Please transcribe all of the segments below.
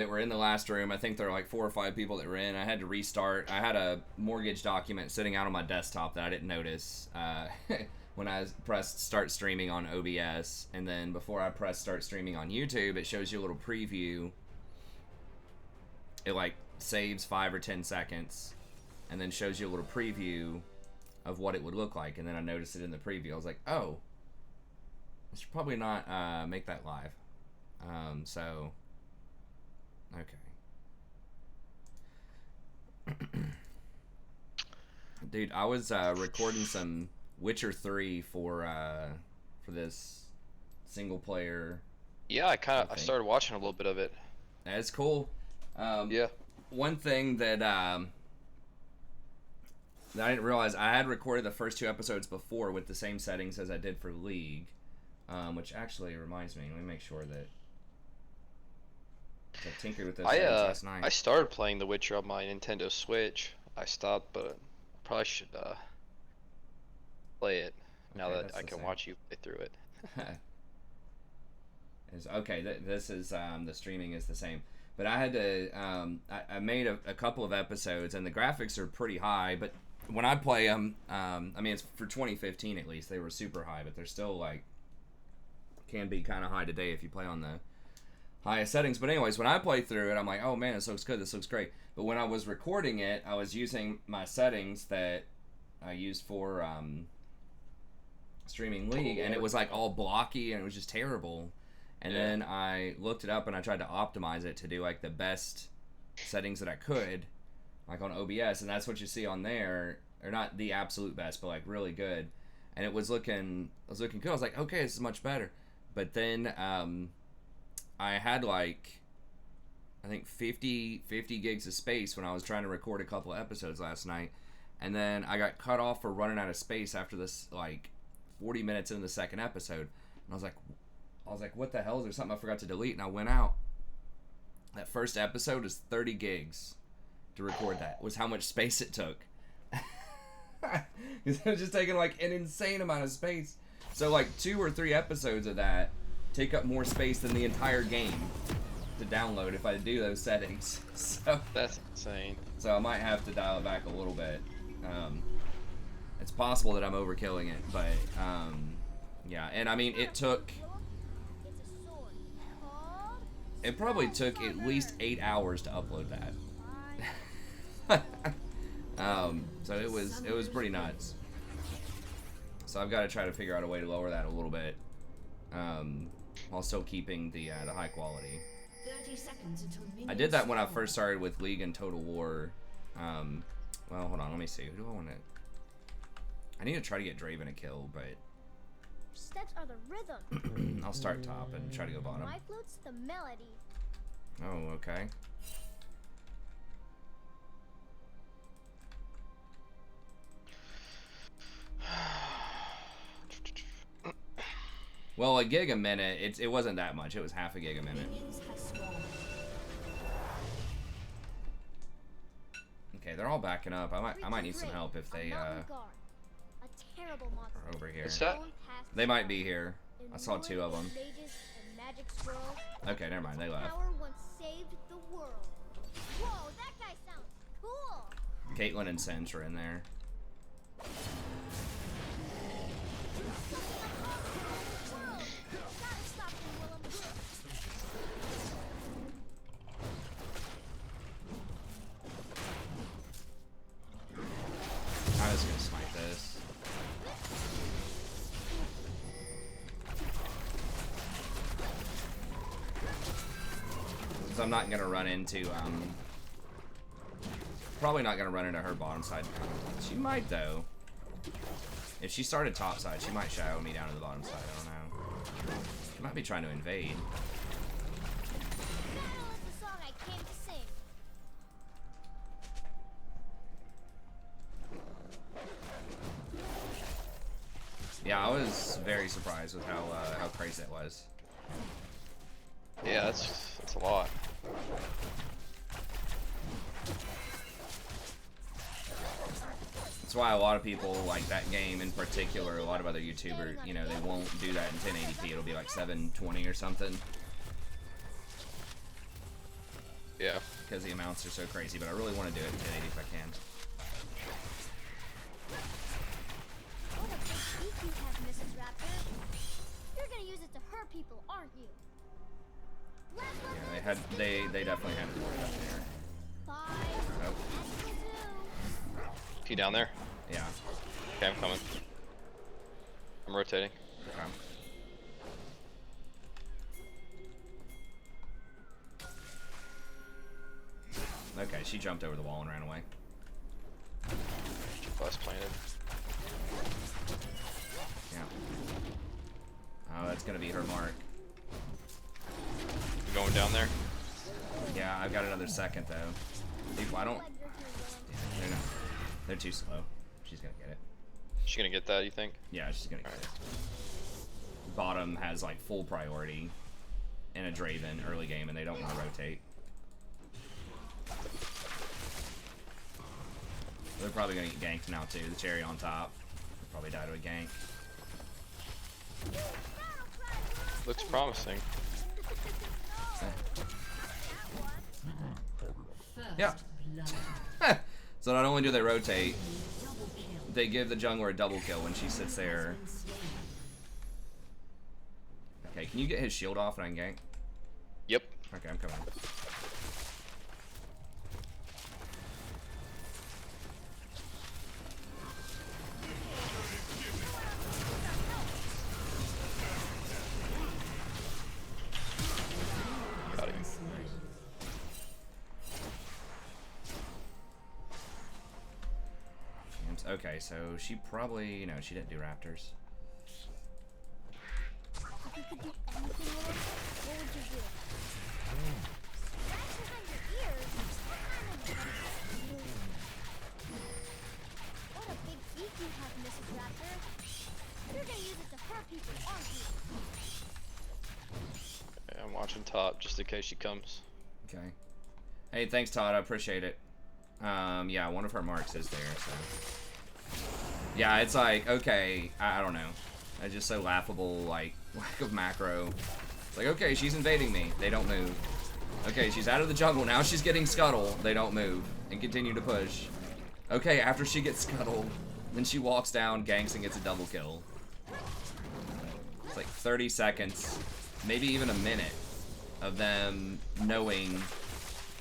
that were in the last room. I think there were like 4 or 5 people that were in. I had to restart. I had a mortgage document sitting out on my desktop that I didn't notice when I pressed start streaming on OBS. And then before I pressed start streaming on YouTube, it shows you a little preview. It like saves 5 or 10 seconds and then shows you a little preview of what it would look like. And then I noticed it in the preview. I was like, oh, I should probably not make that live. So, okay. Dude, I was recording some Witcher 3 for this single player. Yeah, I started watching a little bit of it. That's cool. Yeah. One thing that I didn't realize, I had recorded the first 2 episodes before with the same settings as I did for League, which actually reminds me. Let me make sure that I tinkered with those settings last night. I started playing The Witcher on my Nintendo Switch. I stopped, but I probably should play it now that I can watch you play through it. Okay, this is the streaming is the same. But I had to, I made a couple of episodes, and the graphics are pretty high, but when I play them, I mean, it's for 2015 at least, they were super high, but they're still, like, can be kind of high today if you play on the highest settings. But anyways, when I play through it, I'm like, oh man, this looks good, this looks great. But when I was recording it, I was using my settings that I used for streaming League, and it was, like, all blocky, and it was just terrible. And then I looked it up and I tried to optimize it to do like the best settings that I could, like on OBS, and that's what you see on there. Or not the absolute best, but like really good. And it was looking good. I was like, okay, this is much better. But then I had like, I think 50 gigs of space when I was trying to record a couple of episodes last night. And then I got cut off for running out of space after this, like 40 minutes into the second episode. And I was like, what the hell? Is there something I forgot to delete? And I went out. That first episode is 30 gigs to record that. Was how much space it took. Because it was just taking like an insane amount of space. So like 2 or 3 episodes of that take up more space than the entire game to download if I do those settings. So that's insane. So I might have to dial it back a little bit. It's possible that I'm overkilling it, but yeah. And I mean, it probably took at least 8 hours to upload that. So it was pretty nuts. So I've got to try to figure out a way to lower that a little bit, while still keeping the high quality. 30 seconds until I did that when I first started with League and Total War. Well, hold on, let me see. Who do I want to? I need to try to get Draven a kill, but steps are the rhythm. I'll start top and try to go bottom. My flute's the melody. Oh, okay. Well, a gig a minute, it wasn't that much. It was half a gig a minute. Okay, they're all backing up. I might need some help if they are over here. They might be here. I saw 2 of them. Okay, never mind. They left. Caitlyn and Cinch are in there. I was gonna smite this. So I'm not gonna run into probably not gonna run into her bottom side. She might though. If she started top side, she might shadow me down to the bottom side. I don't know. She might be trying to invade. Yeah, I was very surprised with how crazy it was. Yeah, that's a lot. That's why a lot of people like that game in particular. A lot of other YouTubers, you know, they won't do that in 1080p. It'll be like 720 or something. Yeah. Because the amounts are so crazy, but I really want to do it in 1080 if I can. What a big beak you have, Mrs. Raptor. You're gonna use it to hurt people, aren't you? Yeah, they definitely had it worked up there. Oh. He down there? Yeah. Okay, I'm coming. I'm rotating. Okay. Okay, she jumped over the wall and ran away. Flash planted. Yeah. Oh, that's gonna be her mark. You going down there? Yeah, I've got another second though. People, I don't. Yeah, they're too slow. She's gonna get it. She gonna get that, you think? Yeah, she's gonna get it. Bottom has like full priority in a Draven early game, and they don't want to rotate. They're probably gonna get ganked now too. The cherry on top. They'll probably die to a gank. Looks promising. Yeah. So not only do they rotate, they give the jungler a double kill when she sits there. Okay, can you get his shield off and I can gank? Yep. Okay, I'm coming. Got it. Okay, so she probably, no, she didn't do raptors. If you could do anything, Lord, what would you do? Right behind your ears? What a big beak you have, Mrs. Raptor. You're gonna use it to hurt people, aren't you? Yeah, I'm watching top just in case she comes. Okay. Hey, thanks, Todd. I appreciate it. Yeah, one of her marks is there, so. Yeah, it's like, okay, I don't know. It's just so laughable, like, lack of macro. It's like, okay, she's invading me. They don't move. Okay, she's out of the jungle. Now she's getting scuttle. They don't move and continue to push. Okay, after she gets scuttle, then she walks down, ganks, and gets a double kill. It's like 30 seconds, maybe even a minute, of them knowing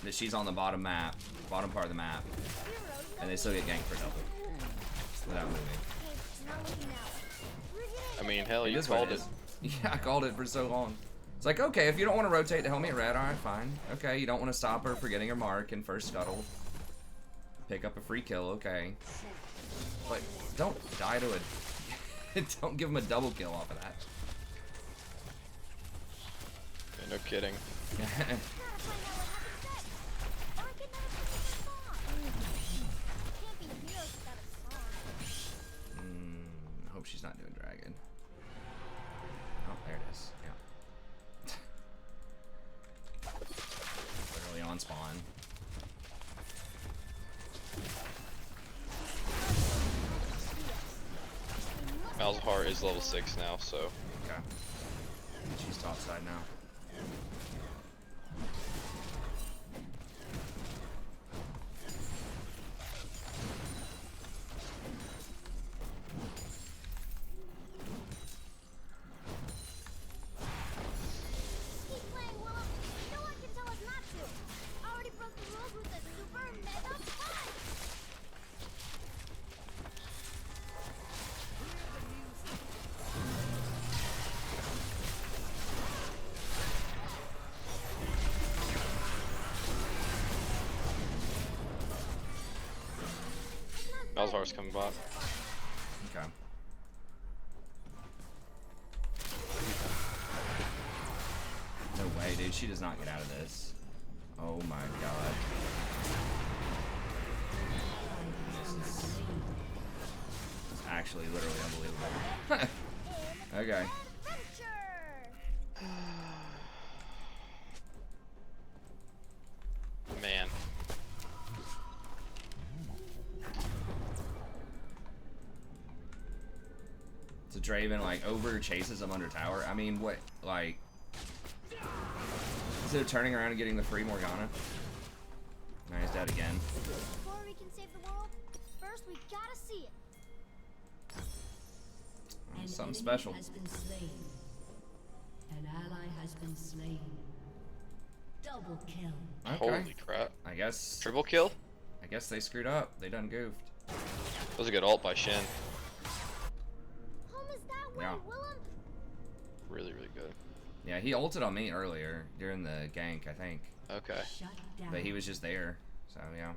that she's on the bottom map, bottom part of the map, and they still get ganked for double without moving. I mean, hell, It you is what called it it. is. Yeah, I called it for so long. It's like, okay, if you don't want to rotate to helmet red, alright, fine. Okay, you don't want to stop her for getting her mark and first scuttle. Pick up a free kill, okay. But don't die to a... don't give him a double kill off of that. Yeah, no kidding. Hope she's not doing dragon. Oh, there it is. Yeah. Literally on spawn. Malzahar is level 6 now, so. Okay. She's top side now. Keep playing, Willow. No one can tell us not to. Already broke the rules with a super mega punch. Malzahar's coming bot. Okay. No way, dude. She does not get out of this. Oh my god. This is actually literally unbelievable. Okay. Man. So Draven like over chases him under tower. I mean, what, like, instead of turning around and getting the free Morgana? Now he's dead again. Before we can save the world, first we gotta see it. Something special. Has been slain. An ally has been slain. Double kill. Okay. Holy crap. I guess. Triple kill? I guess they screwed up. They done goofed. That was a good ult by Shin. Home is that way, Yeah. Willem. Really, really good. Yeah, he ulted on me earlier during the gank, I think. Okay. Shut down. But he was just there. So yeah.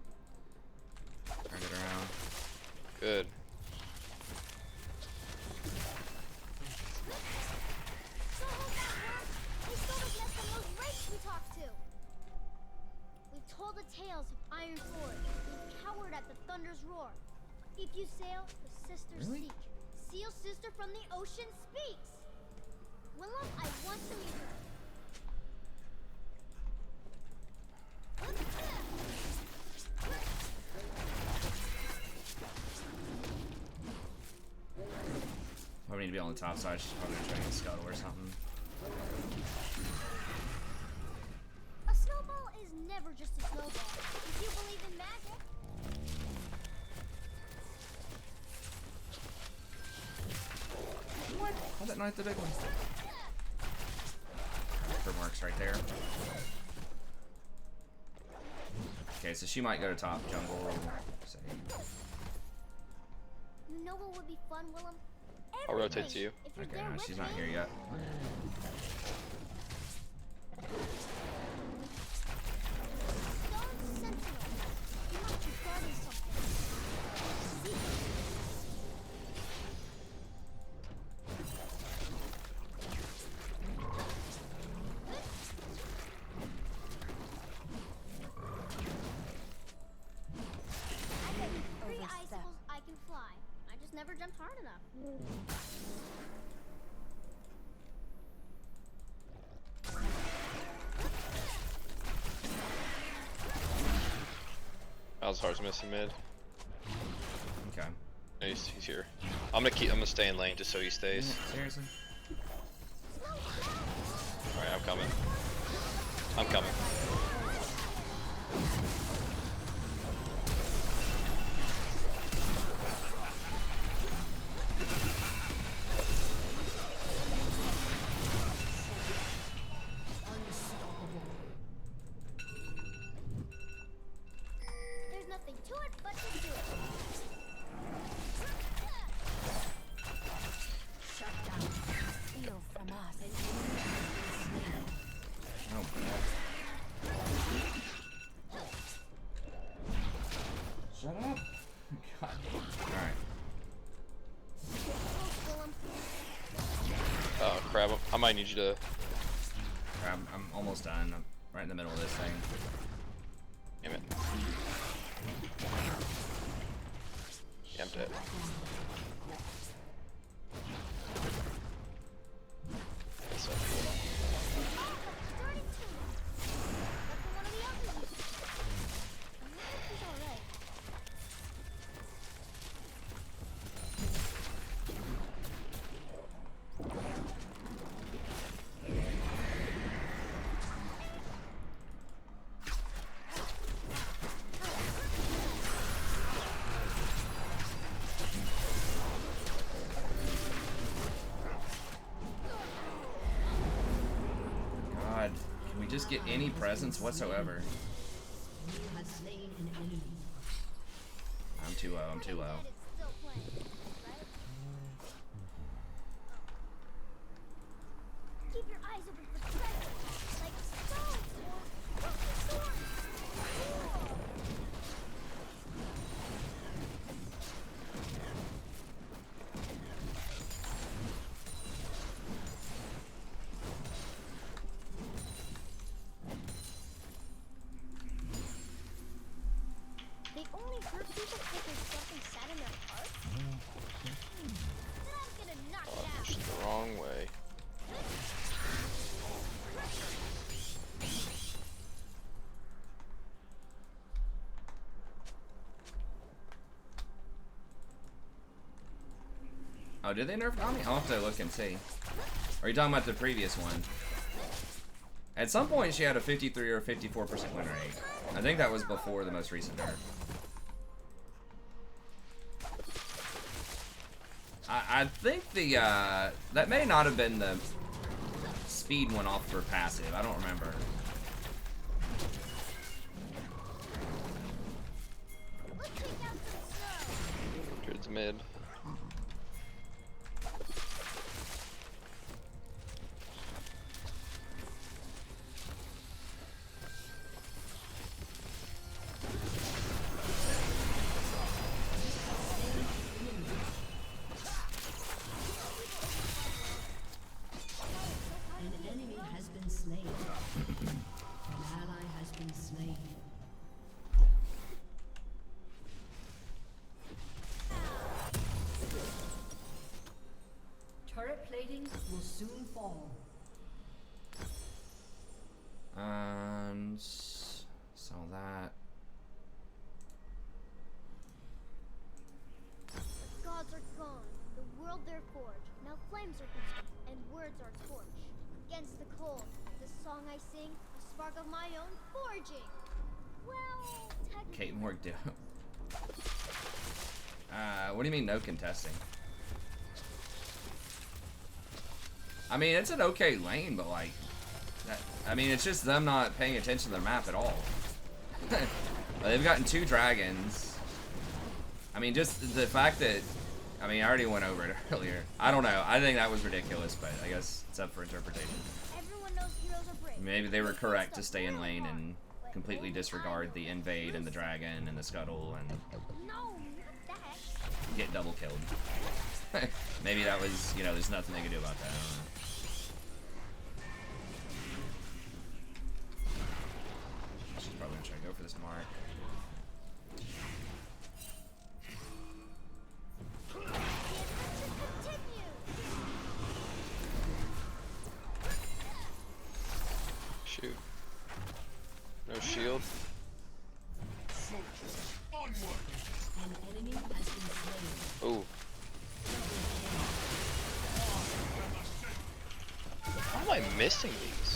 Turned it around. Good. So how's that work? They stole the nest from those rakes we talked to. We've told the tales of Iron Sword. We've cowered at the thunder's roar. If you sail, the sisters Really? seek. Seal sister from the ocean speaks. Willem, I want to meet her. Probably need to be on the top side. She's probably gonna try to get scuttle or something. A snowball is never just a snowball. If you believe in magic, What? How'd that not hit the big one? Her marks right there. Okay, so she might go to top jungle. Say. you know what would be fun, Willem? I'll rotate Everything, to you. If you're Okay, there no, with she's not me. here yet. Stone Sentinel. You must be guarding something. See. I bet you 3 icicles I can fly. I just never jumped hard enough. Alzhar's missing mid. Okay. No, he's here. I'm gonna stay in lane just so he stays. Seriously? Alright, I'm coming. I'm coming. There's nothing to it but to do it. Shut down. Steal from us. Oh, God. Shut up. God. Alright. Willem. Oh crap, I might need you to... I'm almost done. I'm right in the middle of this thing. Damn it. Yeah, I'm dead. That's so cool. Starting to. That's one of the others. I wonder if he's alright. God. Can we just get any presence whatsoever? You have slain an enemy. I'm too low. I'm too low. That it's still playing, right? Keep your eyes open for treasure, like stones or rusty swords. They only hurt people because there's something sad in their heart? Then I'm gonna knock Oh, it I out. pushed the wrong way. Oh, did they nerf Nami? I'll have to look and see. Or are you talking about the previous one? At some point, she had a 53 or 54% win rate. I think that was before the most recent nerf. I think the, that may not have been the speed went off for passive. I don't remember. Druid's mid. Turret plating will soon fall. And sell that. The gods are gone, the world they're forged. Now flames are consumed, and words are torched. Against the cold, the song I sing, a spark of my own forging. Well, technically... Kate Morg do. What do you mean no contesting? I mean, it's an okay lane, but like, I mean, it's just them not paying attention to their map at all. They've gotten 2 dragons. I mean, just the fact that, I mean, I already went over it earlier. I don't know. I think that was ridiculous, but I guess it's up for interpretation. Everyone knows heroes are brave. Maybe they were correct to stay in lane and completely disregard the invade and the dragon and the scuttle and No, not that. get double killed. Maybe that was, you know, there's nothing they could do about that. I don't know. She's probably gonna try to go for this mark. Shoot. No shield. An enemy has been slain. Ooh. How am I missing these?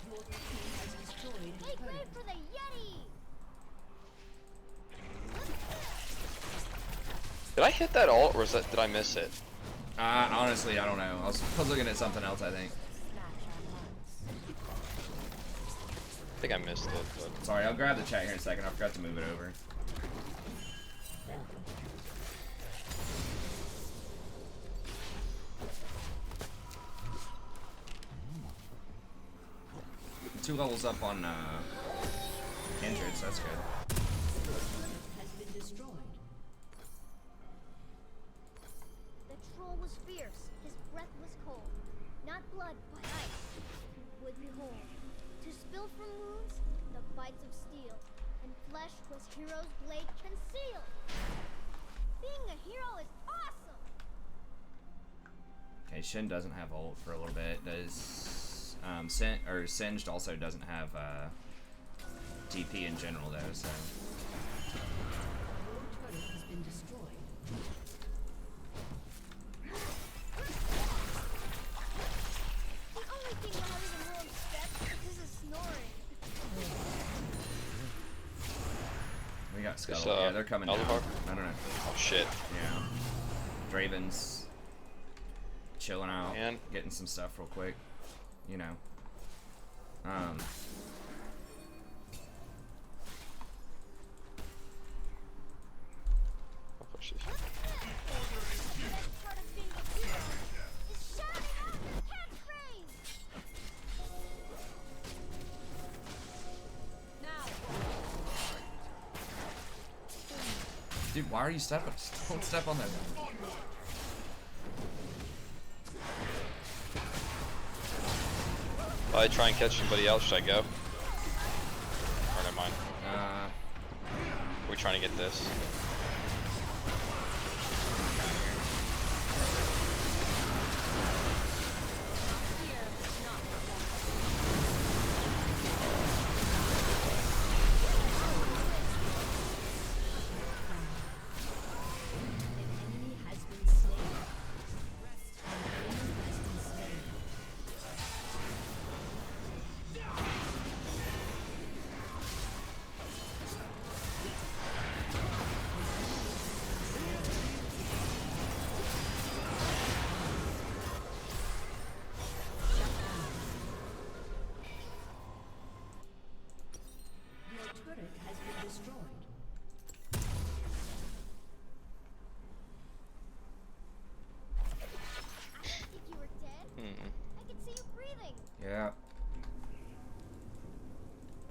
Your team has destroyed a Make way turret. for the Yeti! Did I hit that ult, or did I miss it? Honestly, I don't know. I was looking at something else, I think. I think I missed it, but... Sorry, I'll grab the chat here in a second. I forgot to move it over. Two levels up on Enchanters, that's good. Has been destroyed. The troll was fierce, his breath was cold. Not blood, but ice. Would behold. To spill from wounds, the bites of steel. And flesh was hero's blade concealed. Being a hero is awesome! Okay, Shin doesn't have ult for a little bit. Does Singed also doesn't have DP in general though, so. Your turret has been destroyed. The only thing that even will step is his snoring. We got Scuttle. This, Yeah, they're coming down. Elderhawk? I don't know. Oh shit. Yeah. Draven's chilling out, And getting some stuff real quick. You know. I'll push this. The best part of being a hero is shouting out your catchphrase! Dude, why are you stepping? Don't step on that. If I try and catch somebody else, should I go? Or never mind. We're trying to get this. turret has been destroyed. I didn't think you were dead. I could see you breathing. Yeah.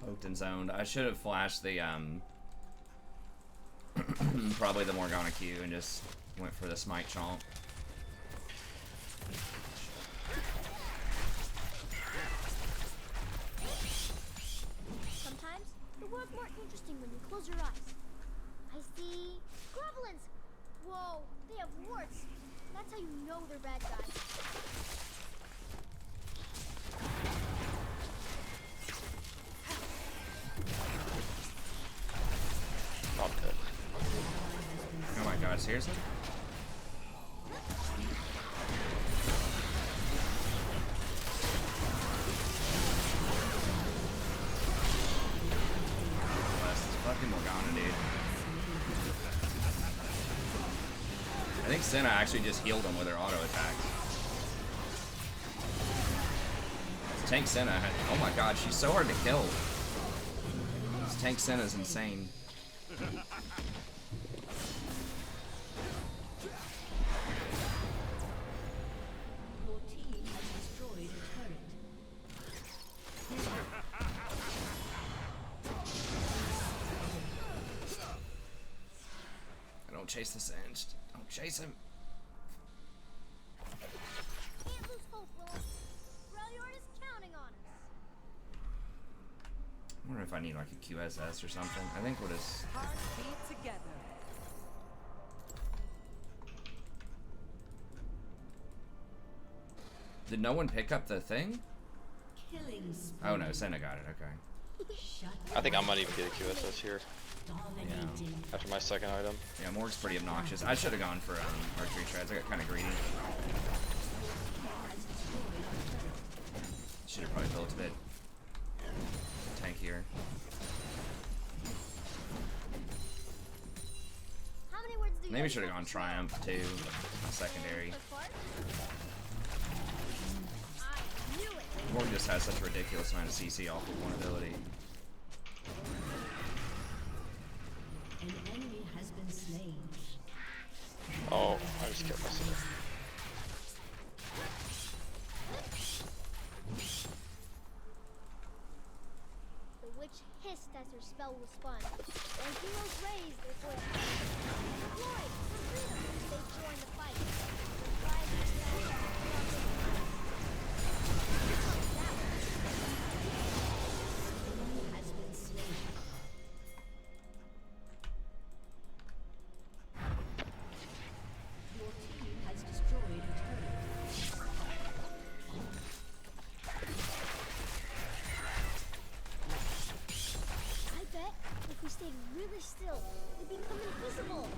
Poked and zoned. I should have flashed the probably the Morgana Q and just went for the smite chomp. Sometimes the world's more interesting when you close your eyes. I see goblins. Whoa, they have warts. That's how you know they're bad guys. Not dead. Oh my god, seriously? Fucking Morgana, dude. I think Senna actually just healed him with her auto attacks. Tank Senna, oh my god, she's so hard to kill. This Tank Senna's insane. Your team has destroyed a turret. Don't chase the Singed. Don't chase him. Can't lose hope, Willem. Freljord is counting on us. I wonder if I need like a QSS or something. I think we'll just... Heartbeat together. Did no one pick up the thing? Killing spree. Oh no, Senna got it, okay. Shut I think I might even get a QSS here dominating. after my second item. Yeah, Morg's pretty obnoxious. I should have gone for archery treads. I got kind of greedy. Should have probably built a bit tankier. How many words do you Maybe have should have to gone say? Triumph too. Secondary. Quick part? I knew it. Morg just has such a ridiculous amount of CC off of one ability. An enemy has been slain. Oh, I just killed myself. The witch hissed as her spell was spun. And heroes raised their voices. Glory, for freedom, they joined the fight. The pride of the Enemy has been slain. Your team has destroyed a turret. I bet if we stayed really still, we'd become invisible.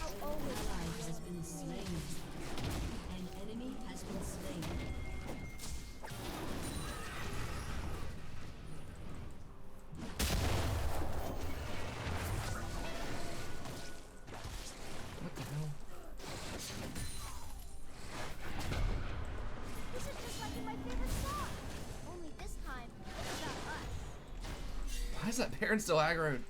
I'll always Ally has been slain. An enemy has been slain. What the hell? This is just like in my favorite song. Only this time, it's about us. Why is that Baron still aggroed?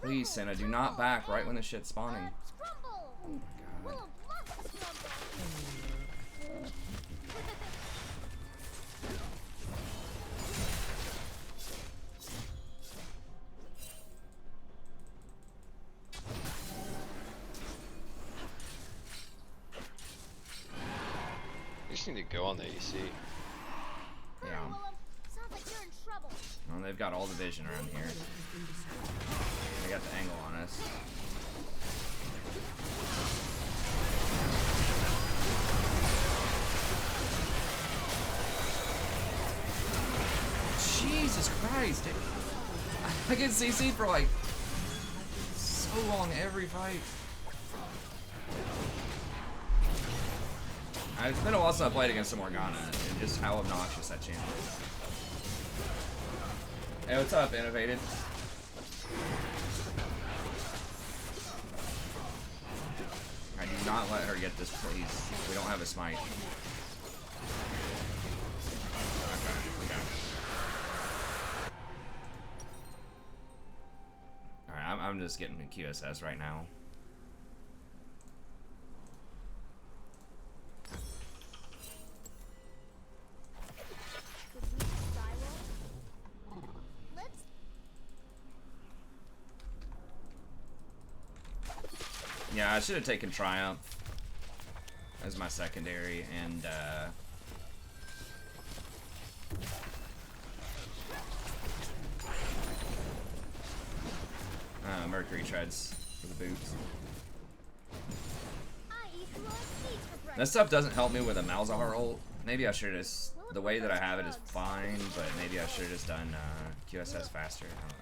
Please, Senna, do not back right when the shit's spawning. Scrumble! Oh my god. Willem loves to scrumble. You just need to go on the AC. Yeah. Willem, sounds like you're in trouble. Well, they've got all the vision around here. They got the angle on us. Jesus Christ, dude. I get CC'd for like so long every fight. It's been a while since I played against a Morgana, and just how obnoxious that champ is. Hey, what's up, Innovated? I do not let her get this, please. We don't have a smite. Okay, we got it. Alright, I'm just getting the QSS right now. Yeah, I should have taken Triumph as my secondary, and Mercury Treads for the boots. That stuff doesn't help me with a Malzahar ult. Maybe I should have just, the way that I have it is fine, but maybe I should have just done QSS faster. I don't know.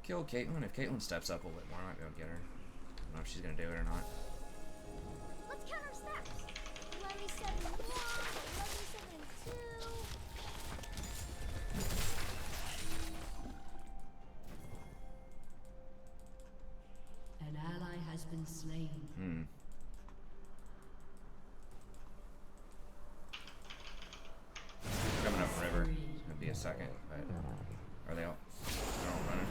Kill Caitlyn. If Caitlyn steps up a little bit more, I might be able to get her. I don't know if she's gonna do it or not. Let's count our stats. 11-7-1, 11-7-2. An ally has been slain. Coming up river. It's gonna be a second, but are they all? They're all running.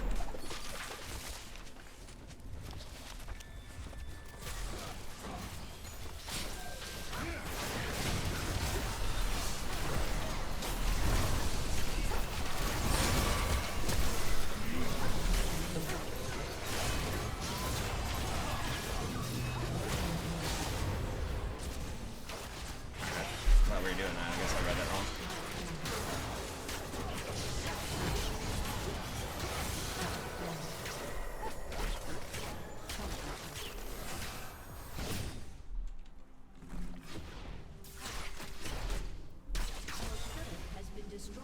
Thought we were doing that. I guess I read that wrong. Has been destroyed.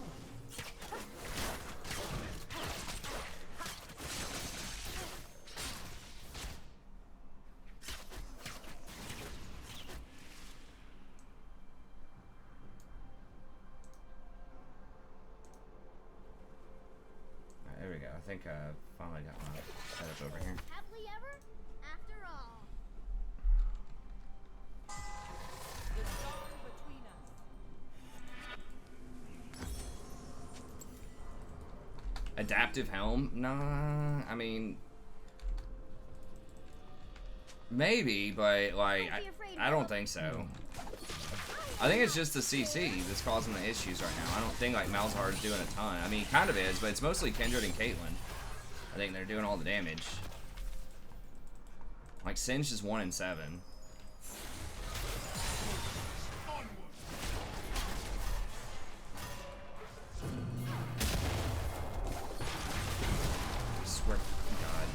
There we go. I think I finally got my setup over here. Happily ever after all. The song between us. Adaptive helm? Nah, I mean, maybe, but like, I don't think so. I think it's just the CC that's causing the issues right now. I don't think like Malzahar is doing a ton. I mean, he kind of is, but it's mostly Kindred and Caitlyn. I think they're doing all the damage. Like Singe is 1 in 7. I swear to God.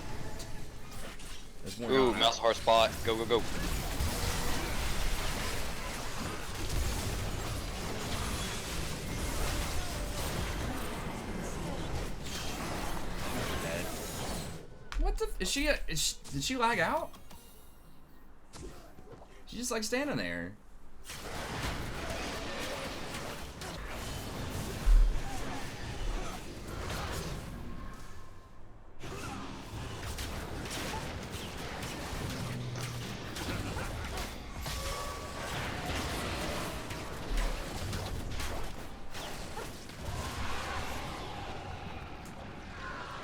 There's more Ooh, going on. Malzahar spot. Go, go, go. Dead. What the? Did she lag out? She's just like standing there.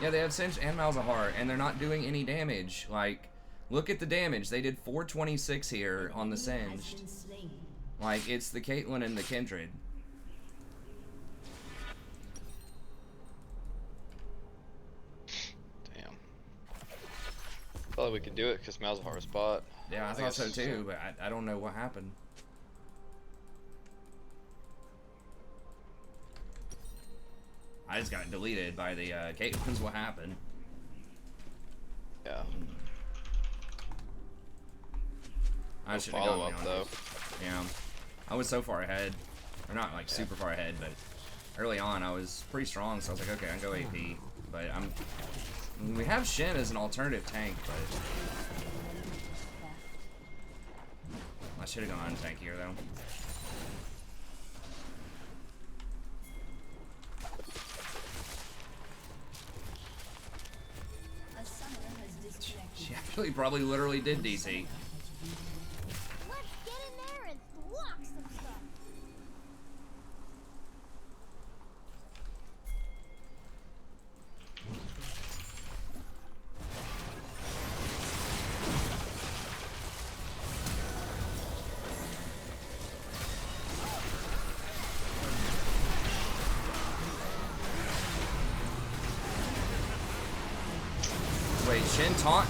Yeah, they have Singe and Malzahar, and they're not doing any damage. Like, look at the damage. They did 426 here on the Has Singed. been slain. Like, it's the Caitlyn and the Kindred. Damn. Thought we could do it because Malzahar spot. Yeah, I thought guess so too, but I don't know what happened. I just got deleted by the Caitlyn's. What happened? Yeah. I No should have gone follow-up, beyond though. it. Yeah, I was so far ahead, or not like super far ahead, but early on I was pretty strong. So I was like, okay, I can go AP. But we have Shen as an alternative tank, but I should have gone on tank here, though. She actually probably literally did DC. Let's get in there and block some stuff. Wait, Shin taunt?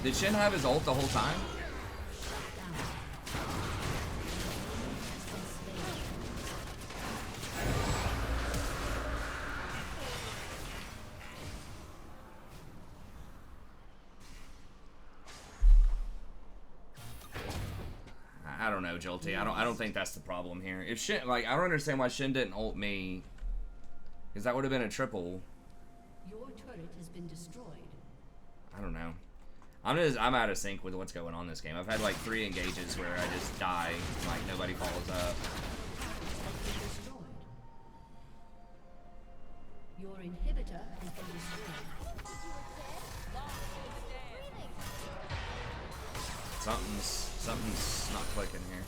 Did Shin have his ult the whole time? I don't know, Jolty. I don't think that's the problem here. If Shin, like, I don't understand why Shin didn't ult me, because that would have been a triple. Your turret has been destroyed. I don't know. I'm out of sync with what's going on this game. I've had like 3 engages where I just die, like nobody follows up. Destroyed. Your inhibitor has been destroyed. Something's not clicking here.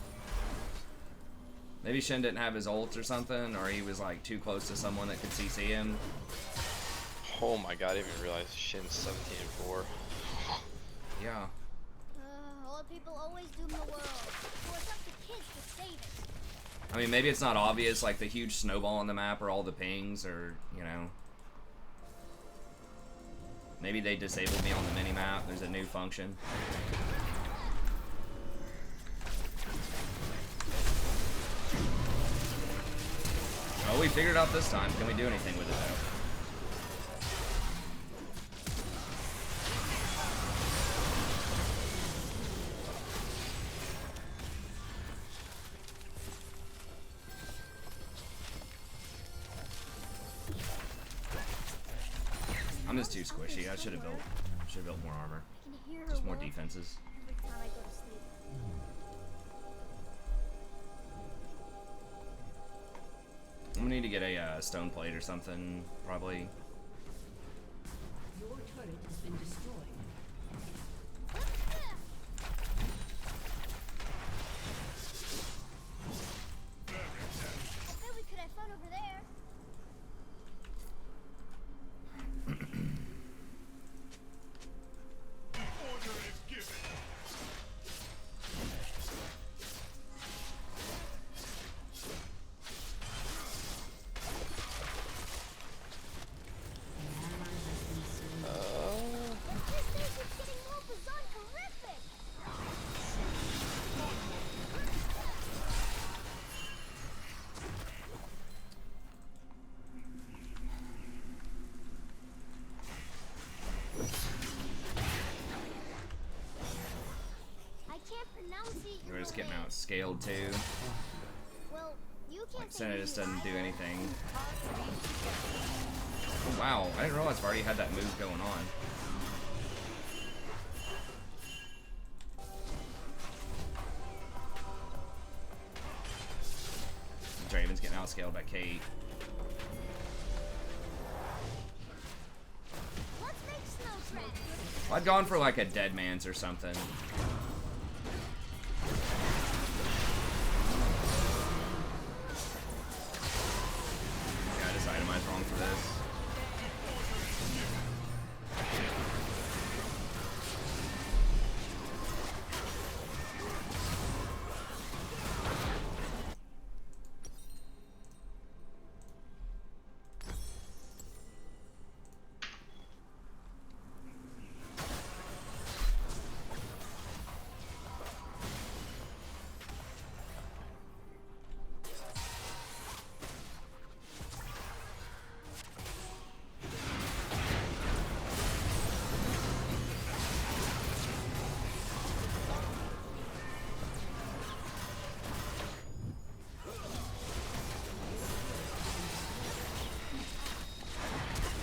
Maybe Shin didn't have his ult or something, or he was like too close to someone that could CC him. Oh my god, I didn't even realize Shin's 17 and 4. Yeah. Old people always doom the world. So it's up to kids to save it. I mean, maybe it's not obvious, like the huge snowball on the map or all the pings, or, you know. Maybe they disabled me on the mini-map. There's a new function. Oh, we figured it out this time. Can we do anything with it, though? I'm just too squishy. I should have built more armor. I can hear Just her more walk defenses. every time I go to sleep. I'm gonna need to get a stone plate or something, probably. Your turret has been destroyed. I bet we could have fun over there. This stage is getting more bizarre horrific. I can't pronounce it. We're just getting out scaled too. Well, you can't Like, say Senna just doesn't do either. anything. Oh, wow, I didn't realize I've already had that move going on. Draven's getting outscaled by Kate. Let's make snow tracks. I'd gone for like a dead man's or something. Yeah, I just itemized wrong for this.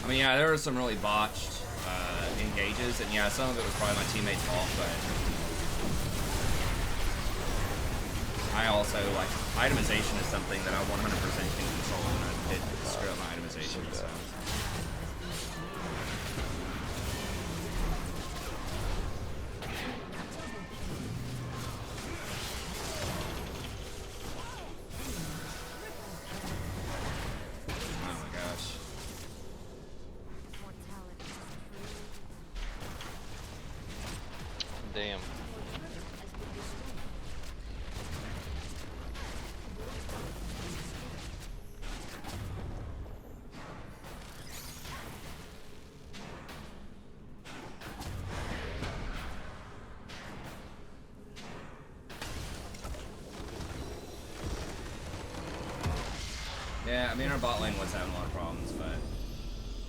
I mean, yeah, there were some really botched engages, and yeah, some of it was probably my teammates' fault, but I also, like, itemization is something that I 100% can control, and I did screw up my itemization, so. Oh my gosh. Damn. Yeah, I mean, our bot lane was having a lot of problems, but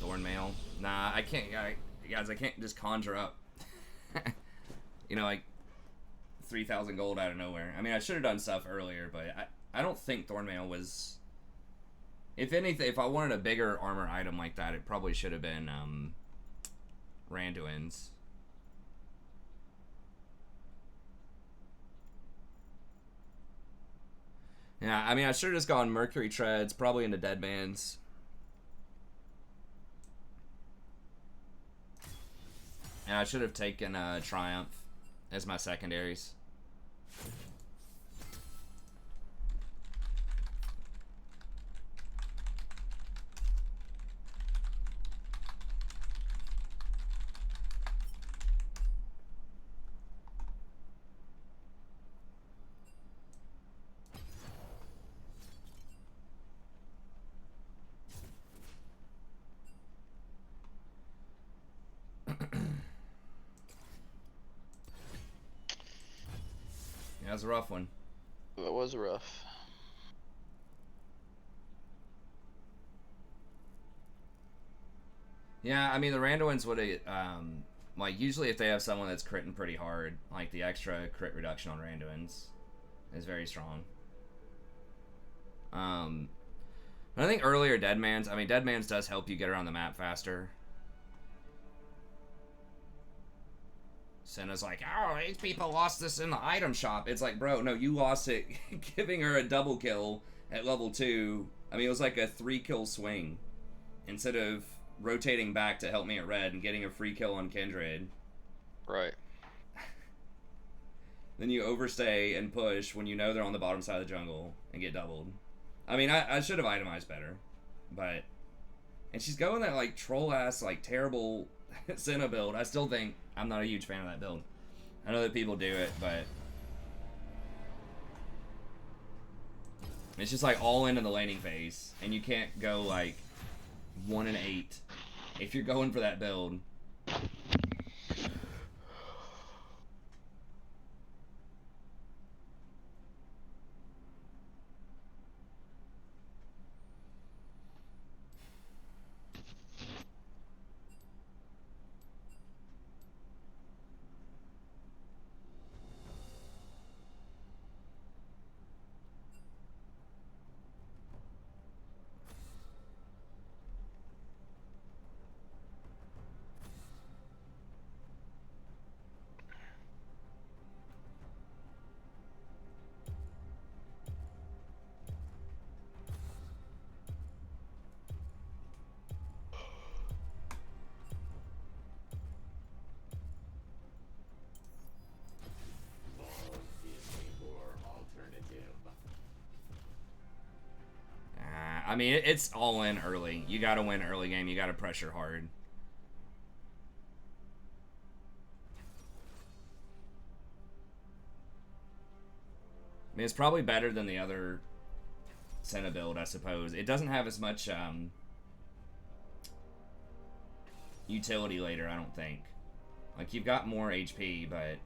Thornmail, nah, I can't, guys, I can't just conjure up, you know, like 3,000 gold out of nowhere. I mean, I should have done stuff earlier, but I don't think Thornmail was, if anything, if I wanted a bigger armor item like that, it probably should have been, Randuin's. Yeah, I mean, I should have just gone Mercury Treads, probably into Deadman's. And I should have taken Triumph as my secondaries. Yeah, it was a rough one. That was rough. Yeah, I mean, the Randuins would have, like, usually if they have someone that's critting pretty hard, like, the extra crit reduction on Randuins is very strong. I think earlier Deadman's, I mean, Deadman's does help you get around the map faster. Senna's like, oh, these people lost this in the item shop. It's like, bro, no, you lost it giving her a double kill at level 2. I mean, it was like a 3-kill swing. Instead of rotating back to help me at red and getting a free kill on Kindred. Right. Then you overstay and push when you know they're on the bottom side of the jungle and get doubled. I mean, I should have itemized better. But... And she's going that, like, troll-ass, like, terrible Senna build. I still think I'm not a huge fan of that build. I know that people do it, but... It's just, like, all in the laning phase. And you can't go, like, 1 and 8 if you're going for that build. I mean, it's all in early. You gotta win early game. You gotta pressure hard. I mean, it's probably better than the other Senna build, I suppose. It doesn't have as much utility later, I don't think. Like, you've got more HP, but...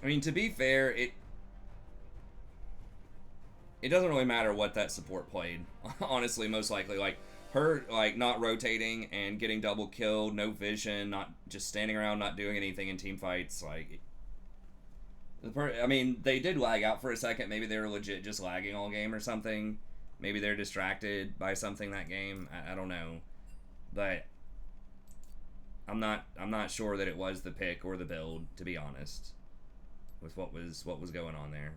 I mean, to be fair, it doesn't really matter what that support played. Honestly, most likely, like her like not rotating and getting double killed, no vision, not just standing around, not doing anything in team fights. Like, I mean, they did lag out for a second. Maybe they were legit just lagging all game or something. Maybe they're distracted by something that game. I don't know, but I'm not sure that it was the pick or the build, to be honest, with what was going on there.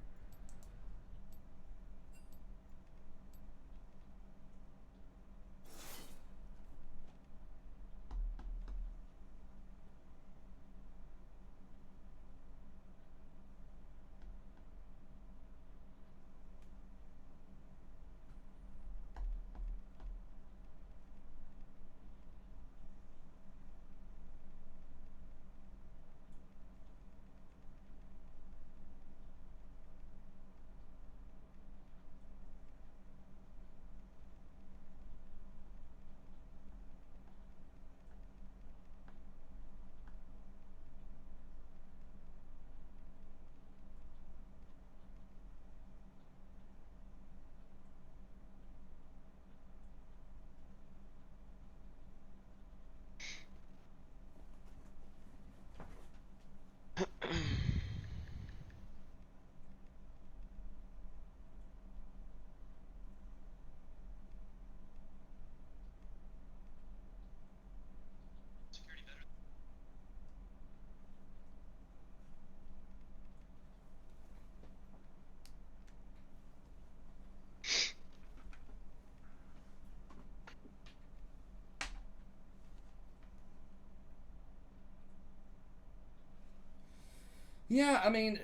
Yeah, I mean,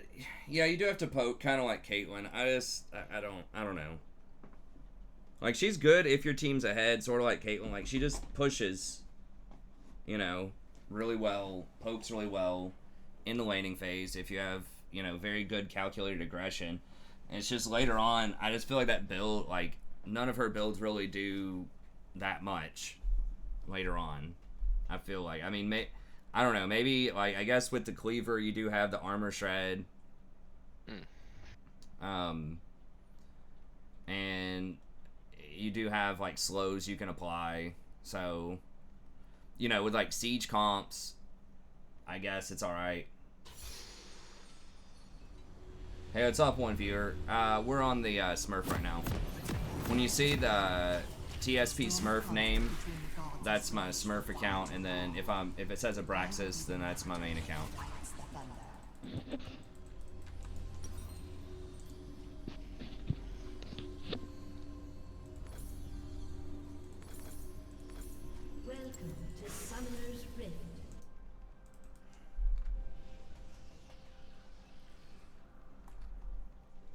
yeah, you do have to poke, kind of like Caitlyn. I don't know. Like, she's good if your team's ahead, sort of like Caitlyn. Like, she just pushes, you know, really well, pokes really well in the laning phase if you have, you know, very good calculated aggression. And it's just later on, I just feel like that build, like, none of her builds really do that much later on. I feel like, I mean, I don't know, maybe, like, I guess with the cleaver, you do have the armor shred. And you do have, like, slows you can apply. So, you know, with, like, siege comps, I guess it's alright. Hey, what's up, one viewer? We're on the Smurf right now. When you see the TSP Smurf name, that's my Smurf account, and then if it says Abraxas, then that's my main account. Welcome to Summoner's Rift.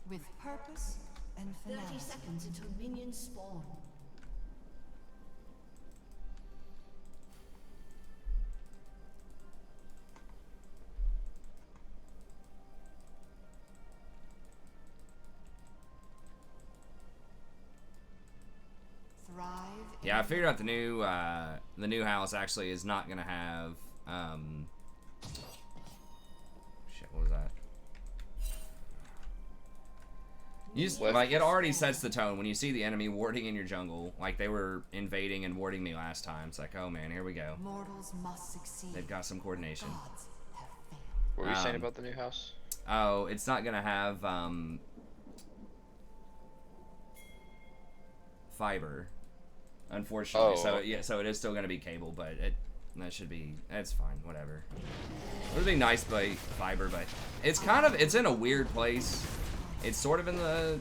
With purpose and 30 finality. seconds until minions spawn. Thrive. Yeah, I figured out the new house actually is not gonna have shit, what was that? You just, like, it already sets the tone when you see the enemy warding in your jungle, like they were invading and warding me last time. It's like, oh man, here we go. Mortals must succeed. They've got some coordination. Gods have failed. What were you saying about the new house? Oh, it's not gonna have fiber, unfortunately. Oh, So okay. yeah, so it is still gonna be cable, but that's fine, whatever. It would be nice by fiber, but it's in a weird place. It's sort of in the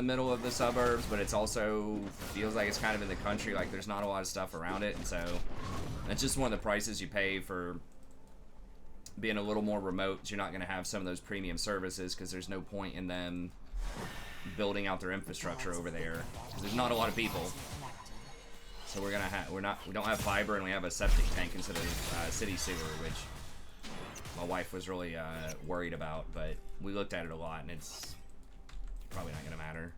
middle of the suburbs, but it's also feels like it's kind of in the country. Like there's not a lot of stuff around it, and so that's just one of the prices you pay for being a little more remote. You're not going to have some of those premium services because there's no point in them building out their infrastructure over there because there's not a lot of people. So we don't have fiber, and we have a septic tank instead of city sewer, which my wife was really worried about, but we looked at it a lot, and it's probably not going to matter.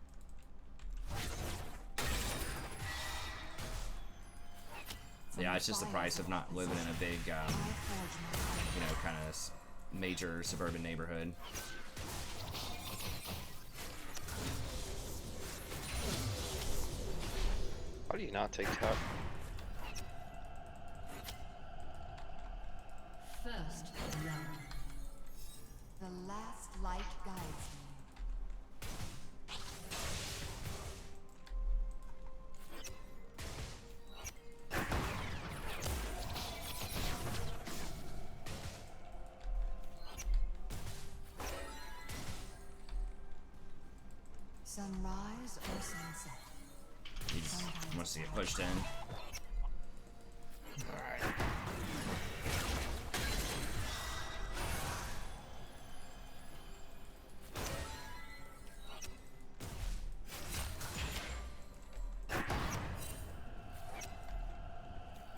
Yeah, it's just the price of not living in a big, you know, kind of major suburban neighborhood. How do you not take top? First blood. The last light guides me. Sunrise or sunset? I want to see it pushed in. Alright.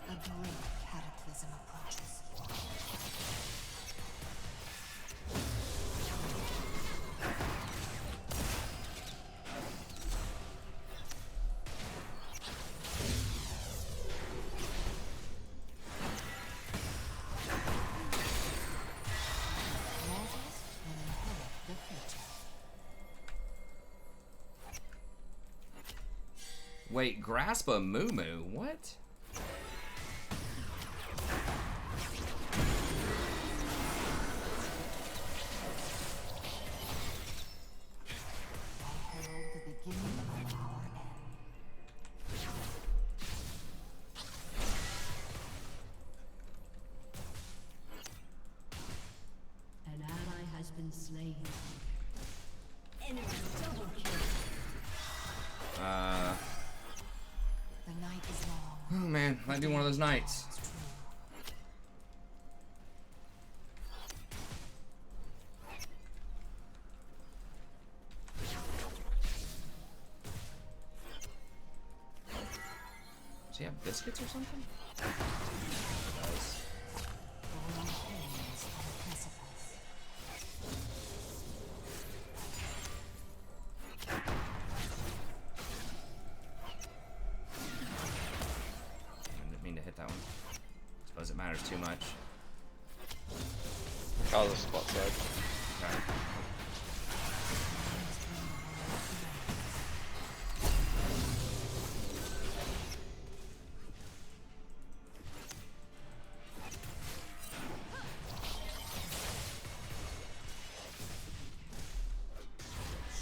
A great cataclysm approaches. Mortals will inherit the future. Wait, grasp a moo-moo? What? I herald the beginning of our end. An ally has been slain. Enemy double kill. The night is long. Oh man, might be one of those nights. It's true. Does he have biscuits or something? He does. Falling hands on a precipice. I didn't mean to hit that one. Suppose it matters too much. Oh, the spot side. Okay.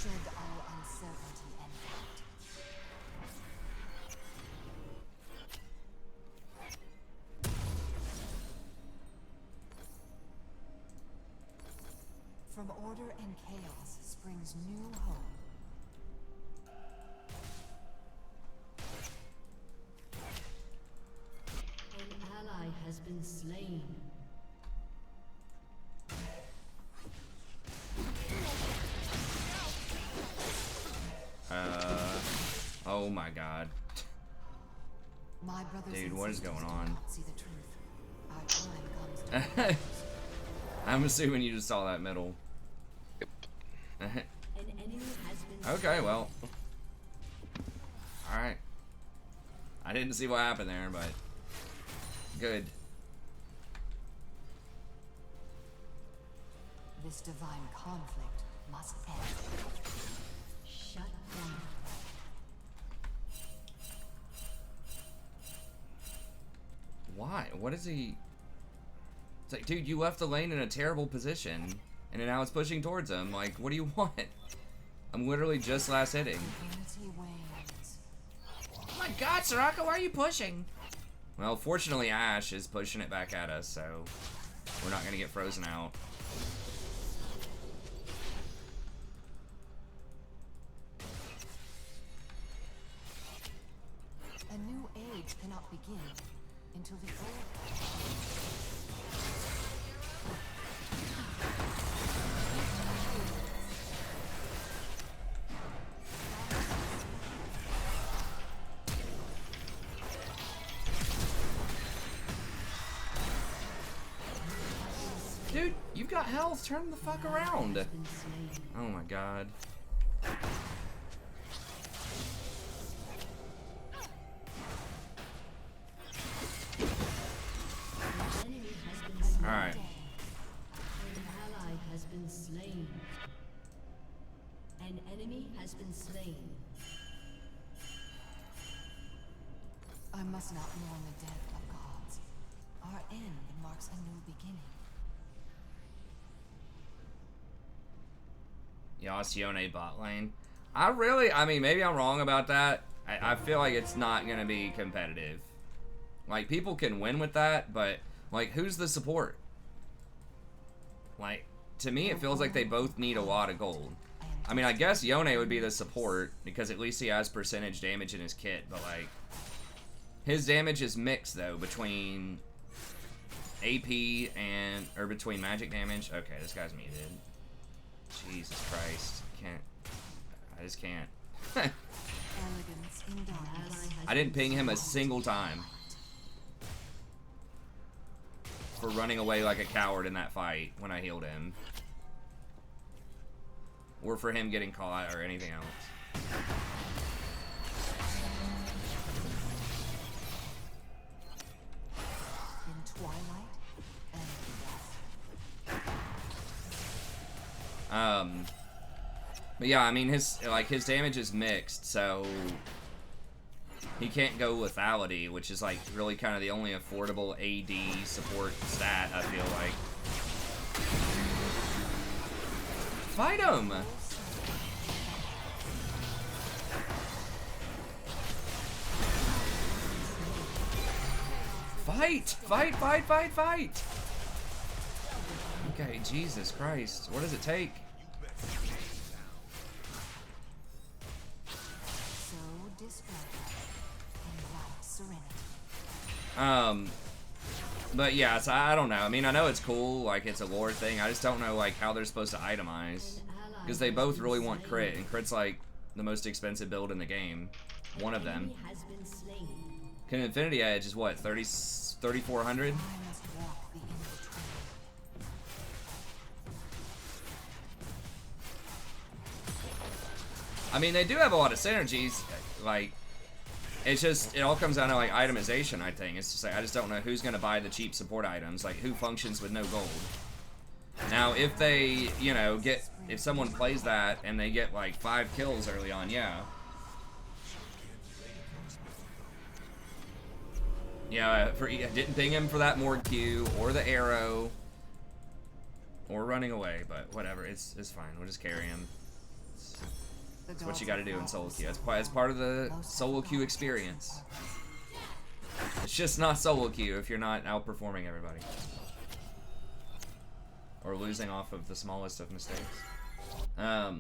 Should our uncertainty end doubt? From order and chaos springs new hope. An ally has been slain. Oh my god. My brothers Dude, and what is sisters going do on? not see the truth. Our time comes to I'm assuming you just saw that middle. Yep. An enemy has been Okay, well. Alright. I didn't see what happened there, but good. This divine conflict must end. shut down. Why? What is he? It's like, dude, you left the lane in a terrible position, and now it's pushing towards him. Like, what do you want? I'm literally just last hitting. Unity wanes. Oh my god, Soraka, why are you pushing? Well, fortunately, Ash is pushing it back at us, so we're not gonna get frozen out. A new age cannot begin until the old. Dude, you've got health. Turn the fuck around. Has been slain. Oh my god. An enemy has been slain. Alright. enemy has been slain. I must not mourn the death of gods. Our end marks a new beginning. Yas Yone bot lane. I mean, maybe I'm wrong about that. I feel like it's not gonna be competitive. Like, people can win with that, but, like, who's the support? Like, to me, it feels like they both need a lot of gold. I mean, I guess Yone would be the support, because at least he has percentage damage in his kit, but, like, his damage is mixed, though, between AP and, or between magic damage. Okay, this guy's muted. Jesus Christ. I just can't. I didn't ping him a single time for running away like a coward in that fight when I healed him. Or for him getting caught or anything else. In twilight and death. But yeah, I mean, his damage is mixed, so he can't go lethality, which is like really kind of the only affordable AD support stat, I feel like. Fight him! Fight! Fight, fight, fight, fight! Okay, Jesus Christ. What does it take? But yeah, so I don't know. I mean, I know it's cool, like it's a lore thing. I just don't know like how they're supposed to itemize, because they both really want crit, and crit's like the most expensive build in the game. One of them. Can Infinity Edge is what, 3,400? I mean, they do have a lot of synergies, like. It's just, it all comes down to like itemization, I think. It's just like, I just don't know who's gonna buy the cheap support items, like who functions with no gold. Now, if they, you know, if someone plays that and they get like 5 kills early on, yeah. Yeah, I didn't ping him for that Morgue Q, or the arrow, or running away, but whatever, it's fine, we'll just carry him. That's what you gotta do in solo queue. It's part of the solo queue experience. It's just not solo queue if you're not outperforming everybody. Or losing off of the smallest of mistakes. I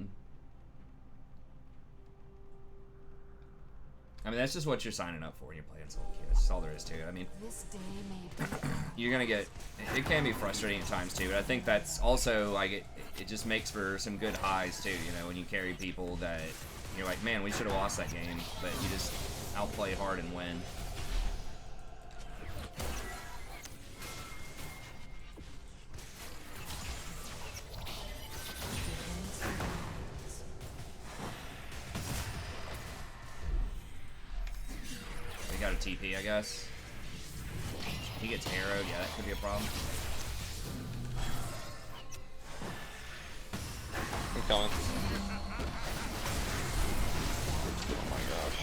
mean, that's just what you're signing up for when you're playing solo queue. That's just all there is to it. I mean, you're gonna get... It can be frustrating at times, too, but I think that's also, like, it just makes for some good highs, too, you know, when you carry people that you're like, man, we should have lost that game, but you just outplay hard and win. We got a TP, I guess. He gets arrowed, yeah, that could be a problem. I'm coming. Oh my gosh.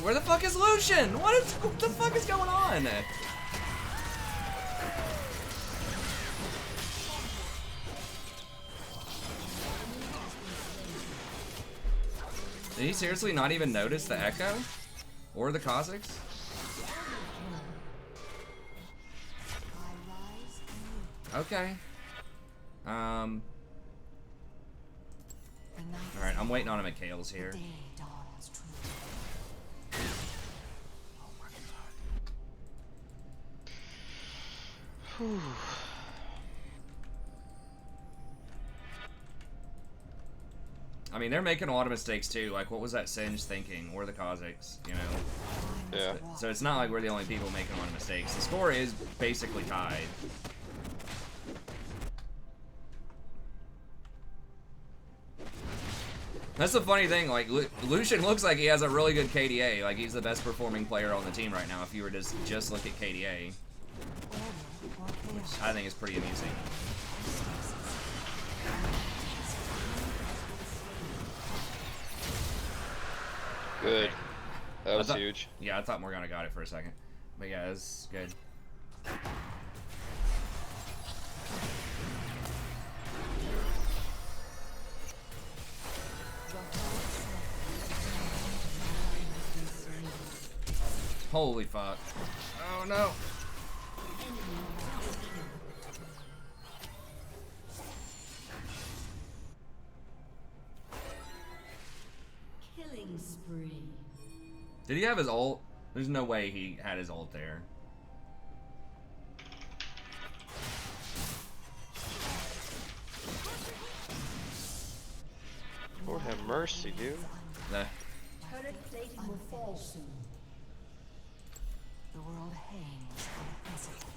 Where the fuck is Lucian? What the fuck is going on? Did he seriously not even notice the Echo? Or the Kha'Zix? Okay. Alright, I'm waiting on him at Kale's here. I mean, they're making a lot of mistakes too. Like, what was that Singe thinking? Or the Kha'Zix, you know? Yeah. So it's not like we're the only people making a lot of mistakes. The score is basically tied. That's the funny thing, like, Lucian looks like he has a really good KDA. Like, he's the best performing player on the team right now if you were to just look at KDA. Which I think is pretty amusing. Good. Okay. That was thought, huge. Yeah, I thought Morgana got it for a second. But yeah, it was good. Holy fuck. Oh no. Killing spree. Did he have his ult? There's no way he had his ult there. Lord have mercy, dude. The Turret plating will fall soon. The world hangs on a precipice.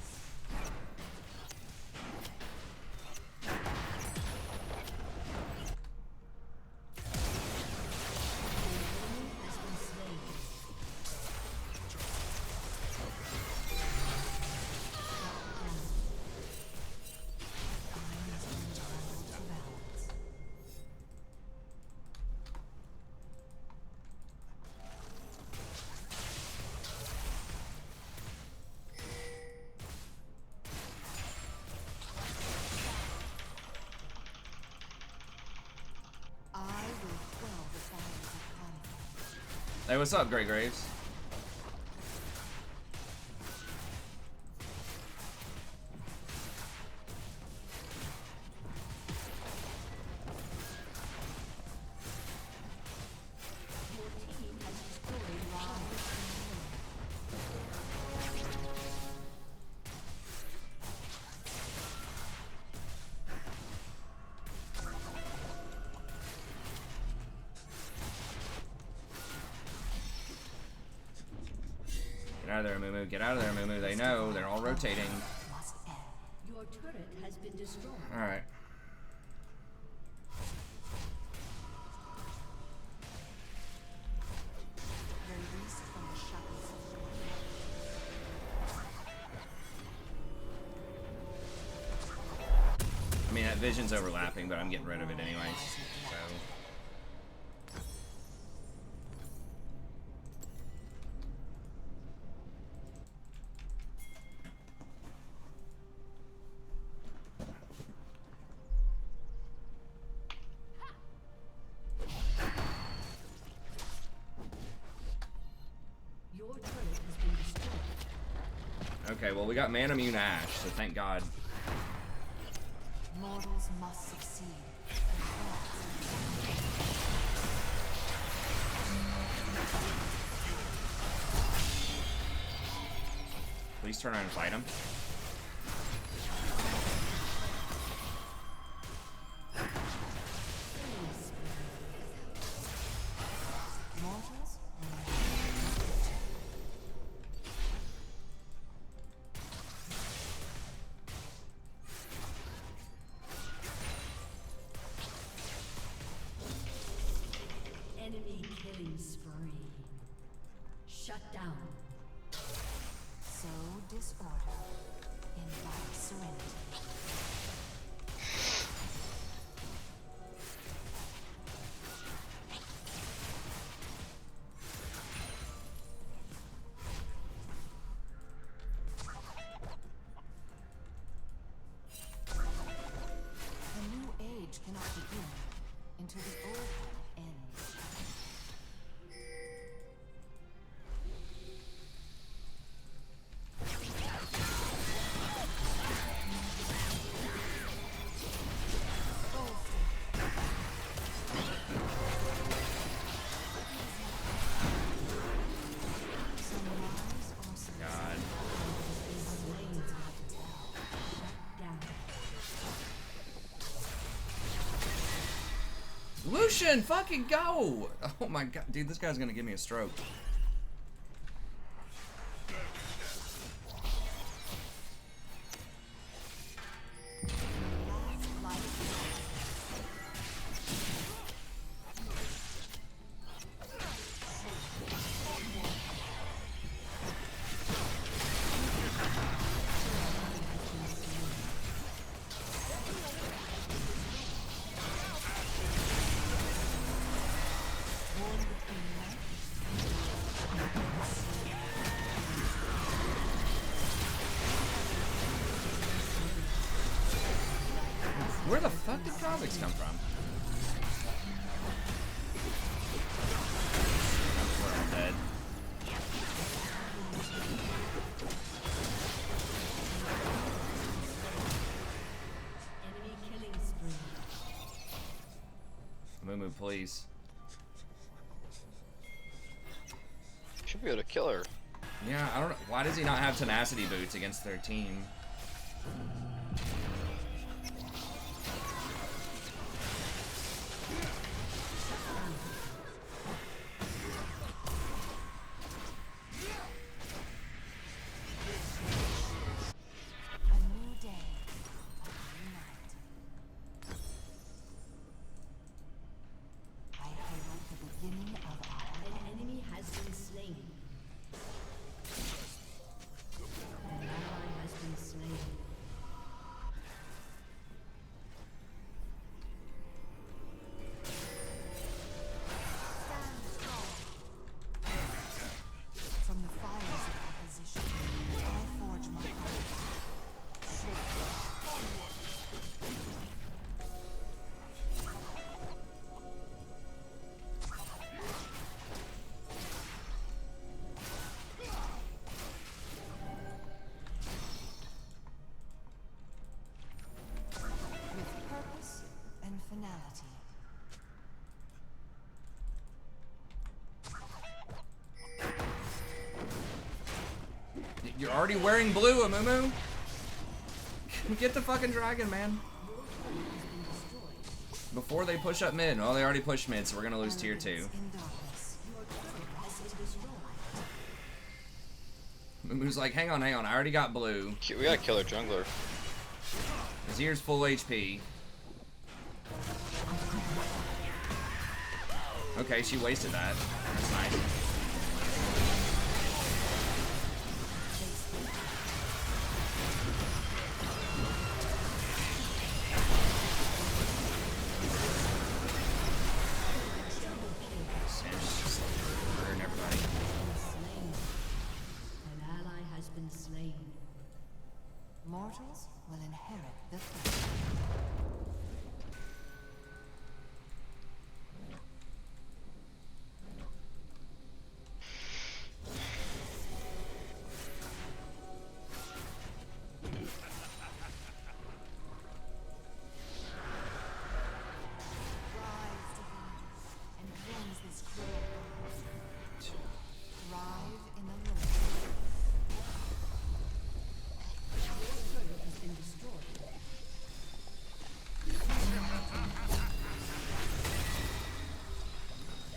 Hey, what's up, Grey Graves? Get out of there, Mumu. Get out of there, Mumu. They know. They're all rotating. Your turret has been destroyed. Alright. I mean, that vision's overlapping, but I'm getting rid of it anyways. So. Okay, well, we got Man Immune Ash, so thank God. Mortals must succeed. Please turn around and fight him. Mortals? Enemy killing spree. Shut down. So disorder, invite serenity. A new age cannot begin until the old one ends. God. Lucian, fucking go! Oh my God, dude, this guy's gonna give me a stroke. Where the fuck did Kha'Zix come from? We're all dead. Enemy killing spree. Mumu, please. Should be able to kill her. Yeah, I don't know. Why does he not have tenacity boots against their team? A new day, a new night. I herald the beginning of our An enemy has been slain. An ally has been slain. From the fires of opposition, I forge my path. With purpose and finality. You're already wearing blue, Amumu. Get the fucking dragon, man. Before they push up mid. Oh, they already pushed mid, so we're gonna lose tier 2. In darkness. Mumu's like, hang on, I already got blue. We gotta kill her jungler. Azir's full HP. Okay, she wasted that. That's nice. Sam's just like murdering everybody. Slain. An ally has been slain. Mortals will inherit the throne. Rise, divinity, and cleanse this cruel world. Thrive in the light. Turret has been destroyed.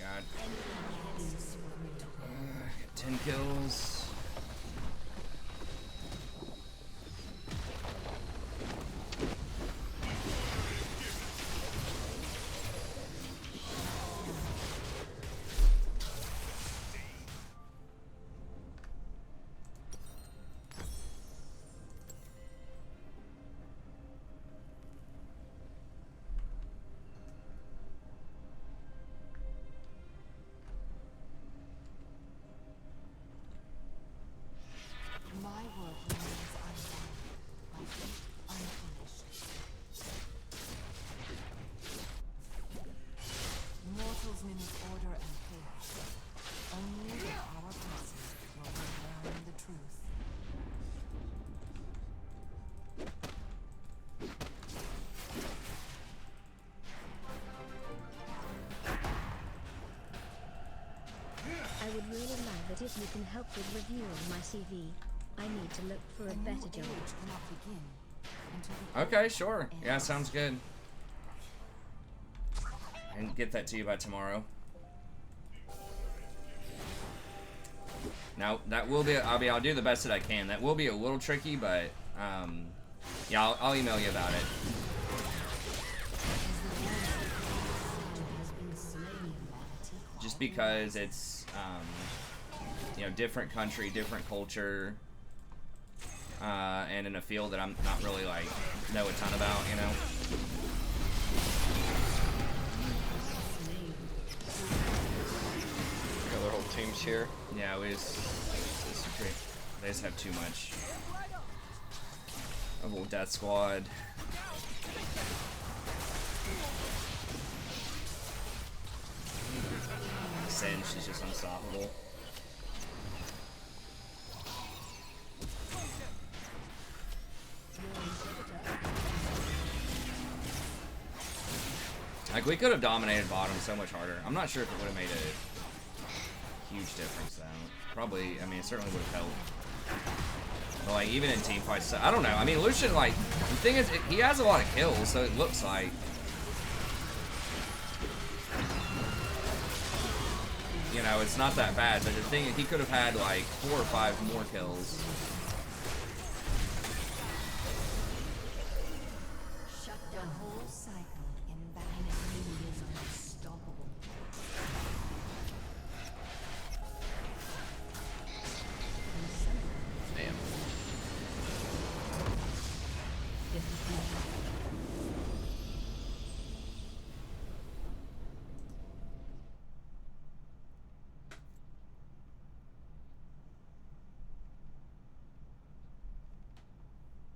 God. Killing spree. Got 10 kills. My work remains undone, my fate unfinished. Mortals mimic order and chaos. Only with our blessing will we learn the truth. I would really like that if you can help with reviewing my CV. I need to look for a new better job. age cannot begin until the Okay, sure. Yeah, sounds good. I can get that to you by tomorrow. Now, that will be, I'll do the best that I can. That will be a little tricky, but, yeah, I'll email you about it. Has been slain. Just because it's, you know, different country, different culture, and in a field that I'm not really, like, know a ton about, you know? Got their whole teams here. Yeah, they just have too much. A little death squad. Singed is just unstoppable. Like, we could have dominated bottom so much harder. I'm not sure if it would have made a huge difference, though. Probably, I mean, it certainly would have helped. But, like, even in team fights, I don't know. I mean, Lucian, like, the thing is, he has a lot of kills, so it looks like... You know, it's not that bad, but the thing is, he could have had, like, 4 or 5 more kills.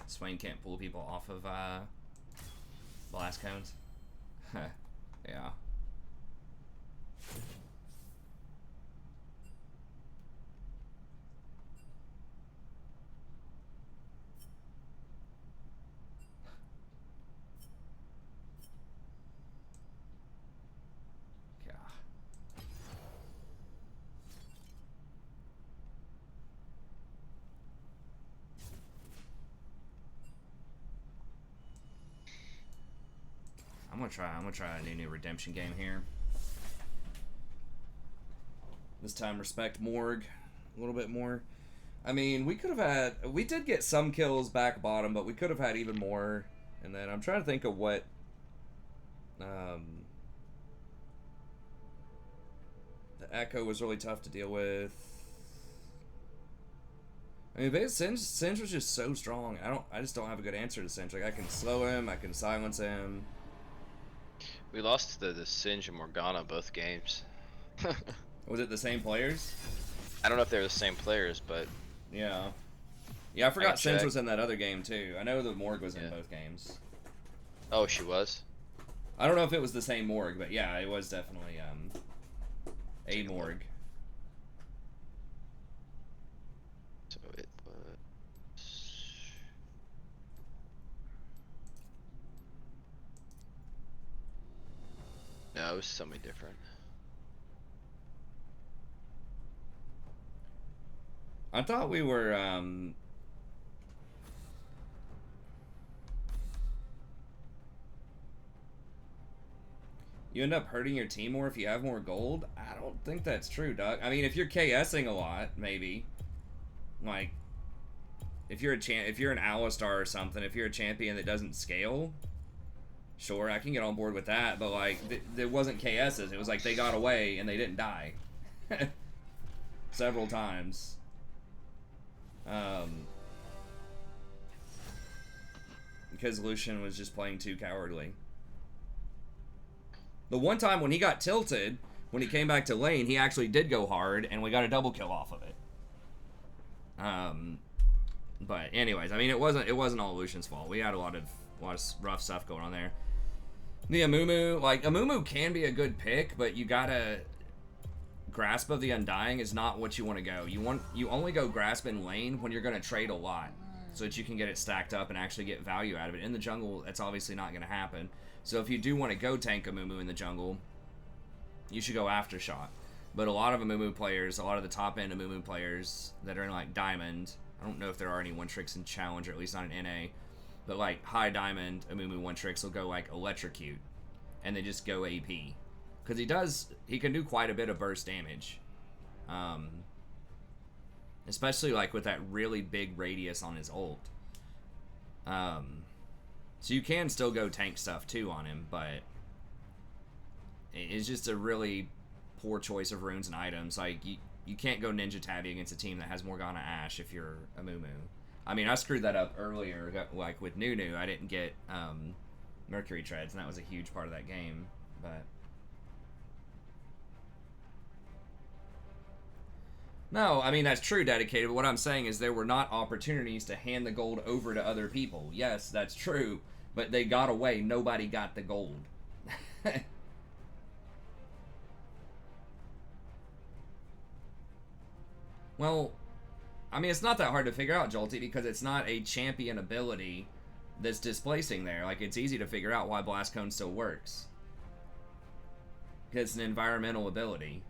Swain can't pull people off of blast cones. Yeah. I'm gonna try a Nunu redemption game here. This time respect Morg a little bit more. I mean, we did get some kills back bottom, but we could have had even more. And then I'm trying to think of what the Echo was really tough to deal with. I mean, Singe was just so strong. I just don't have a good answer to Singe. Like, I can slow him, I can silence him. We lost to the Singe and Morgana both games. Was it the same players? I don't know if they're the same players, but... Yeah. Yeah, I forgot Singe was in that other game, too. I know the Morg was in both games. Oh, she was? I don't know if it was the same Morg, but yeah, it was definitely, a Morg. So it was... No, it was something different. I thought we were, you end up hurting your team more if you have more gold? I don't think that's true, Doug. I mean, if you're KSing a lot, maybe. Like, if you're an Alistar or something, if you're a champion that doesn't scale, sure, I can get on board with that, but, like, it wasn't KS's. It was like they got away and they didn't die. Several times. Because Lucian was just playing too cowardly. The one time when he got tilted, when he came back to lane, he actually did go hard, and we got a double kill off of it. But anyways, I mean, it wasn't all Lucian's fault. We had a lot of rough stuff going on there. The Amumu, like, Amumu can be a good pick, but you gotta... Grasp of the Undying is not what you want to go. You only go Grasp in lane when you're going to trade a lot, so that you can get it stacked up and actually get value out of it. In the jungle, that's obviously not going to happen. So if you do want to go tank Amumu in the jungle, you should go Aftershock. But a lot of Amumu players, a lot of the top end Amumu players that are in like Diamond, I don't know if there are any one tricks in Challenge, or at least not in NA, but like high Diamond Amumu one tricks will go like Electrocute, and they just go AP. Because he can do quite a bit of burst damage. Especially like with that really big radius on his ult. So you can still go tank stuff too on him, but it's just a really poor choice of runes and items. Like, you can't go Ninja Tabby against a team that has Morgana Ashe if you're a Mumu. I mean, I screwed that up earlier, like with Nunu. I didn't get Mercury Treads, and that was a huge part of that game, but... No, I mean, that's true, Dedicated, but what I'm saying is there were not opportunities to hand the gold over to other people. Yes, that's true, but they got away. Nobody got the gold. Well, I mean, it's not that hard to figure out, Jolty, because it's not a champion ability that's displacing there. Like, it's easy to figure out why Blast Cone still works. Because it's an environmental ability.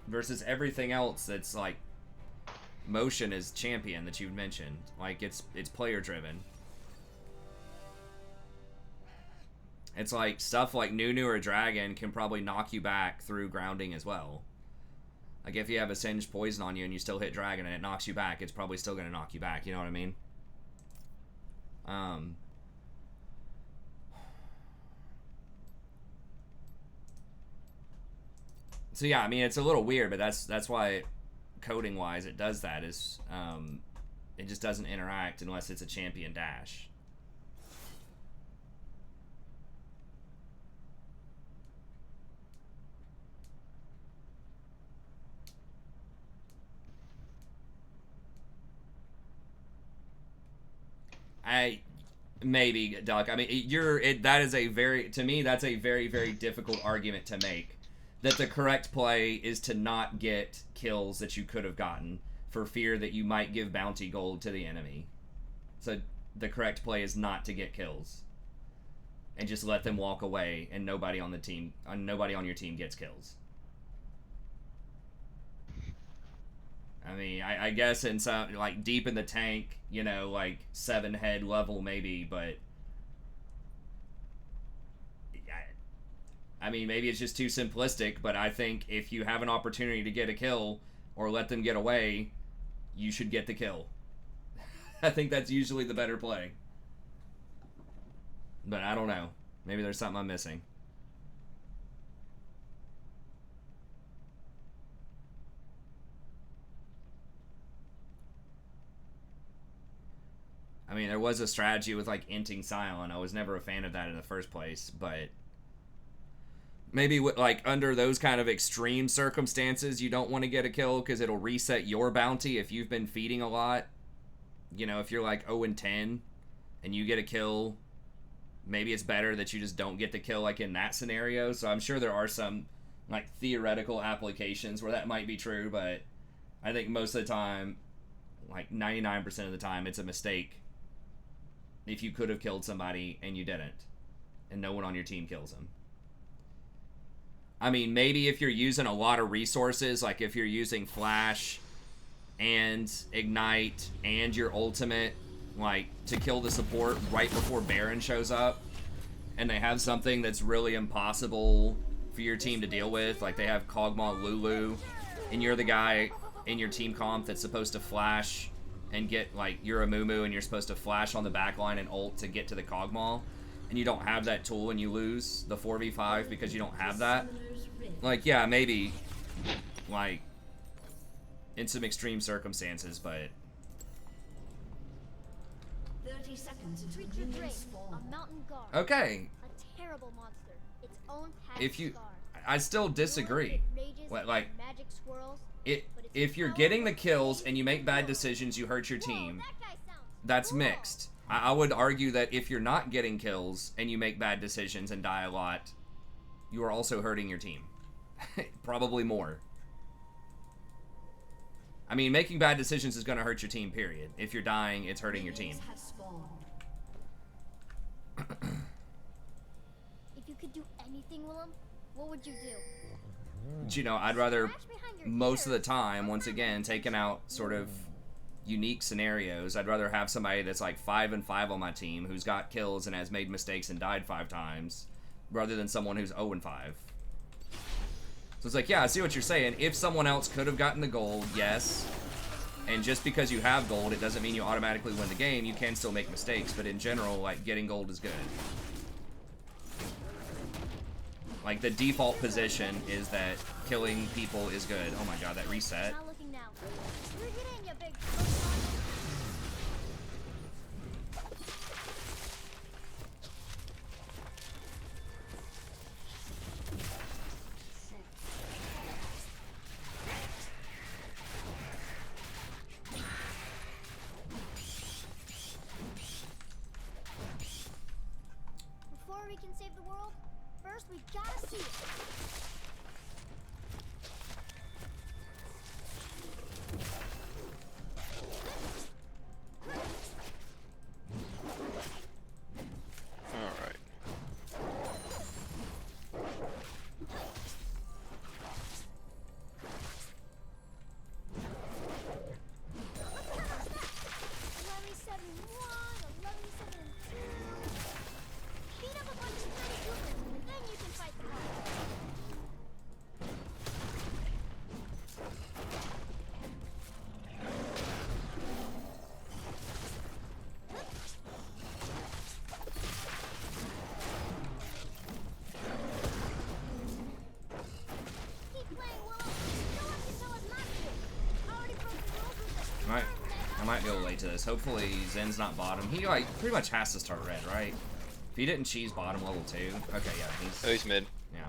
Versus everything else that's, like, motion is champion that you've mentioned. Like, it's player driven. It's like stuff like Nunu or Dragon can probably knock you back through grounding as well. Like if you have a Singed Poison on you and you still hit Dragon and it knocks you back, it's probably still going to knock you back. You know what I mean? So yeah, I mean it's a little weird, but that's why coding wise it does that. Is it just doesn't interact unless it's a champion dash. Maybe, Duck. I mean, that is a very, to me, that's a very, very difficult argument to make. That the correct play is to not get kills that you could have gotten for fear that you might give bounty gold to the enemy. So the correct play is not to get kills. And just let them walk away and nobody on your team gets kills. I mean, I guess in some, like, deep in the tank, you know, like, 7-head level maybe, but... I mean, maybe it's just too simplistic, but I think if you have an opportunity to get a kill, or let them get away, you should get the kill. I think that's usually the better play. But I don't know. Maybe there's something I'm missing. I mean, there was a strategy with, like, inting silent. I was never a fan of that in the first place, but maybe, like, under those kind of extreme circumstances, you don't want to get a kill because it'll reset your bounty if you've been feeding a lot. You know, if you're, like, 0-10 and you get a kill, maybe it's better that you just don't get the kill, like, in that scenario. So I'm sure there are some, like, theoretical applications where that might be true, but I think most of the time, like, 99% of the time, it's a mistake if you could have killed somebody and you didn't, and no one on your team kills them. I mean, maybe if you're using a lot of resources, like if you're using Flash and Ignite and your ultimate, like, to kill the support right before Baron shows up, and they have something that's really impossible for your team to deal with, like they have Kog'Maw Lulu, and you're the guy in your team comp that's supposed to flash and get, like, you're a Mumu and you're supposed to flash on the back line and ult to get to the Kog'Maw, and you don't have that tool and you lose the 4v5 because you don't have that. Like, yeah, maybe, like, in some extreme circumstances, but... 30 seconds until Creature minions Drake, spawn. a mountain guard. Okay. A terrible monster. Its own If you... scar. I still disagree. Like, Magic swirls, if you're getting the kills and you make bad decisions, you hurt your team. That's mixed. I would argue that if you're not getting kills and you make bad decisions and die a lot, you are also hurting your team. Probably more. I mean, making bad decisions is going to hurt your team, period. If you're dying, it's hurting your team. If you could do anything, Willem, what would you do? You know, I'd rather, most of the time, once again, taking out sort of unique scenarios, I'd rather have somebody that's like 5-5 on my team who's got kills and has made mistakes and died 5 times, rather than someone who's 0-5. So it's like, yeah, I see what you're saying. If someone else could have gotten the gold, yes. And just because you have gold, it doesn't mean you automatically win the game. You can still make mistakes, but in general, like, getting gold is good. Like, the default position is that killing people is good. Oh my god, that reset. Not looking now. Bring it in, you big Before we can save the world, first we gotta see it. be a little late to this. Hopefully Zen's not bottom. He like pretty much has to start red, right? If he didn't cheese bottom level 2. Okay, yeah, he's mid. Yeah.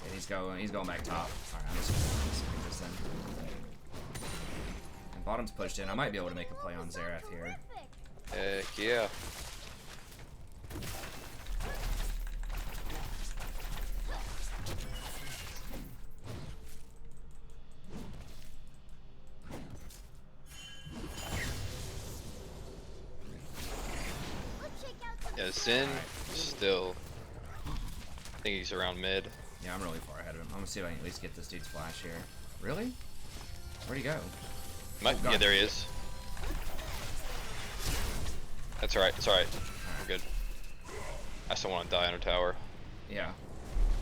And he's going back top. Alright, I'm just gonna this then. And bottom's pushed in. I might be able to make a play on Xerath here. Heck yeah. Yeah, Zen still, I think he's around mid. Yeah, I'm really far ahead of him. I'm gonna see if I can at least get this dude's flash here. Really? Where'd he go? Yeah, there he is. That's alright, it's alright. We're good. I still want to die under tower. Yeah,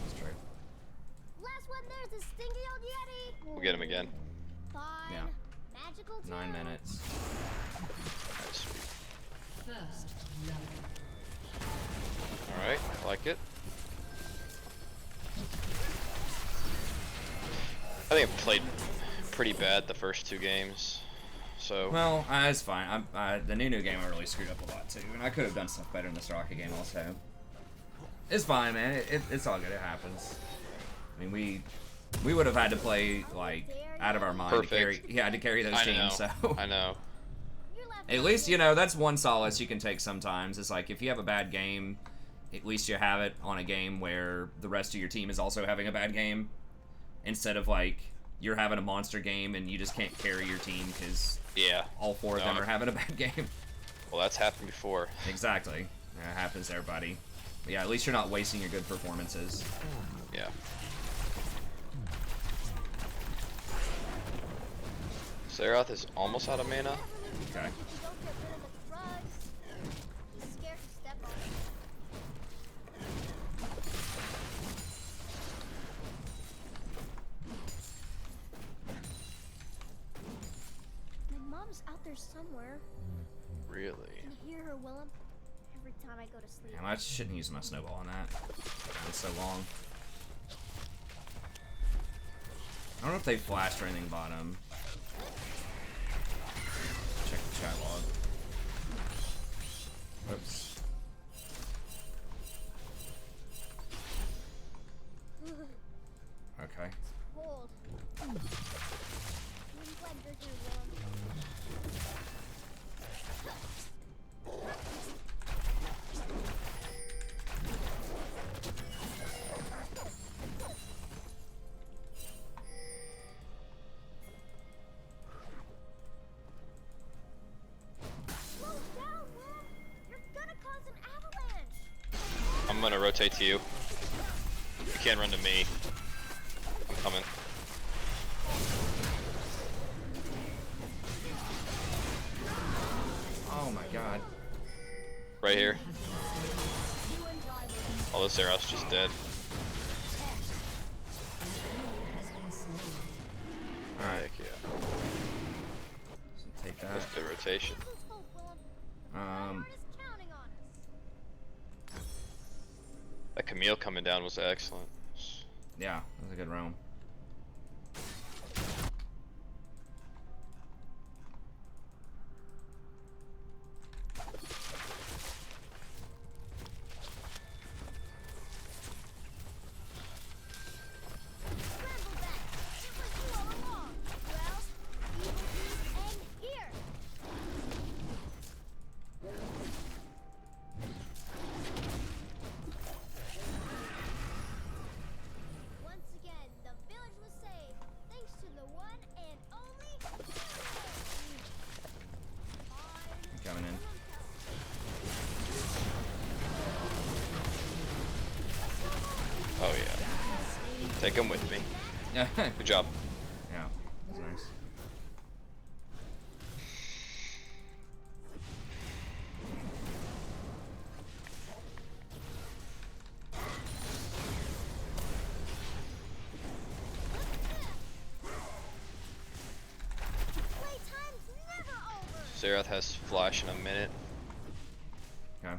that's true. Last one there's a stinky old yeti. We'll get him again. Fine. Yeah. Magical 9 minutes. Alright, sweet. First love. Alright, I like it. I think I played pretty bad the first 2 games, so... Well, it's fine. The Nunu game I really screwed up a lot too, and I could have done stuff better in the Soraka game also. It's fine, man. It's all good. It happens. I mean, we would have had to play like out of our mind to carry those teams. So I know. At least, you know, that's one solace you can take sometimes. It's like if you have a bad game, at least you have it on a game where the rest of your team is also having a bad game, instead of like you're having a monster game and you just can't carry your team because all 4 of them are having a bad game. Well, that's happened before. Exactly. That happens to everybody. But yeah, at least you're not wasting your good performances. Yeah. Xerath is almost out of mana. Okay. Out there somewhere. Really? Can you hear her, Willem? Every time I go to sleep. Damn, I shouldn't use my snowball on that. It's so long. I don't know if they flashed or anything bottom. Check the chat log. Oops. Okay. Cold. I'm glad you're here, Willem. I'm gonna rotate to you. You can't run to me. I'm coming. Oh my god. Right here. Oh, this Xerath's just dead. Alright. Heck yeah. So take that. That's good rotation. That Camille coming down was excellent. Yeah, that was a good roam. Coming in. Oh yeah. Take him with me. Good job. Yeah, that's nice. Xerath has flash in a minute. Okay.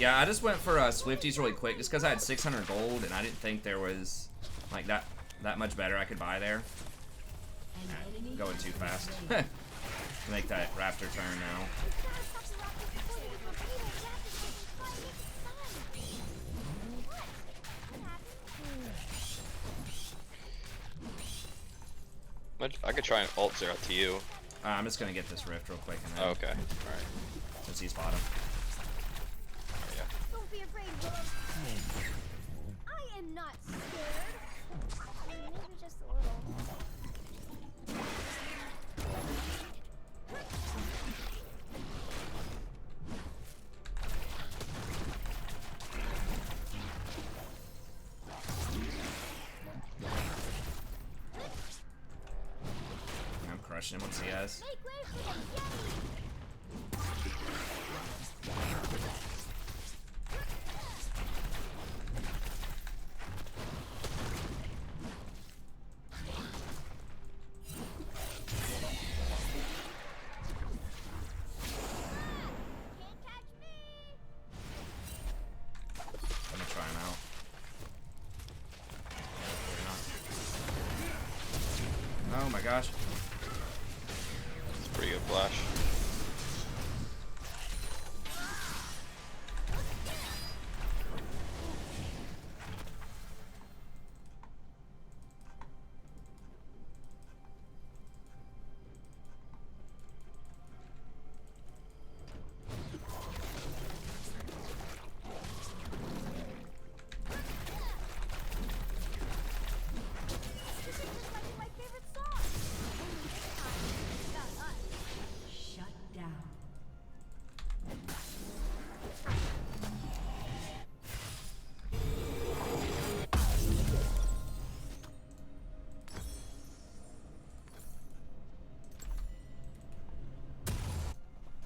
Yeah, I just went for Swifties really quick just because I had 600 gold and I didn't think there was like that much better I could buy there. I'm going too fast. Make that raptor turn now. I could try and ult Zero to you. I'm just gonna get this rift real quick and then, Oh, okay. Alright. since he's bottom. Yeah. Don't be afraid, Willow. I am not scared. Maybe just a little. I'm crushing him with CS. Make way for the Yeti! Can't catch me! I'm gonna try him out. Oh my gosh. It's a pretty good flash. This is just like my favorite song. Only this time, it's about us. Shut down.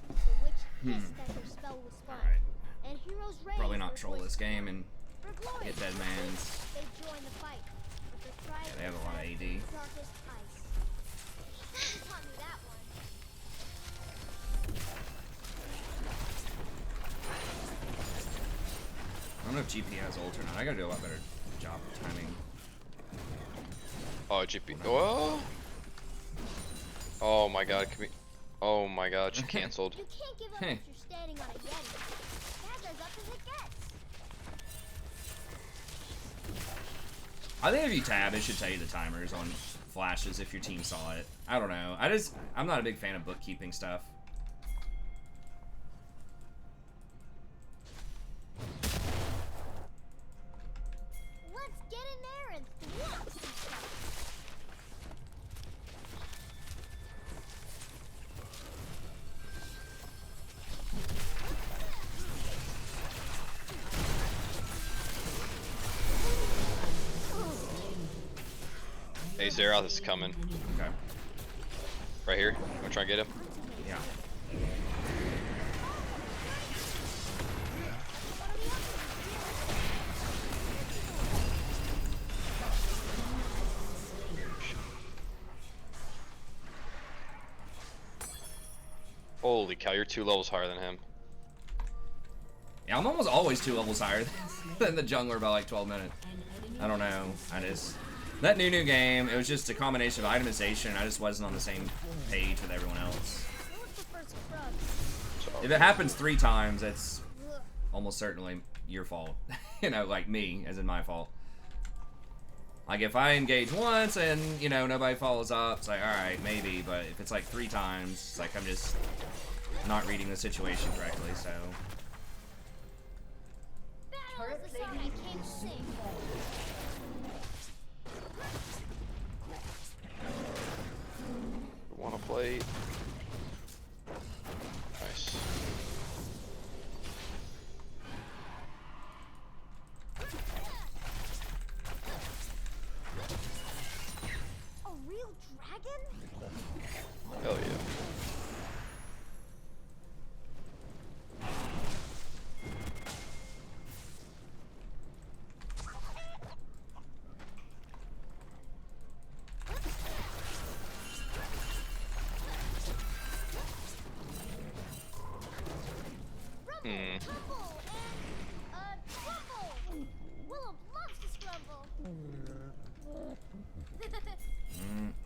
The witch hissed that her spell was fun. Alright. And heroes raised Probably not their troll voice this game for and glory. get dead mans. They joined the fight. But the cry Yeah, they have a lot of AD. darkest ice. Someone taught me that one. I don't know if GP has ult or not. I gotta do a lot better job of timing. Oh, GP. Whoa! Oh my god, can we... Oh my god, she cancelled. You can't give up Hey. if you're standing on a Yeti. That's as up as it gets. I think if you tab, it should tell you the timers on flashes if your team saw it. I don't know. I'm not a big fan of bookkeeping stuff. Let's get in there and thwart some stuff. Hey, Zero, this is coming. Okay. Right here. Wanna try and get him? Yeah. Holy cow, you're 2 levels higher than him. Yeah, I'm almost always 2 levels higher than the jungler by like 12 minutes. I don't know. That Nunu game, it was just a combination of itemization. I just wasn't on the same page with everyone else. Who prefers scrubs? If it happens 3 times, it's almost certainly your fault. You know, like me, as in my fault. Like if I engage once and, you know, nobody follows up, it's like, alright, maybe. But if it's like 3 times, it's like I'm just not reading the situation correctly, so. Battle is the song I came to sing. Wanna play? Nice. A real dragon? Hell yeah.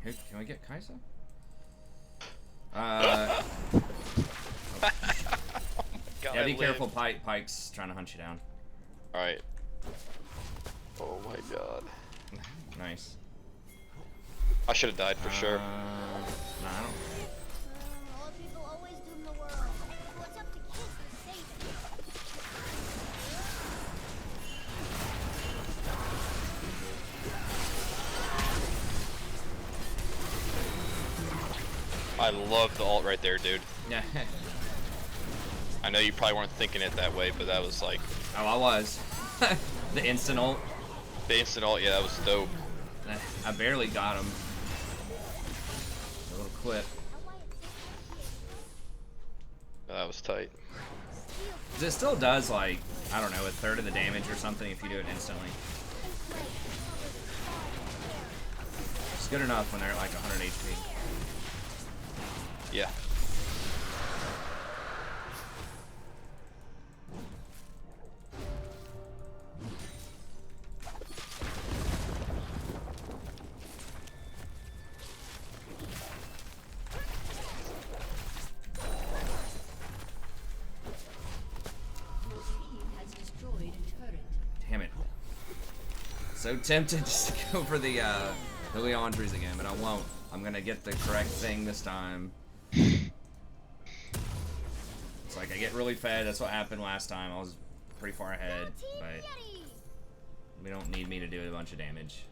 Here, can we get Kaisa? God, Yeah, I be lived. careful. Pike's trying to hunt you down. All right. Oh my god. Nice. I should have died for sure. Nah, I don't. Old people always doom the world. So it's up to kids to save it. I love the ult right there, dude. Yeah. I know you probably weren't thinking it that way, but that was like Oh, I was. The instant ult. the instant ult. Yeah, that was dope. I barely got him. A little clip. That was tight. It still does, like, I don't know, a third of the damage or something if you do it instantly. It's good enough when they're at like 100 HP. Yeah. Damn it. So tempted just to go for the Leandries again, but I won't. I'm gonna get the correct thing this time. It's like I get really fed. That's what happened last time. I was pretty far ahead, but we don't need me to do a bunch of damage.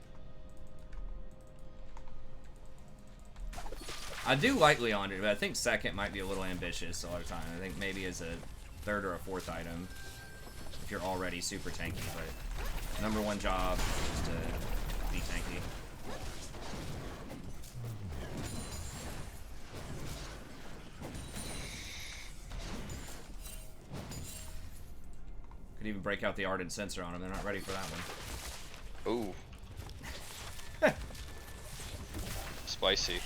I do like Leandry, but I think second might be a little ambitious a lot of time. I think maybe as a third or a fourth item if you're already super tanky, but number one job is to be tanky. Could even break out the Ardent Sensor on them. They're not ready for that one. Ooh. Spicy.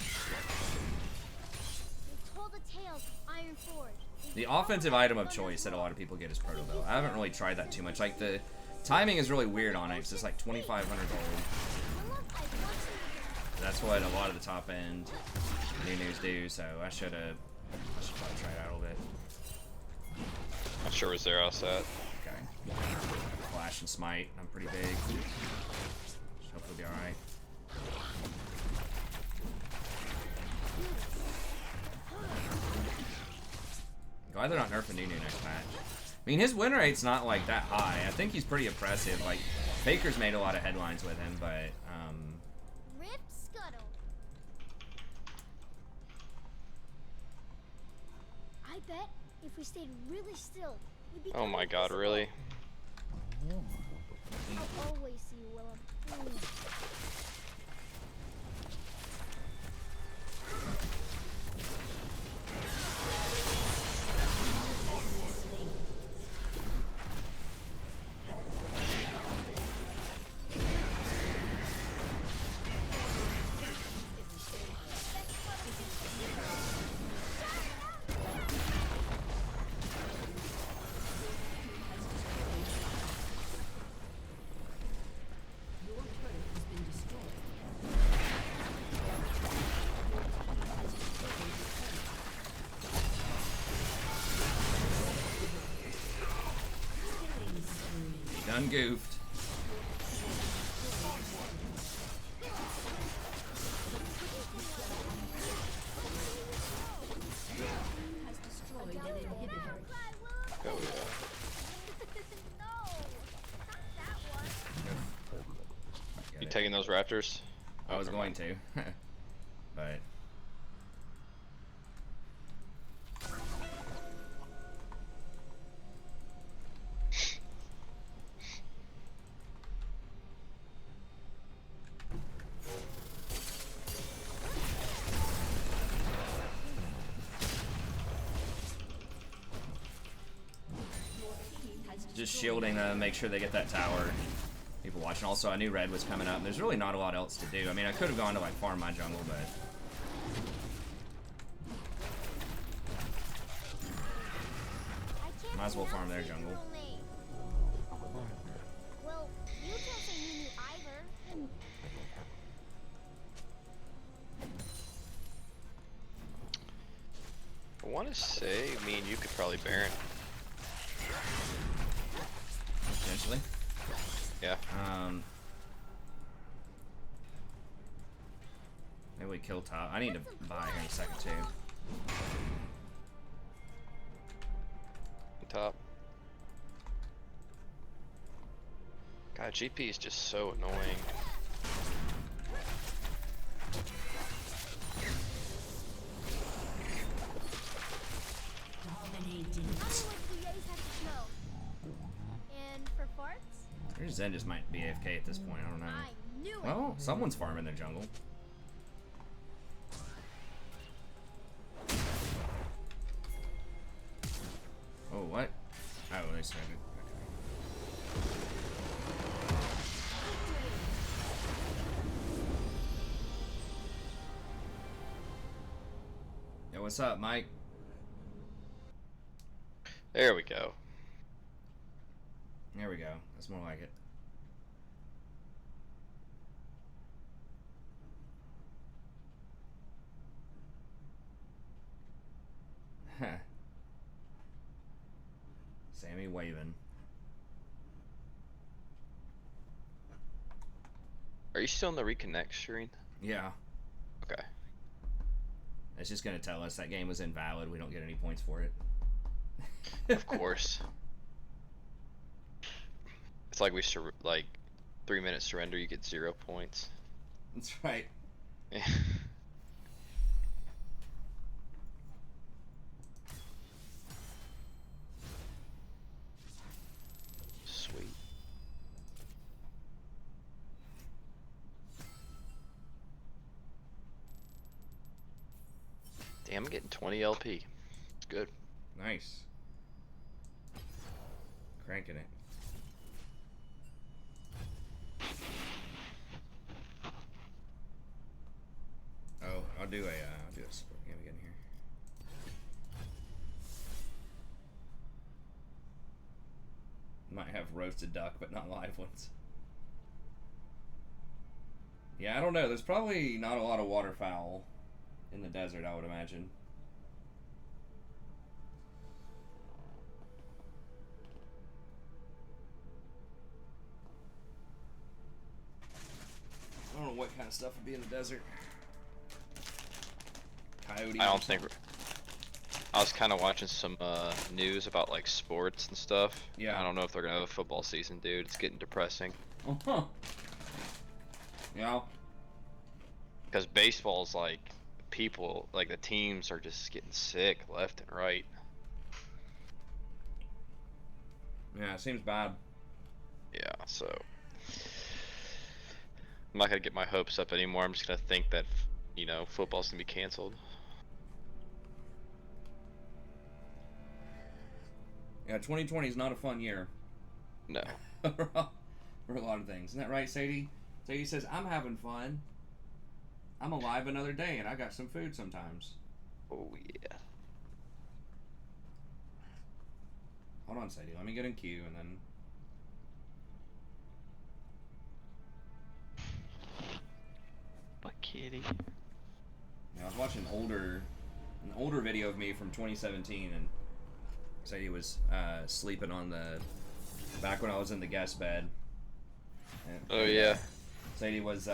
The offensive item of choice that a lot of people get is Proto Bow. I haven't really tried that too much. Like, the timing is really weird on it. It's just like 2,500 gold. That's what a lot of the top end Nunus do, so I should probably try it out a little bit. Not sure where Zeros at. Okay. Flash and Smite. I'm pretty big. Should hopefully be alright. Glad they're not nerfing Nunu next match. I mean, his win rate's not like that high. I think he's pretty impressive. Like, Faker's made a lot of headlines with him, but Rip Scuttle. I bet if we stayed really still, we'd be. Oh my god, really? I'll always see you, Willem. done goofed. Oh yeah. You taking those raptors? I was going to, but just shielding them, make sure they get that tower. People watching. Also, I knew red was coming up. There's really not a lot else to do. I mean, I could have gone to like farm my jungle, but might as well farm their jungle. Well, you can't say Nunu either. want to say me and you could probably Baron. Potentially. Yeah. Maybe we kill top. I need to buy here in a second too. Top. God, GP is just so annoying. And for farts? Your Zen just might be AFK at this point. I don't know. I knew it. Well, someone's farming their jungle. Oh, what? Oh, they started. Okay. Yo, what's up, Mike? There we go. There we go. That's more like it. Huh. Sammy waving. Are you still in the reconnect screen? Yeah. Okay. It's just gonna tell us that game was invalid. We don't get any points for it. Of course. It's like like 3-minute surrender. You get 0 points. That's right. Yeah. Sweet. Damn, I'm getting 20 LP. It's good. Nice. Cranking it. Oh, I'll do a sport game again here. Might have roasted duck, but not live ones. Yeah, I don't know. There's probably not a lot of waterfowl in the desert, I would imagine. I don't know what kind of stuff would be in the desert. Coyotes. I don't think. I was kind of watching some news about like sports and stuff. Yeah. I don't know if they're gonna have a football season, dude. It's getting depressing. Uh-huh. Yeah. Because baseball's like people, like the teams are just getting sick left and right. Yeah, it seems bad. Yeah, so I'm not gonna get my hopes up anymore. I'm just gonna think that, you know, football's gonna be canceled. Yeah, 2020 is not a fun year. No. For a lot of things. Isn't that right, Sadie? Sadie says, I'm having fun. I'm alive another day, and I got some food sometimes. Oh yeah. Hold on, Sadie. Let me get in queue, and then... But kitty. Yeah, I was watching an older video of me from 2017, and Sadie was sleeping on the... Back when I was in the guest bed. And, Oh yeah. Sadie was...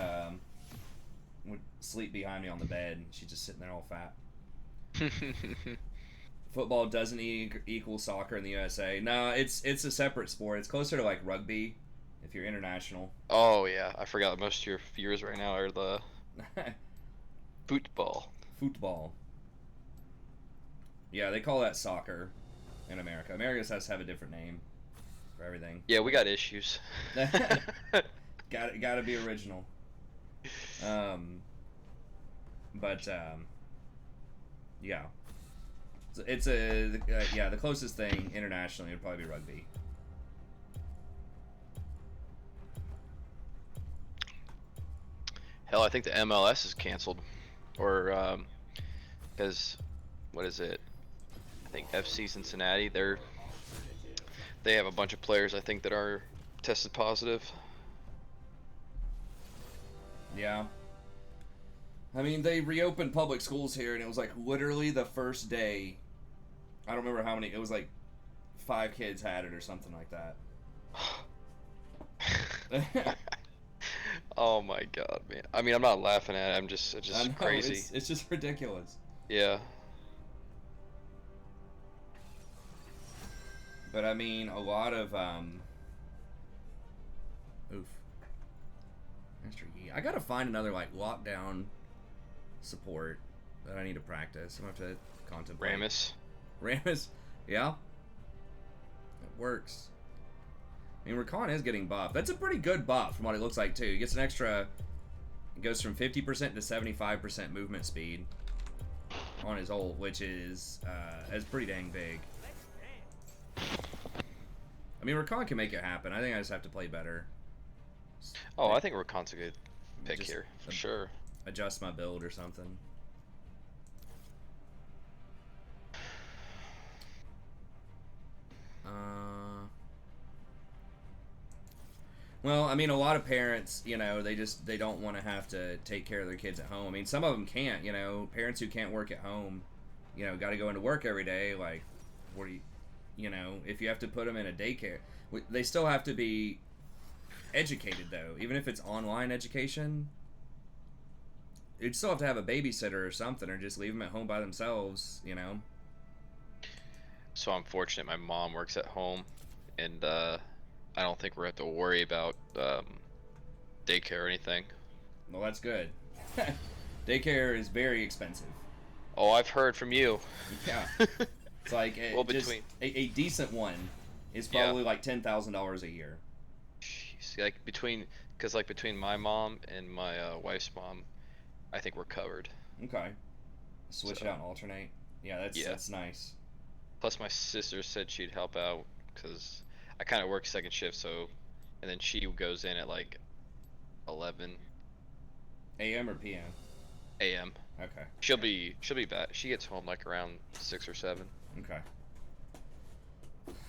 would sleep behind me on the bed. She's just sitting there all fat. Football doesn't equal soccer in the USA. No, it's a separate sport. It's closer to like rugby, if you're international. Oh yeah, I forgot that most of your viewers right now are the football. Football. Yeah, they call that soccer in America. America has to have a different name for everything. Yeah, we got issues. Gotta be original. Yeah. It's the closest thing internationally would probably be rugby. Hell, I think the MLS is canceled, or because what is it? I think FC Cincinnati. They have a bunch of players I think that are tested positive. Yeah. I mean, they reopened public schools here, and it was like literally the first day I don't remember how many. It was like 5 kids had it or something like that. Oh my god, man. I mean, I'm not laughing at it. It's I just know, crazy. it's just ridiculous. Yeah. But I mean, a lot of oof. Mr. Yi. I gotta find another like lockdown support that I need to practice. I'm gonna have to contemplate. Ramus, yeah. It works. I mean, Rakan is getting buffed. That's a pretty good buff from what it looks like too. He gets an extra. It goes from 50% to 75% movement speed on his ult, which is pretty dang big. I mean, Rakan can make it happen. I think I just have to play better. Oh, I think Rakan's a good pick Just here for sure. Adjust my build or something. Well, I mean, a lot of parents, you know, they don't want to have to take care of their kids at home. I mean, some of them can't, you know, parents who can't work at home, you know, got to go into work every day. Like, what do you know, if you have to put them in a daycare, they still have to be educated though, even if it's online education. You'd still have to have a babysitter or something, or just leave them at home by themselves, you know. So I'm fortunate my mom works at home, and I don't think we're have to worry about daycare or anything. Well, that's good. Daycare is very expensive. Oh, I've heard from you. Yeah. It's like Well, just a decent one is probably like $10,000 a year. Jeez, like between my mom and my wife's mom, I think we're covered. Okay. Switch it out and alternate. Yeah, that's nice. Plus, my sister said she'd help out because I kind of work second shift, so, and then she goes in at like 11 AM or PM? a.m. Okay. She'll be back. She gets home like around 6 or 7. Okay.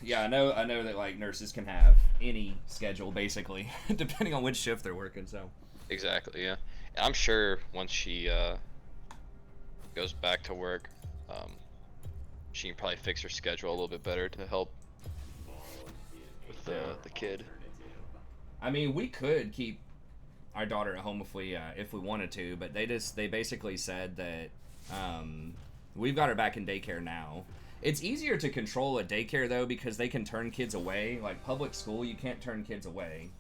Yeah, I know that like nurses can have any schedule basically, depending on which shift they're working. So. Exactly. Yeah. And I'm sure once she goes back to work, she can probably fix her schedule a little bit better to help with the kid. I mean, we could keep our daughter at home if we wanted to, but they basically said that we've got her back in daycare now. It's easier to control a daycare though because they can turn kids away. Like public school, you can't turn kids away.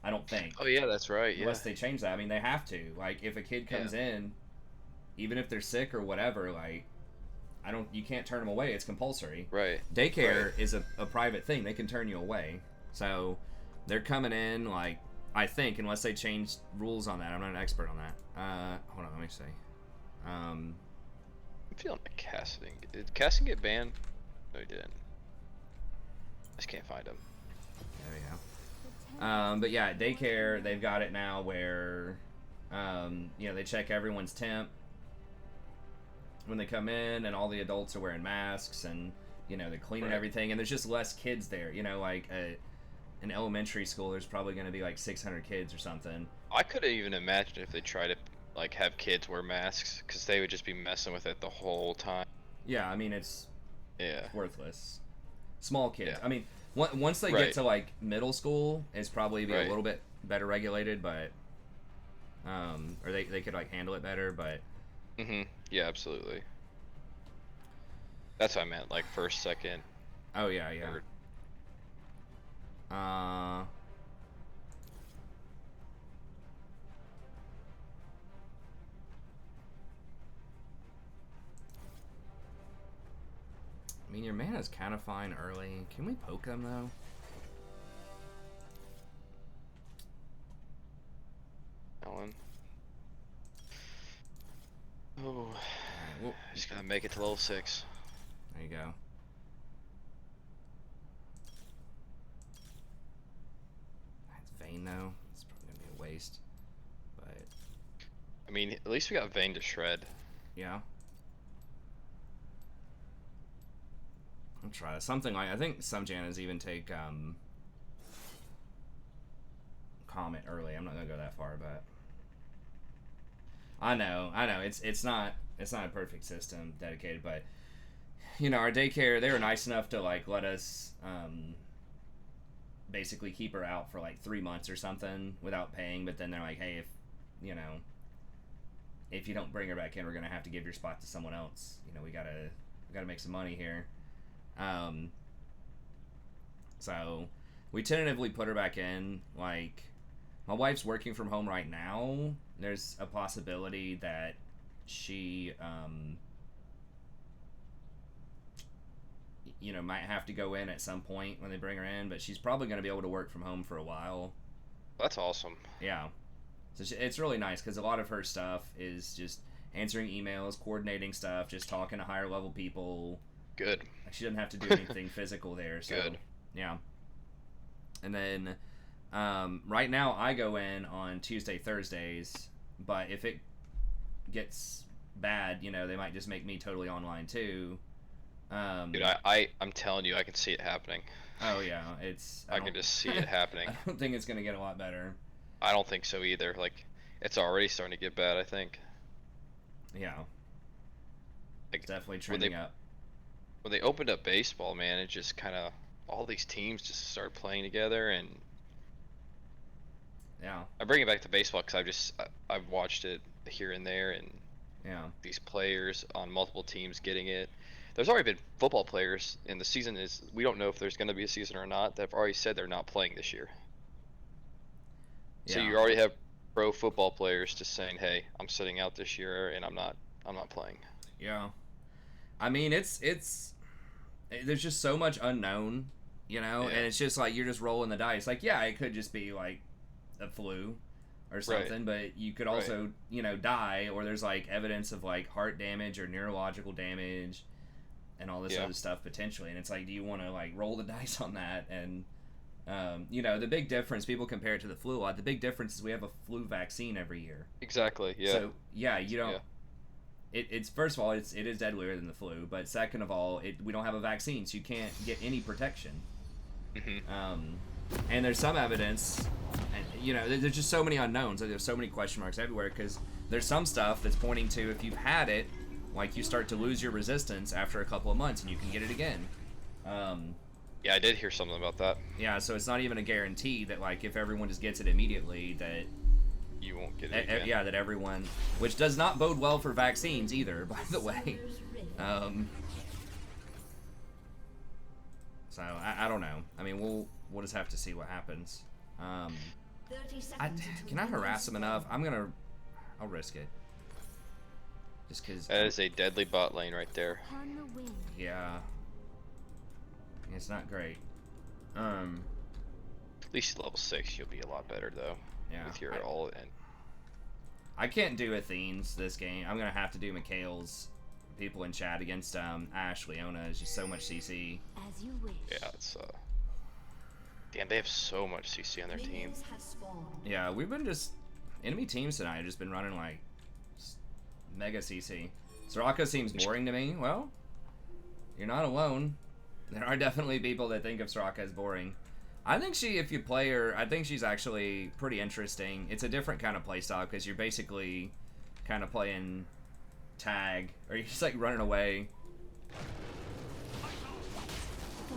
I don't think. Oh yeah, that's right. Yeah. Unless they change that. I mean, they have to. Like if a kid comes in, even if they're sick or whatever, like you can't turn them away. It's compulsory. Right. Daycare is a private thing. They can turn you away. So they're coming in like, I think, unless they change rules on that. I'm not an expert on that. Hold on, let me see. I'm feeling like Cassidy. Did Cassidy get banned? No, he didn't. I just can't find him. There we go. But yeah, daycare, they've got it now where, you know, they check everyone's temp when they come in, and all the adults are wearing masks, and you know they're cleaning everything, and there's just less kids there. You know, like an elementary school, there's probably going to be like 600 kids or something. I could have even imagined if they tried to like have kids wear masks, because they would just be messing with it the whole time. Yeah, I mean it's worthless. Small kids. Yeah. I mean, once they get to like middle school, it's probably be a little bit better regulated, but or they could like handle it better, but. Yeah, absolutely. That's what I meant, like first, second. Oh yeah. Third. I mean, your mana's kind of fine early. Can we poke them though? Ellen. Oh, Well, just gotta make it to level 6. there you go. That's Vayne though. It's probably gonna be a waste. But I mean, at least we got Vayne to shred. yeah. I'll try something like, I think some Jannas even take Comet early. I'm not gonna go that far, but I know. It's not a perfect system dedicated, but you know, our daycare, they were nice enough to like let us basically keep her out for like 3 months or something without paying. But then they're like, hey, if you don't bring her back in, we're gonna have to give your spot to someone else. You know, we gotta make some money here. So we tentatively put her back in. Like, my wife's working from home right now. There's a possibility that she might have to go in at some point when they bring her in, but she's probably going to be able to work from home for a while. That's awesome. Yeah. So it's really nice because a lot of her stuff is just answering emails, coordinating stuff, just talking to higher level people. Good. Like, she doesn't have to do anything physical there. So, good. Yeah. And then right now I go in on Tuesday, Thursdays, but if it gets bad, they might just make me totally online too. Dude, I'm telling you, I can see it happening. Oh yeah, I can just see it happening. I don't think it's gonna get a lot better. I don't think so either. Like, it's already starting to get bad, I think. Yeah. Like, it's definitely trending up. When they opened up baseball, man, it just kind of, all these teams just started playing together, and yeah. I bring it back to baseball because I've watched it here and there, and yeah, these players on multiple teams getting it. There's already been football players, and the season is, we don't know if there's going to be a season or not. They've already said they're not playing this year. Yeah. So you already have pro football players just saying, "Hey, I'm sitting out this year, and I'm not playing." Yeah, I mean, it's there's just so much unknown, and it's just like you're just rolling the dice. Like, yeah, it could just be like a flu or something, but you could also die, or there's like evidence of like heart damage or neurological damage and all this other stuff potentially. And it's like, do you want to like roll the dice on that? And the big difference, people compare it to the flu a lot. The big difference is we have a flu vaccine every year. Exactly. Yeah. So yeah, you don't. Yeah. It's first of all, it is deadlier than the flu, but second of all, we don't have a vaccine, so you can't get any protection. Mm-hmm. And there's some evidence, and there's just so many unknowns. There's so many question marks everywhere because there's some stuff that's pointing to, if you've had it, like, you start to lose your resistance after a couple of months and you can get it again. Yeah, I did hear something about that. Yeah, so it's not even a guarantee that, like, if everyone just gets it immediately, that you won't get it again. Yeah, that everyone, which does not bode well for vaccines either, by the way. So I don't know. I mean, we'll just have to see what happens. Can I harass him enough? I'll risk it. Just because. That is a deadly bot lane right there. Yeah. It's not great. At least level 6, you'll be a lot better though. Yeah. With your all in. I can't do Athene's this game. I'm gonna have to do Mikhail's. People in chat against Ash. Leona is just so much CC. As you wish. Yeah, it's damn, they have so much CC on their team. Yeah, we've been just enemy teams tonight have just been running like mega CC. Soraka seems boring to me. Well, you're not alone. There are definitely people that think of Soraka as boring. I think if you play her, I think she's actually pretty interesting. It's a different kind of playstyle because you're basically kind of playing tag, or you're just like running away.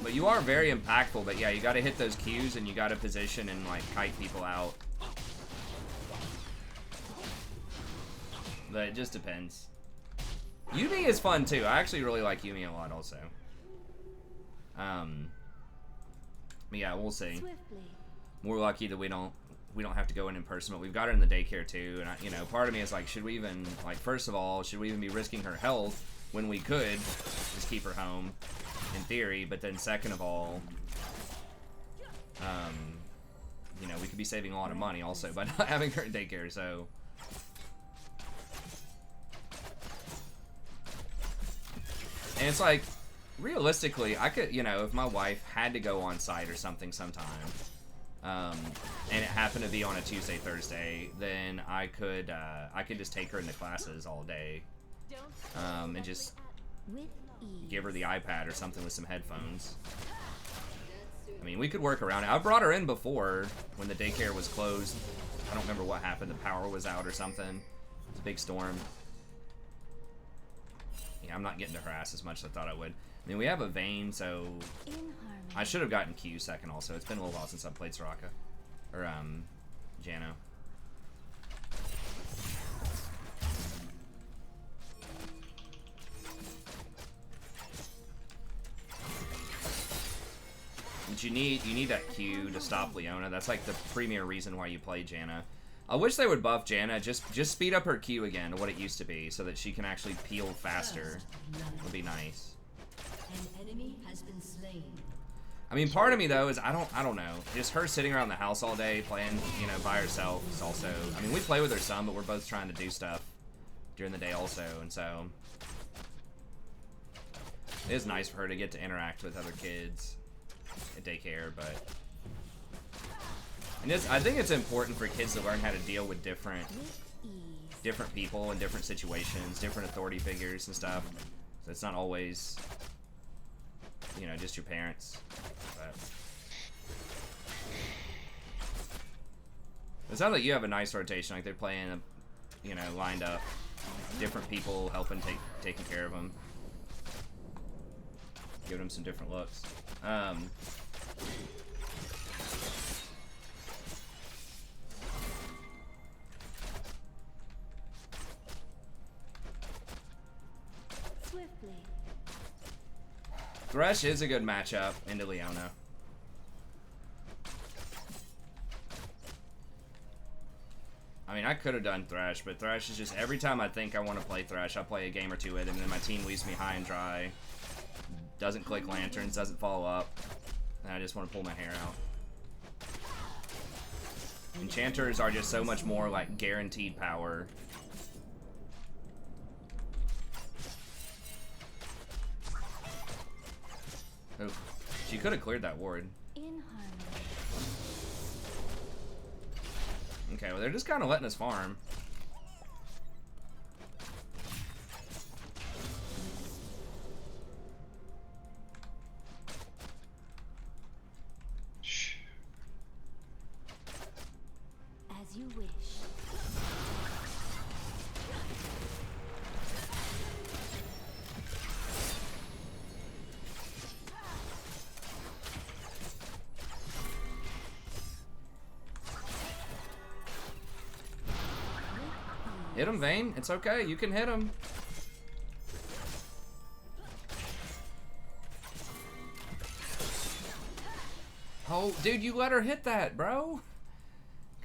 But you are very impactful, but yeah, you gotta hit those cues and you gotta position and like kite people out. But it just depends. Yumi is fun too. I actually really like Yumi a lot also. But yeah, we'll see. We're lucky that we don't have to go in person, but we've got her in the daycare too. And part of me is like, should we even, like, first of all, should we even be risking her health when we could just keep her home, in theory? But then second of all, we could be saving a lot of money also by not having her in daycare. So. And it's like, realistically, I could, if my wife had to go on site or something sometime, and it happened to be on a Tuesday, Thursday, then I could just take her into classes all day, and just give her the iPad or something with some headphones. I mean, we could work around it. I brought her in before when the daycare was closed. I don't remember what happened. The power was out or something. It was a big storm. Yeah, I'm not getting to harass as much as I thought I would. I mean, we have a Vayne, so In harmony. I should have gotten Q second also. It's been a little while since I played Soraka. Or, Janna. But you need that Q to stop Leona. That's like the premier reason why you play Janna. I wish they would buff Janna. Just speed up her Q again to what it used to be, so that she can actually peel faster. Would be nice. An enemy has been slain. I mean, part of me though is I don't know. Just her sitting around the house all day playing, you know, by herself is also. I mean, we play with her some, but we're both trying to do stuff during the day also, and so it is nice for her to get to interact with other kids at daycare. But and I think it's important for kids to learn how to deal with different people in different situations, different authority figures and stuff. So it's not always, you know, just your parents. But it sounds like you have a nice rotation. Like they're playing, you know, lined up, different people helping taking care of them, giving them some different looks. Swiftly. Thresh is a good matchup into Leona. I mean, I could have done Thresh, but Thresh is just, every time I think I want to play Thresh, I play a game or two with him, and then my team leaves me high and dry. Doesn't click lanterns, doesn't follow up, and I just want to pull my hair out. Enchanters are just so much more like guaranteed power. Oh, she could have cleared that ward. In harmony. Okay, well they're just kind of letting us farm. Shh. As you wish. Hit him, Vayne. It's okay. You can hit him. Oh, dude, you let her hit that, bro.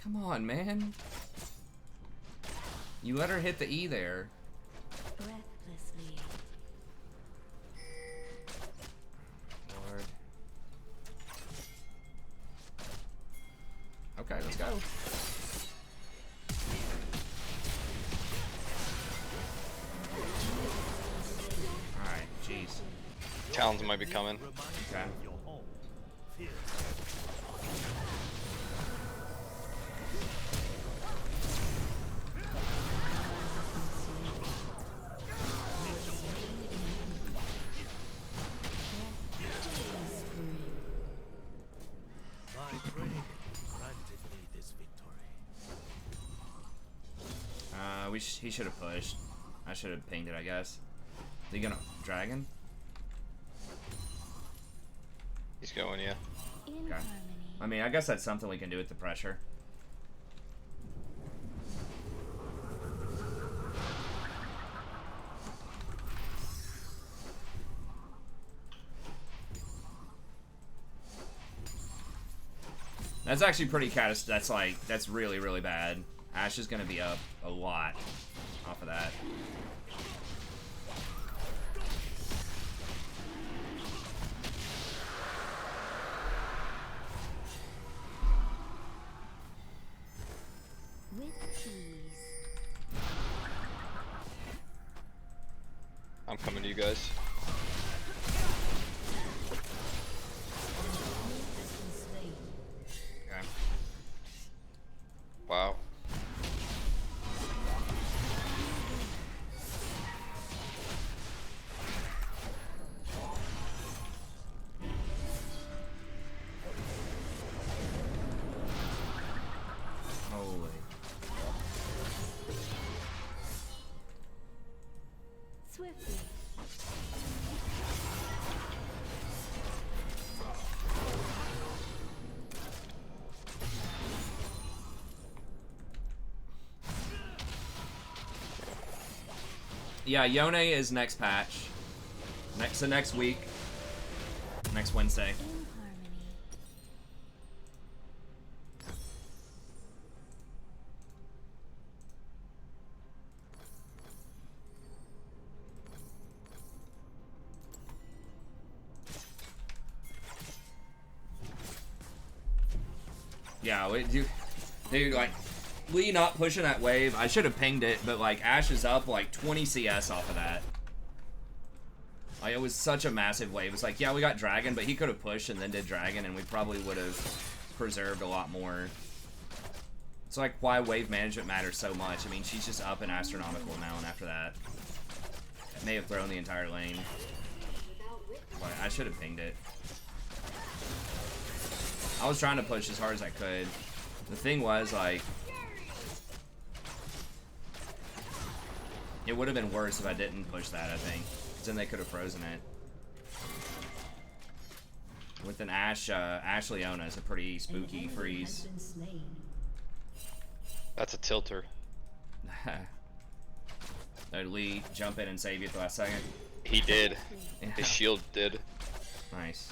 Come on, man. You let her hit the E there. Breathlessly. Lord. Okay, let's go. Alright, jeez. Talons might be coming. Okay. He should have pushed. I should have pinged it, I guess. Is he gonna dragon? He's going, yeah. In Okay. harmony. I mean, I guess that's something we can do with the pressure. That's actually pretty catastrophic. That's really, really bad. Ashe is gonna be up a lot off of that. With ease. I'm coming to you guys. Okay. Wow. Holy. Swiftly. Yeah, Yone is next patch. Next week. Next Wednesday. In harmony. Yeah, dude, like, Lee not pushing that wave. I should have pinged it, but like Ashe is up like 20 CS off of that. Like, it was such a massive wave. It's like, yeah, we got Dragon, but he could have pushed and then did Dragon, and we probably would have preserved a lot more. It's like why wave management matters so much. I mean, she's just up and astronomical now, and after that, it may have thrown the entire lane. But I should have pinged it. I was trying to push as hard as I could. The thing was, like, it would have been worse if I didn't push that, I think. Because then they could have frozen it. With an Ashe Leona is a pretty spooky freeze. That's a tilter. Did Lee jump in and save you at the last second? He did. Yeah. His shield did. Nice.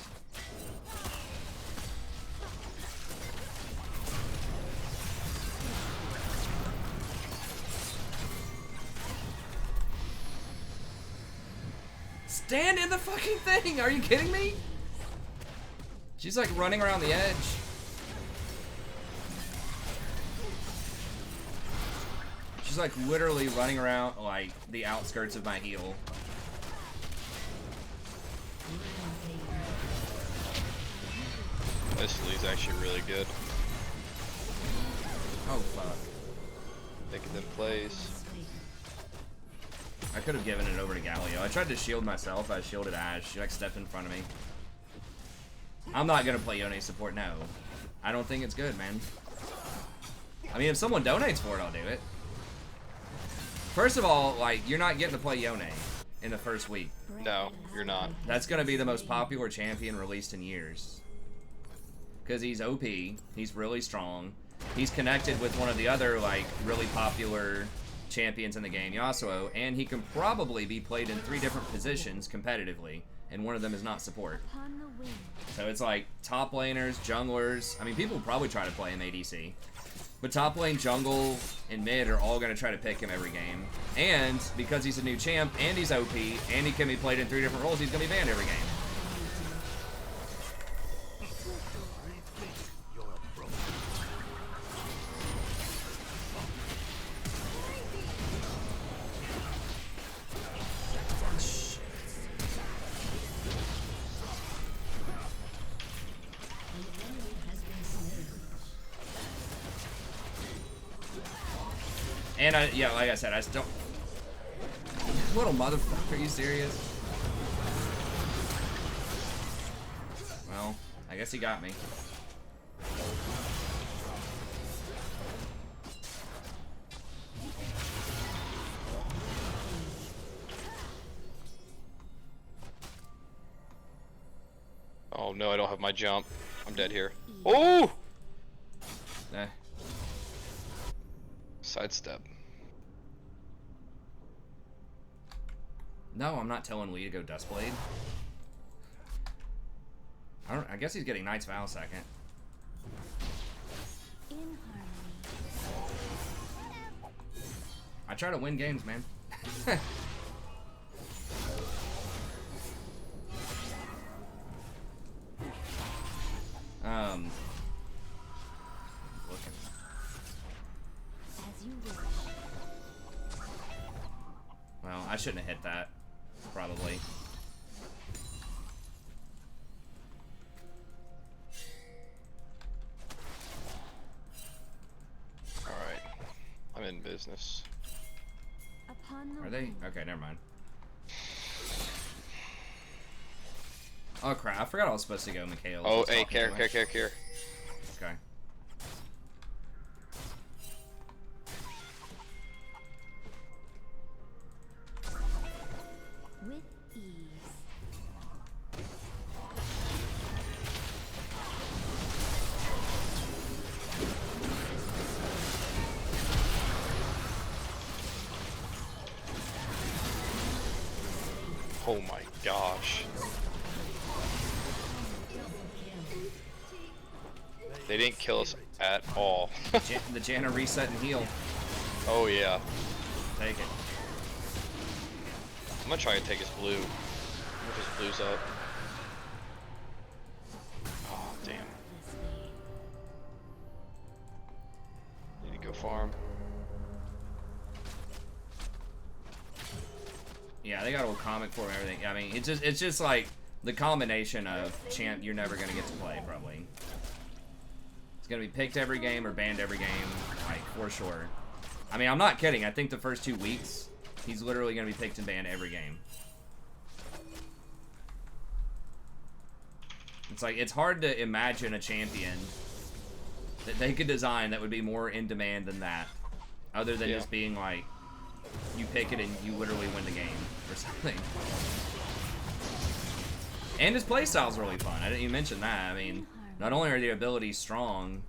Stand in the fucking thing! Are you kidding me? She's like running around the edge. She's like literally running around like the outskirts of my heel. This Lee's actually really good. Oh fuck. Taking them plays. I could have given it over to Galio. I tried to shield myself. I shielded Ashe. She like stepped in front of me. I'm not gonna play Yone support, no. I don't think it's good, man. I mean, if someone donates for it, I'll do it. First of all, like, you're not getting to play Yone in the first week. No, you're not. That's gonna be the most popular champion released in years. Because he's OP, he's really strong. He's connected with one of the other, like, really popular champions in the game, Yasuo, and he can probably be played in 3 different positions competitively, and one of them is not support. Upon the wind. So it's like top laners, junglers. I mean, people will probably try to play him ADC. But top lane, jungle, and mid are all going to try to pick him every game. And because he's a new champ, and he's OP, and he can be played in 3 different roles, he's going to be banned every game. And yeah, like I said, I still... Little motherfucker, are you serious? Well, I guess he got me. Oh no, I don't have my jump. I'm dead here. Oh! Eh. Sidestep. No, I'm not telling Lee to go Dustblade. I guess he's getting Knight's Vow second. In harmony. I try to win games, man. Looking. As you wish. Well, I shouldn't have hit that. Probably. Alright. I'm in business. Upon the Are they? wind. Okay, never mind. Oh crap, I forgot I was supposed to go Mikhail. Oh, hey, care. Okay. With ease. Oh my gosh. They didn't kill us at all. The Janna reset and heal. Oh yeah. Take it. I'm gonna try and take his blue. If his blue's up. Oh damn. Need to go farm. Yeah, they got a comic for everything. I mean, it's just like the combination of champ you're never gonna get to play probably. It's gonna be picked every game or banned every game, like for sure. I mean, I'm not kidding. I think the first 2 weeks, he's literally gonna be picked and banned every game. It's like it's hard to imagine a champion that they could design that would be more in demand than that, other than just being like, you pick it and you literally win the game or something. And his playstyle's really fun. I didn't even mention that. I mean, not only are the abilities strong,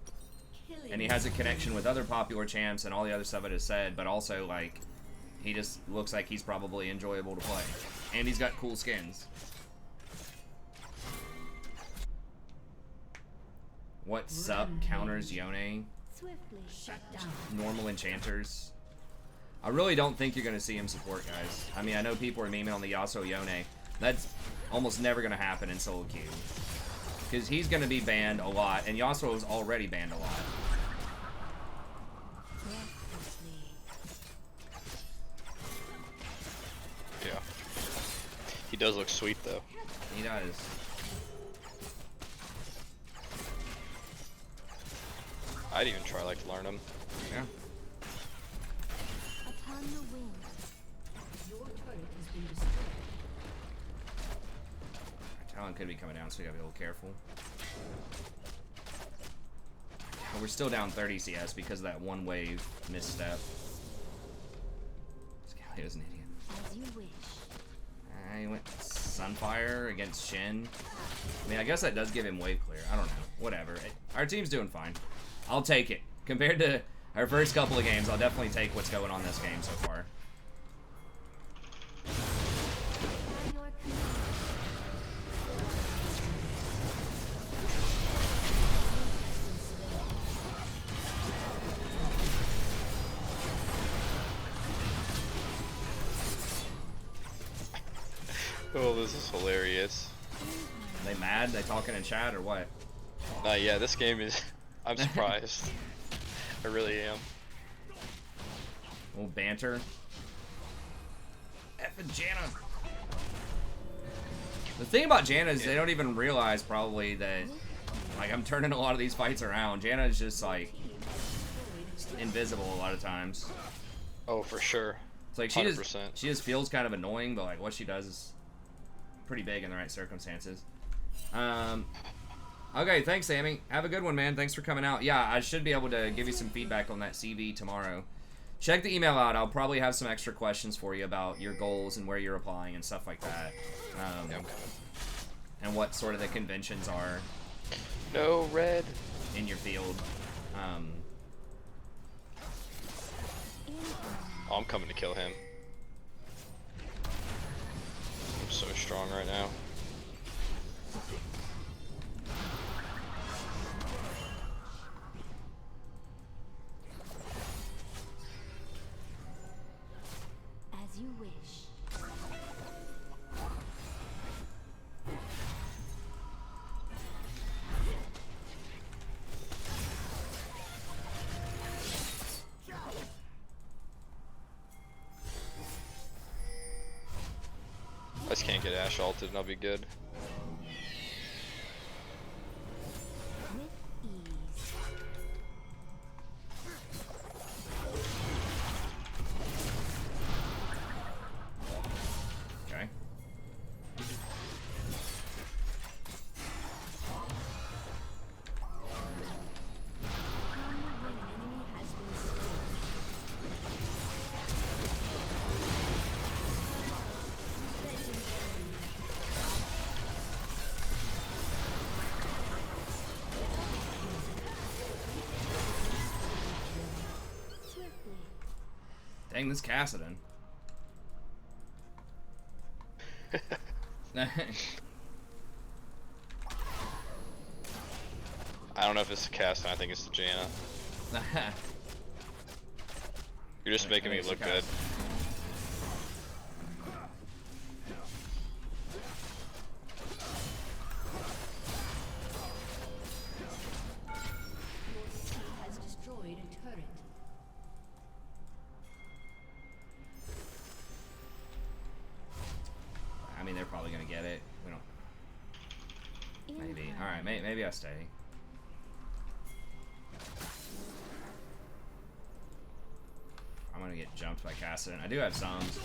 and he has a connection with other popular champs and all the other stuff I just said, but also like, he just looks like he's probably enjoyable to play. And he's got cool skins. What sup counters Yone? Swiftly shut down. Normal enchanters. I really don't think you're going to see him support, guys. I mean, I know people are memeing on the Yasuo Yone. That's almost never going to happen in solo queue. Because he's going to be banned a lot, and Yasuo is already banned a lot. Yeah. He does look sweet though. He does. I'd even try like to learn him. Yeah. Upon the wing. Your turret has been destroyed. Talon could be coming down, so you gotta be a little careful. But we're still down 30 CS because of that one wave misstep. Scally was an idiot. As you wish. He went Sunfire against Shin. I mean, I guess that does give him wave clear. I don't know. Whatever. Our team's doing fine. I'll take it. Compared to our first couple of games, I'll definitely take what's going on this game so far. Oh, this is hilarious. Are they mad? They talking in chat or what? Yeah, this game is... I'm surprised. I really am. Little banter. Effing Janna. The thing about Janna is they don't even realize probably that, like, I'm turning a lot of these fights around. Janna is just like invisible a lot of times. Oh, for sure. It's like she just feels kind of annoying, but like what she does is pretty big in the right circumstances. Okay, thanks, Sammy. Have a good one, man. Thanks for coming out. Yeah, I should be able to give you some feedback on that CV tomorrow. Check the email out. I'll probably have some extra questions for you about your goals and where you're applying and stuff like that. And what sort of the conventions are. No red. In your field. Oh, I'm coming to kill him. I'm so strong right now. As you wish. I just can't get Ash ulted and I'll be good. With ease. Okay. Dang, this Cassidon. I don't know if it's the cast, I think it's the Janna. You're just making me look good. Has destroyed a turret. I mean, they're probably gonna get it. We don't. Maybe. All right. Maybe I stay. I'm gonna get jumped by Cassidon. I do have Psalms.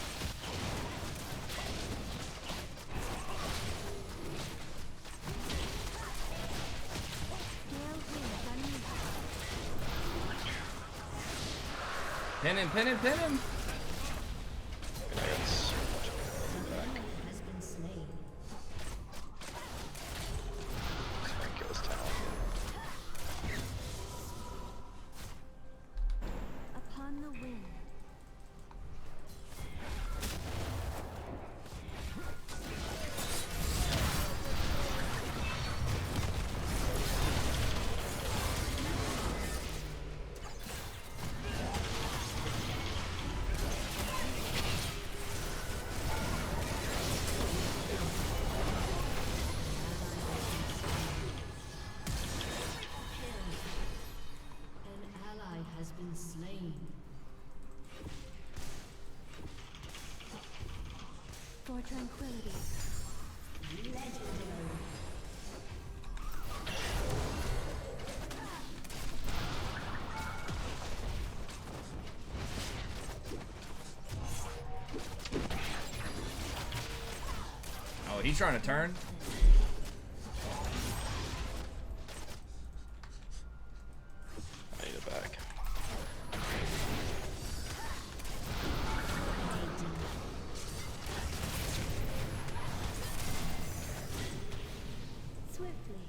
Pin him, pin him, pin him! Nice. Has been slain. Kill this town. Upon the wind. An ally has been slain. For tranquility. Oh, he's trying to turn? I need it back. Swiftly.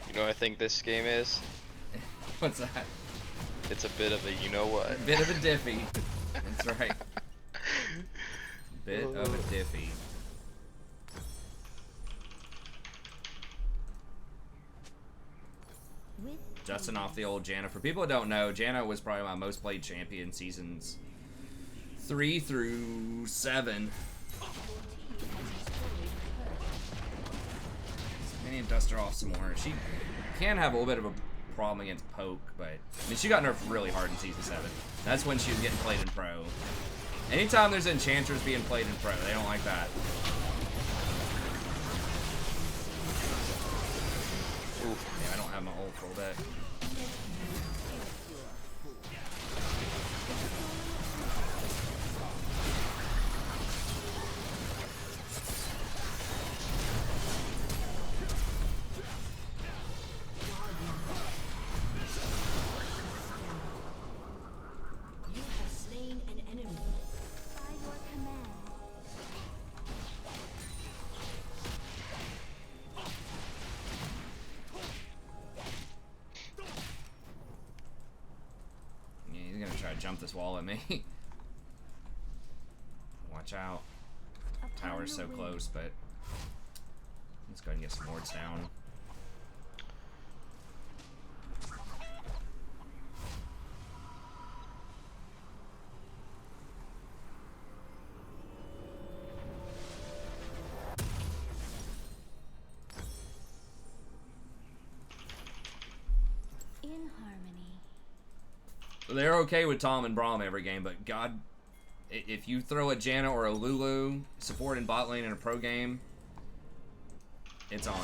You know what I think this game is? What's that? It's a bit of a you know what. Bit of a diffy. That's right. Bit of a diffy. With Justin off the old Janna. For people who don't know, Janna was probably my most played champion seasons 3 through 7. I need to dust her off some more. She can have a little bit of a problem against poke, but I mean, she got nerfed really hard in season 7. That's when she was getting played in pro. Anytime there's Enchanters being played in pro, they don't like that. Oof, yeah, I don't have my ult full deck. You have slain an enemy. by your command. Yeah, he's gonna try to jump this wall at me. Watch out. Upon Tower's the so wind. close, but let's go ahead and get some wards down. In harmony. They're okay with Tom and Braum every game, but God, if you throw a Janna or a Lulu support in bot lane in a pro game, it's on.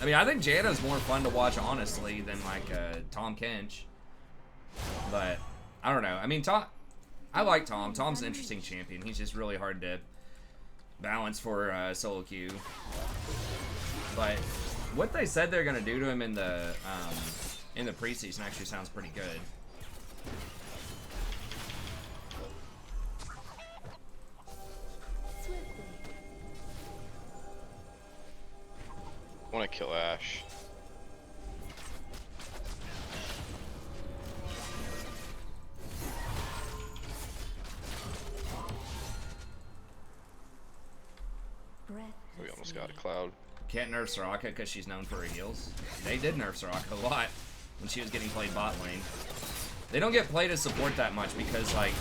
I mean, I think Janna's more fun to watch, honestly, than like Tom Kench. But I don't know. I mean, Tom, I like Tom. Tom's an interesting champion. He's just really hard to balance for solo queue. But what they said they're gonna do to him in the preseason actually sounds pretty good. Swiftly. I want to kill Ash. almost got a cloud. Can't nerf Soraka because she's known for her heals. They did nerf Soraka a lot when she was getting played bot lane. They don't get played as support that much because, like...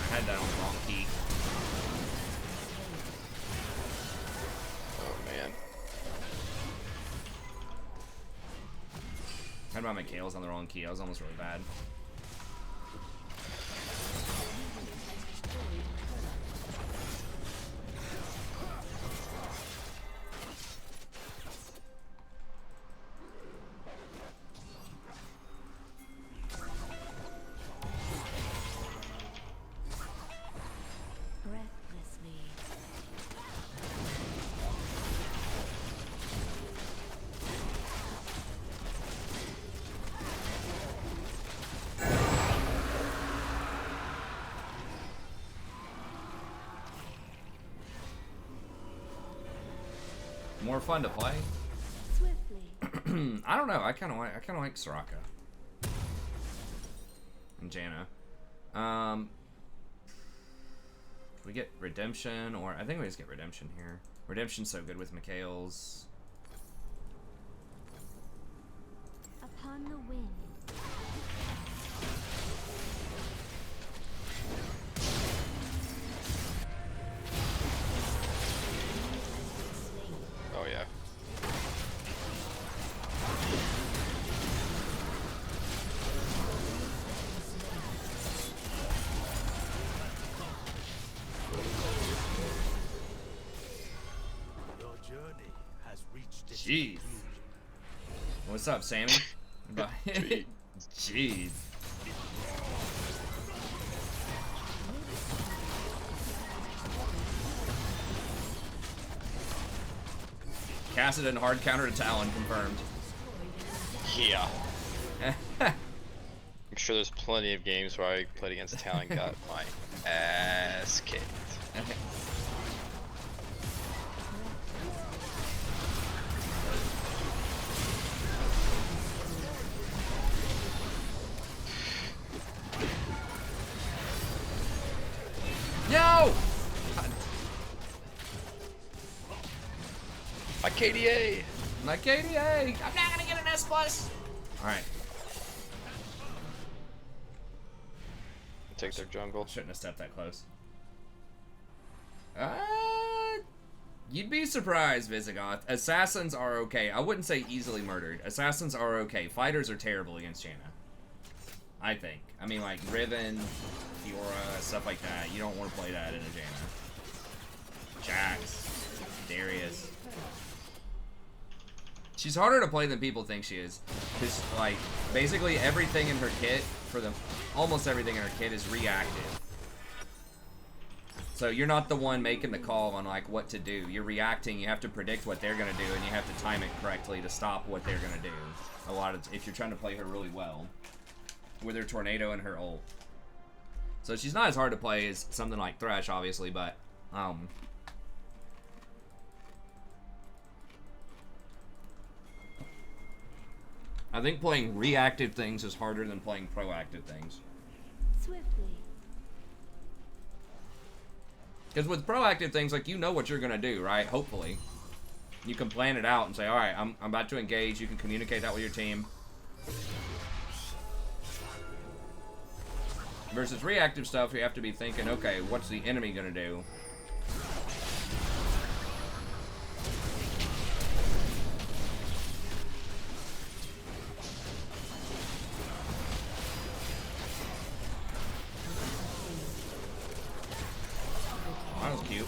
I had that on the wrong key. Oh man. I had my Mikhail's on the wrong key. I was almost really bad. Breathlessly. More fun to play. Swiftly. I don't know. I kind of like Soraka and Janna. We get redemption, or I think we just get redemption here. Redemption's so good with Mikhail's. Upon the wind. Oh yeah. Your journey has reached its Jeez. What's up, Sammy? Jeez. Jeez. Cassid and hard counter to Talon confirmed. Yeah. I'm sure there's plenty of games where I played against Talon and got my ass kicked. No! My KDA! My KDA! I'm not gonna get an S+. Alright. Take their jungle. Shouldn't have stepped that close. You'd be surprised, Visigoth. Assassins are okay. I wouldn't say easily murdered. Assassins are okay. Fighters are terrible against Janna. I think. I mean, like, Riven, Fiora, stuff like that. You don't want to play that in a Janna. Jax, Darius. She's harder to play than people think she is. Because, like, basically everything in her kit, almost everything in her kit is reactive. So you're not the one making the call on, like, what to do. You're reacting, you have to predict what they're gonna do, and you have to time it correctly to stop what they're gonna do. If you're trying to play her really well. With her tornado and her ult. So she's not as hard to play as something like Thresh, obviously, but, I think playing reactive things is harder than playing proactive things. Swiftly. Because with proactive things, like, you know what you're gonna do, right? Hopefully. You can plan it out and say, alright, I'm about to engage. You can communicate that with your team. Versus reactive stuff, you have to be thinking, okay, what's the enemy gonna do? Oh, that was cute.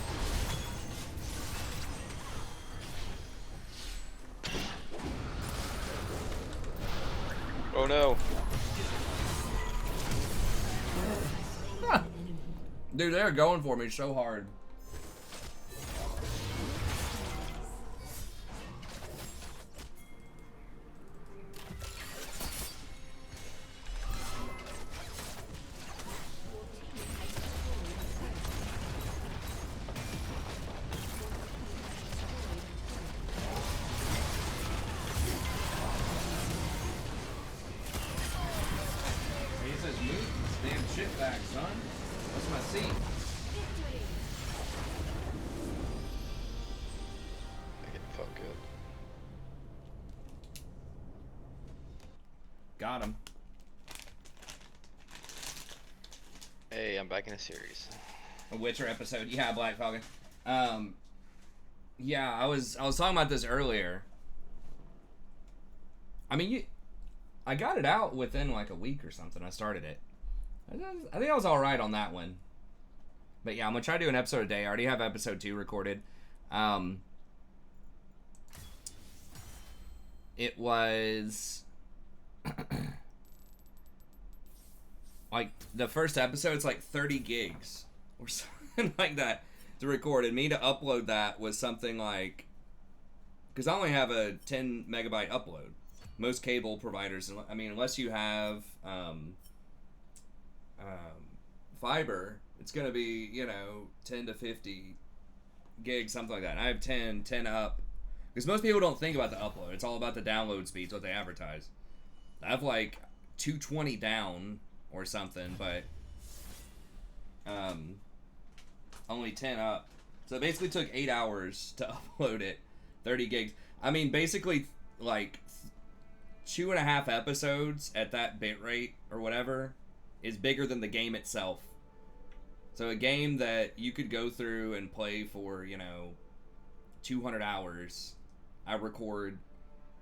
Oh no. Dude, they're going for me so hard. shit back, son. What's my seat? Make it felt good. Got him. Hey, I'm back in a series. A Witcher episode. Yeah, Black Falcon. Yeah, I was talking about this earlier. I mean, I got it out within like a week or something. I started it. I think I was all right on that one. But yeah, I'm gonna try to do an episode a day. I already have episode 2 recorded. It was like the first episode's like 30 gigs or something like that to record, and me to upload that was something like, because I only have a 10 megabyte upload. Most cable providers, I mean, unless you have fiber, it's gonna be, you know, 10 to 50 gigs, something like that. And I have 10 up, because most people don't think about the upload. It's all about the download speeds, what they advertise. I have like 220 down or something, but only 10 up. So it basically took 8 hours to upload it, 30 gigs. I mean, basically, like 2.5 episodes at that bit rate or whatever is bigger than the game itself. So a game that you could go through and play for, you know, 200 hours, I record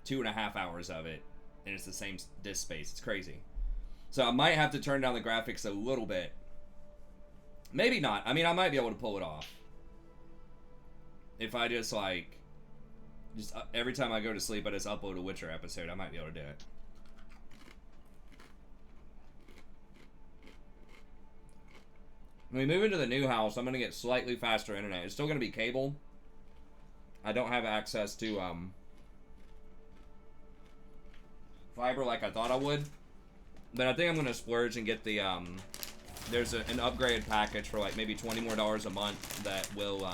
2.5 hours of it, and it's the same disk space. It's crazy. So I might have to turn down the graphics a little bit. Maybe not. I mean, I might be able to pull it off. If I just, like, every time I go to sleep, I just upload a Witcher episode. I might be able to do it. When we move into the new house, I'm going to get slightly faster internet. It's still going to be cable. I don't have access to fiber like I thought I would. But I think I'm going to splurge and get the... there's an upgrade package for like maybe $20 more a month that will...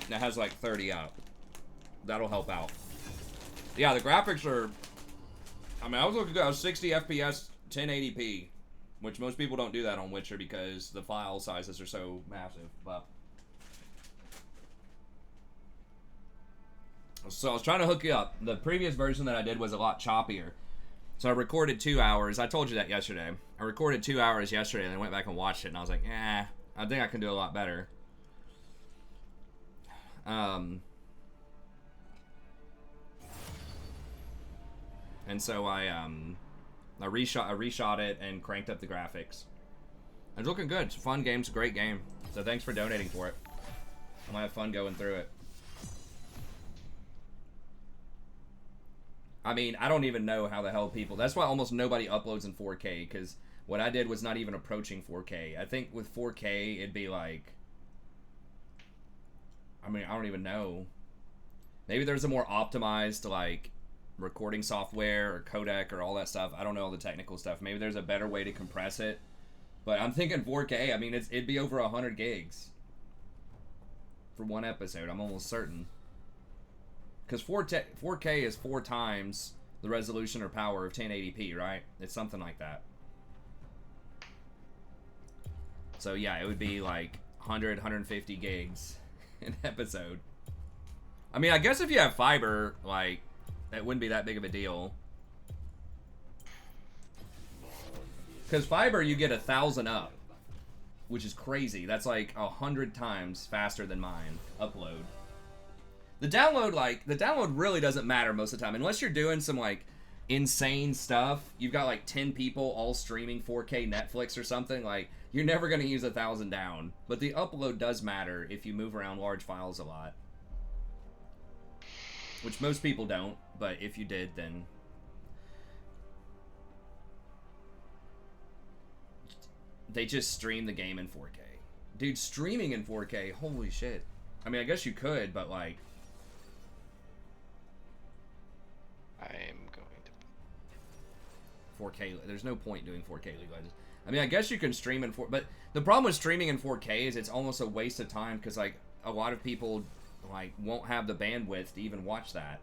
that has like 30 up. That'll help out. Yeah, the graphics are... I mean, I was looking at 60 FPS, 1080p. Which most people don't do that on Witcher because the file sizes are so massive. But so I was trying to hook you up. The previous version that I did was a lot choppier. So I recorded 2 hours. I told you that yesterday. I recorded 2 hours yesterday and then went back and watched it. And I was like, I think I can do a lot better. And so I reshot it and cranked up the graphics. It's looking good. It's a fun game. It's a great game. So thanks for donating for it. I'm gonna have fun going through it. I mean, I don't even know how the hell people... That's why almost nobody uploads in 4K, because what I did was not even approaching 4K. I think with 4K, it'd be like... I mean, I don't even know. Maybe there's a more optimized, like, recording software or codec or all that stuff. I don't know all the technical stuff. Maybe there's a better way to compress it. But I'm thinking 4K. I mean, it'd be over 100 gigs for one episode. I'm almost certain. Because 4K is 4 times the resolution or power of 1080p, right? It's something like that. So yeah, it would be like 100, 150 gigs an episode. I mean, I guess if you have fiber, like, that wouldn't be that big of a deal. Because fiber, you get 1,000 up, which is crazy. That's like 100 times faster than mine upload. The download really doesn't matter most of the time. Unless you're doing some, like, insane stuff. You've got, like, 10 people all streaming 4K Netflix or something. Like, you're never going to use 1,000 down. But the upload does matter if you move around large files a lot. Which most people don't. But if you did, then... They just stream the game in 4K. Dude, streaming in 4K, holy shit. I mean, I guess you could, but, like... I'm going to 4K. There's no point doing 4K League of Legends. I mean, I guess you can stream in 4... But the problem with streaming in 4K is it's almost a waste of time because, like, a lot of people, like, won't have the bandwidth to even watch that.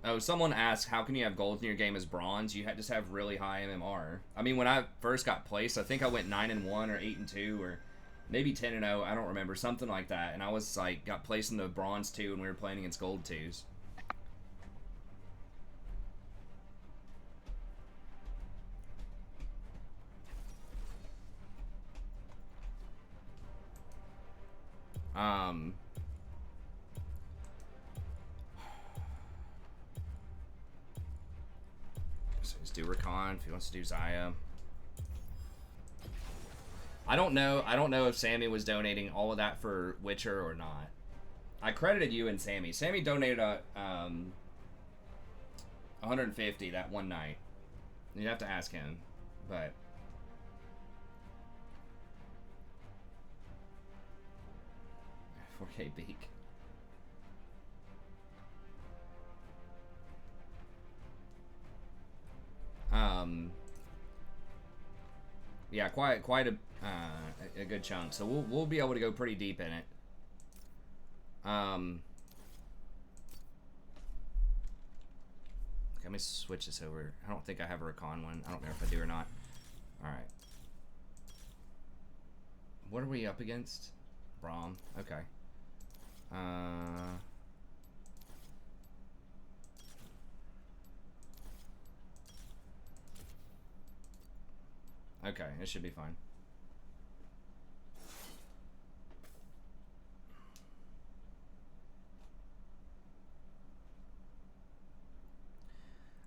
Oh, someone asked, how can you have gold in your game as bronze? You just have really high MMR. I mean, when I first got placed, I think I went 9-1 or 8-2 or maybe 10-0. I don't remember, something like that. And I was like, got placed in the bronze 2 and we were playing against gold 2s. So let's do Rakan if he wants to do Zaya. I don't know if Sammy was donating all of that for Witcher or not. I credited you and Sammy. Sammy donated 150 that one night. You'd have to ask him, but. Okay, Beak. Yeah, quite a good chunk. So we'll be able to go pretty deep in it. Okay, let me switch this over. I don't think I have a Rakan one. I don't know if I do or not. All right. What are we up against? Braum. Okay. Okay, it should be fine.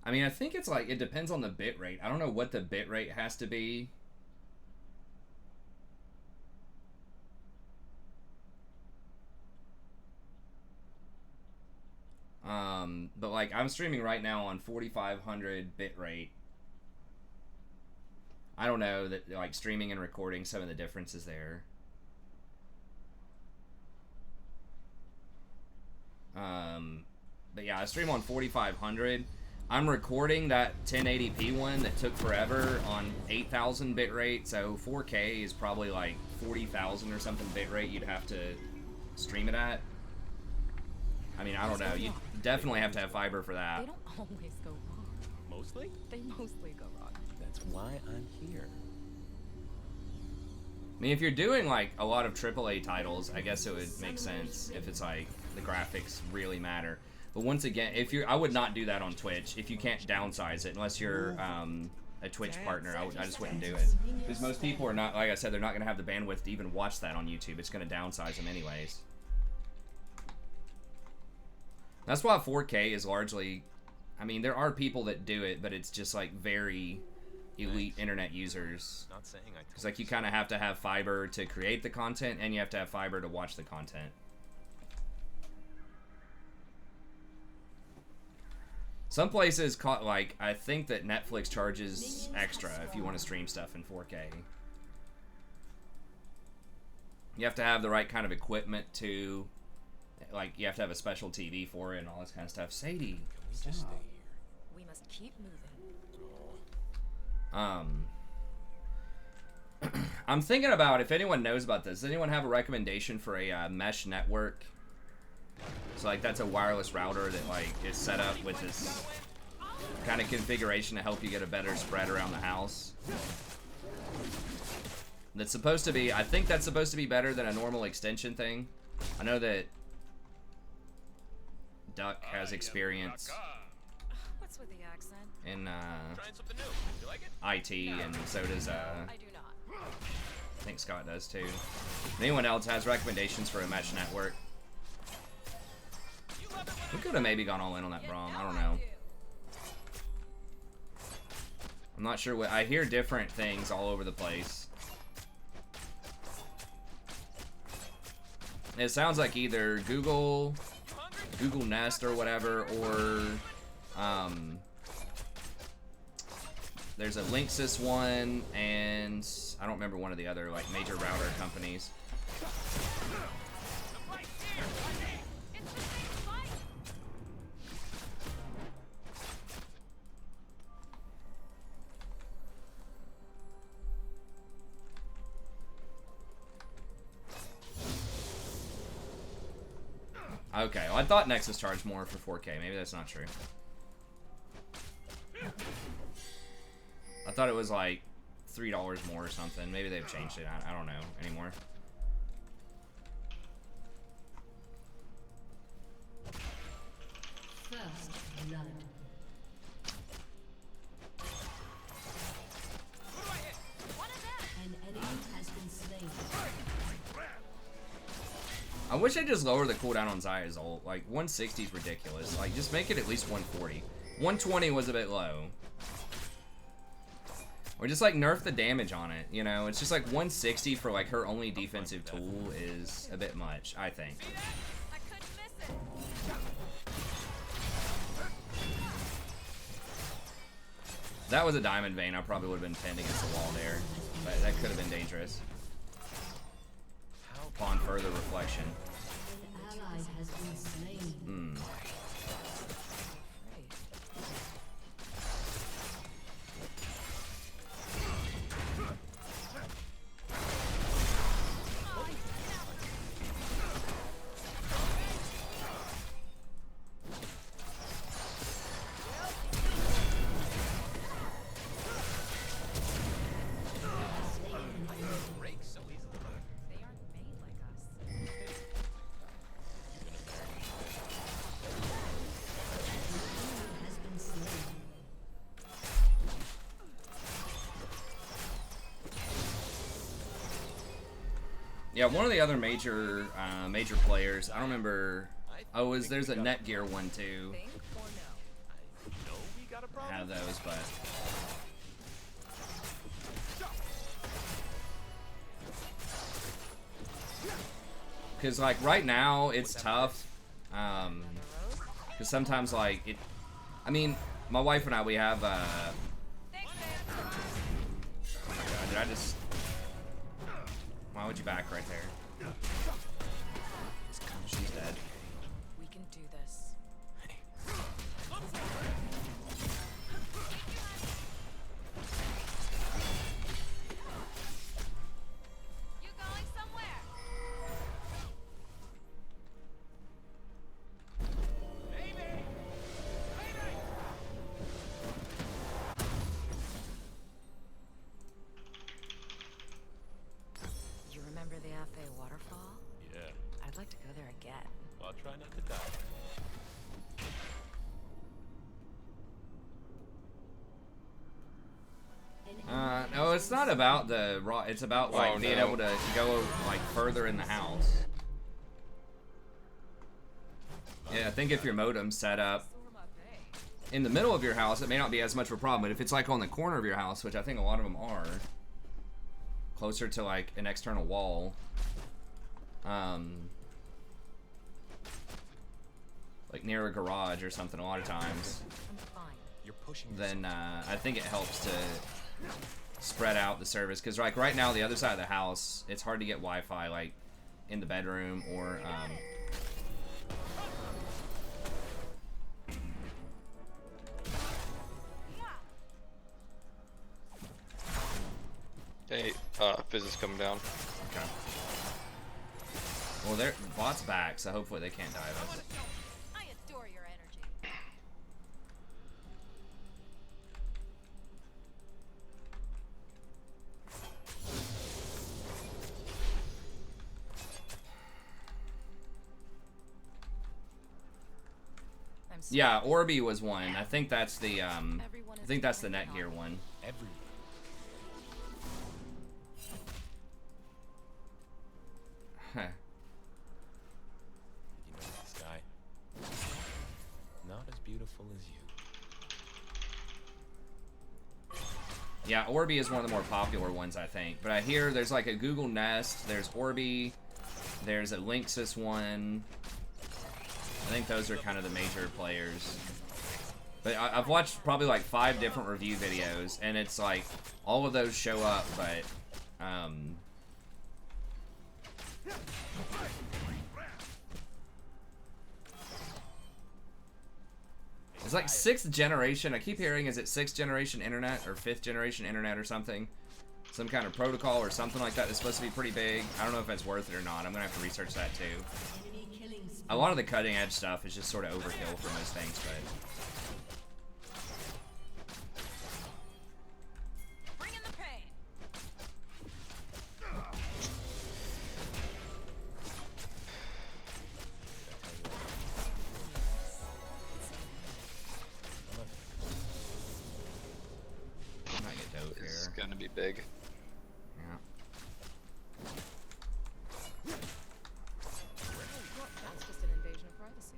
I mean, I think it's like, it depends on the bit rate. I don't know what the bit rate has to be. But like, I'm streaming right now on 4500 bit rate. I don't know that, like, streaming and recording, some of the differences there. But yeah, I stream on 4500. I'm recording that 1080p one that took forever on 8000 bit rate, so 4K is probably like 40,000 or something bit rate you'd have to stream it at. I mean, I don't know. You definitely have to have fiber for that. They don't always go wrong. Mostly? They mostly go wrong. That's why I'm here. I mean, if you're doing like a lot of AAA titles, I guess it would make sense if it's like the graphics really matter. But once again, I would not do that on Twitch if you can't downsize it unless you're a Twitch partner. I just wouldn't do it because most people are not, like I said, they're not going to have the bandwidth to even watch that on YouTube. It's going to downsize them anyways. That's why 4K is largely, I mean, there are people that do it, but it's just like very elite internet users. Not saying I Because like you kind of have to have fiber to create the content, and you have to have fiber to watch the content. Some places, like, I think that Netflix charges extra if you want to stream stuff in 4K. You have to have the right kind of equipment to, like, you have to have a special TV for it and all this kind of stuff. Sadie, just stay here. We must keep moving. I'm thinking about, if anyone knows about this, does anyone have a recommendation for a mesh network? So like that's a wireless router that like is set up with this kind of configuration to help you get a better spread around the house. That's supposed to be, I think that's supposed to be better than a normal extension thing. I know that Duck has experience What's with the accent? in Trying something new. You like it? IT, and so does I do not. I think Scott does too. If anyone else has recommendations for a mesh network? We could have maybe gone all in on that Braum. I don't know. I'm not sure what, I hear different things all over the place. It sounds like either Google Nest or whatever, or there's a Linksys one, and I don't remember one of the other like major router companies. Okay, well, I thought Nexus charged more for 4K. Maybe that's not true. thought it was like $3 more or something. Maybe they've changed it. I don't know anymore. First blood. An enemy has been slain. I wish I just lower the cooldown on Zaya's ult. Like 160 is ridiculous. Like just make it at least 140. 120 was a bit low. Or just like nerf the damage on it, you know? It's just like 160 for like her only defensive tool is a bit much, I think. If that was a diamond vein, I probably would have been pinned against the wall there. But that could have been dangerous. Upon further reflection. An ally has been slain. Yeah, one of the other major players, I don't remember. Oh, there's a Netgear one too. I have those, but because like right now it's tough. Because sometimes like it. I mean, my wife and I, we have. Oh my God, did I just? Why would you back right there? She's dead. We can do this. You going somewhere? You remember the Afe waterfall? Yeah. I'd like to go there again. Well, I'll try not to die. No, it's not about the raw. It's about like being able to go like further in the house. Yeah, I think if your modem's set up in the middle of your house, it may not be as much of a problem. But if it's like on the corner of your house, which I think a lot of them are, closer to like an external wall, like near a garage or something, a lot of times, You're pushing then I think it helps to spread out the service. Because like right now, the other side of the house, it's hard to get Wi-Fi like in the bedroom or Hey, Fizz is coming down. Okay. Well, bot's back, so hopefully they can't dive us. I adore your energy. Yeah, Orby was one. I think that's the Netgear one. everyone. Huh. You know this guy. Not as beautiful as you. Yeah, Orby is one of the more popular ones, I think. But I hear there's like a Google Nest, there's Orby, there's a Linksys one. I think those are kind of the major players. But I've watched probably like 5 different review videos, and it's like all of those show up, but it's like 6th generation. I keep hearing, is it 6th generation internet or 5th generation internet or something? Some kind of protocol or something like that that's supposed to be pretty big. I don't know if it's worth it or not. I'm gonna have to research that too. A lot of the cutting edge stuff is just sort of overkill for most things, but playing a dope It's here. gonna be big. Yeah. That's just an invasion of privacy.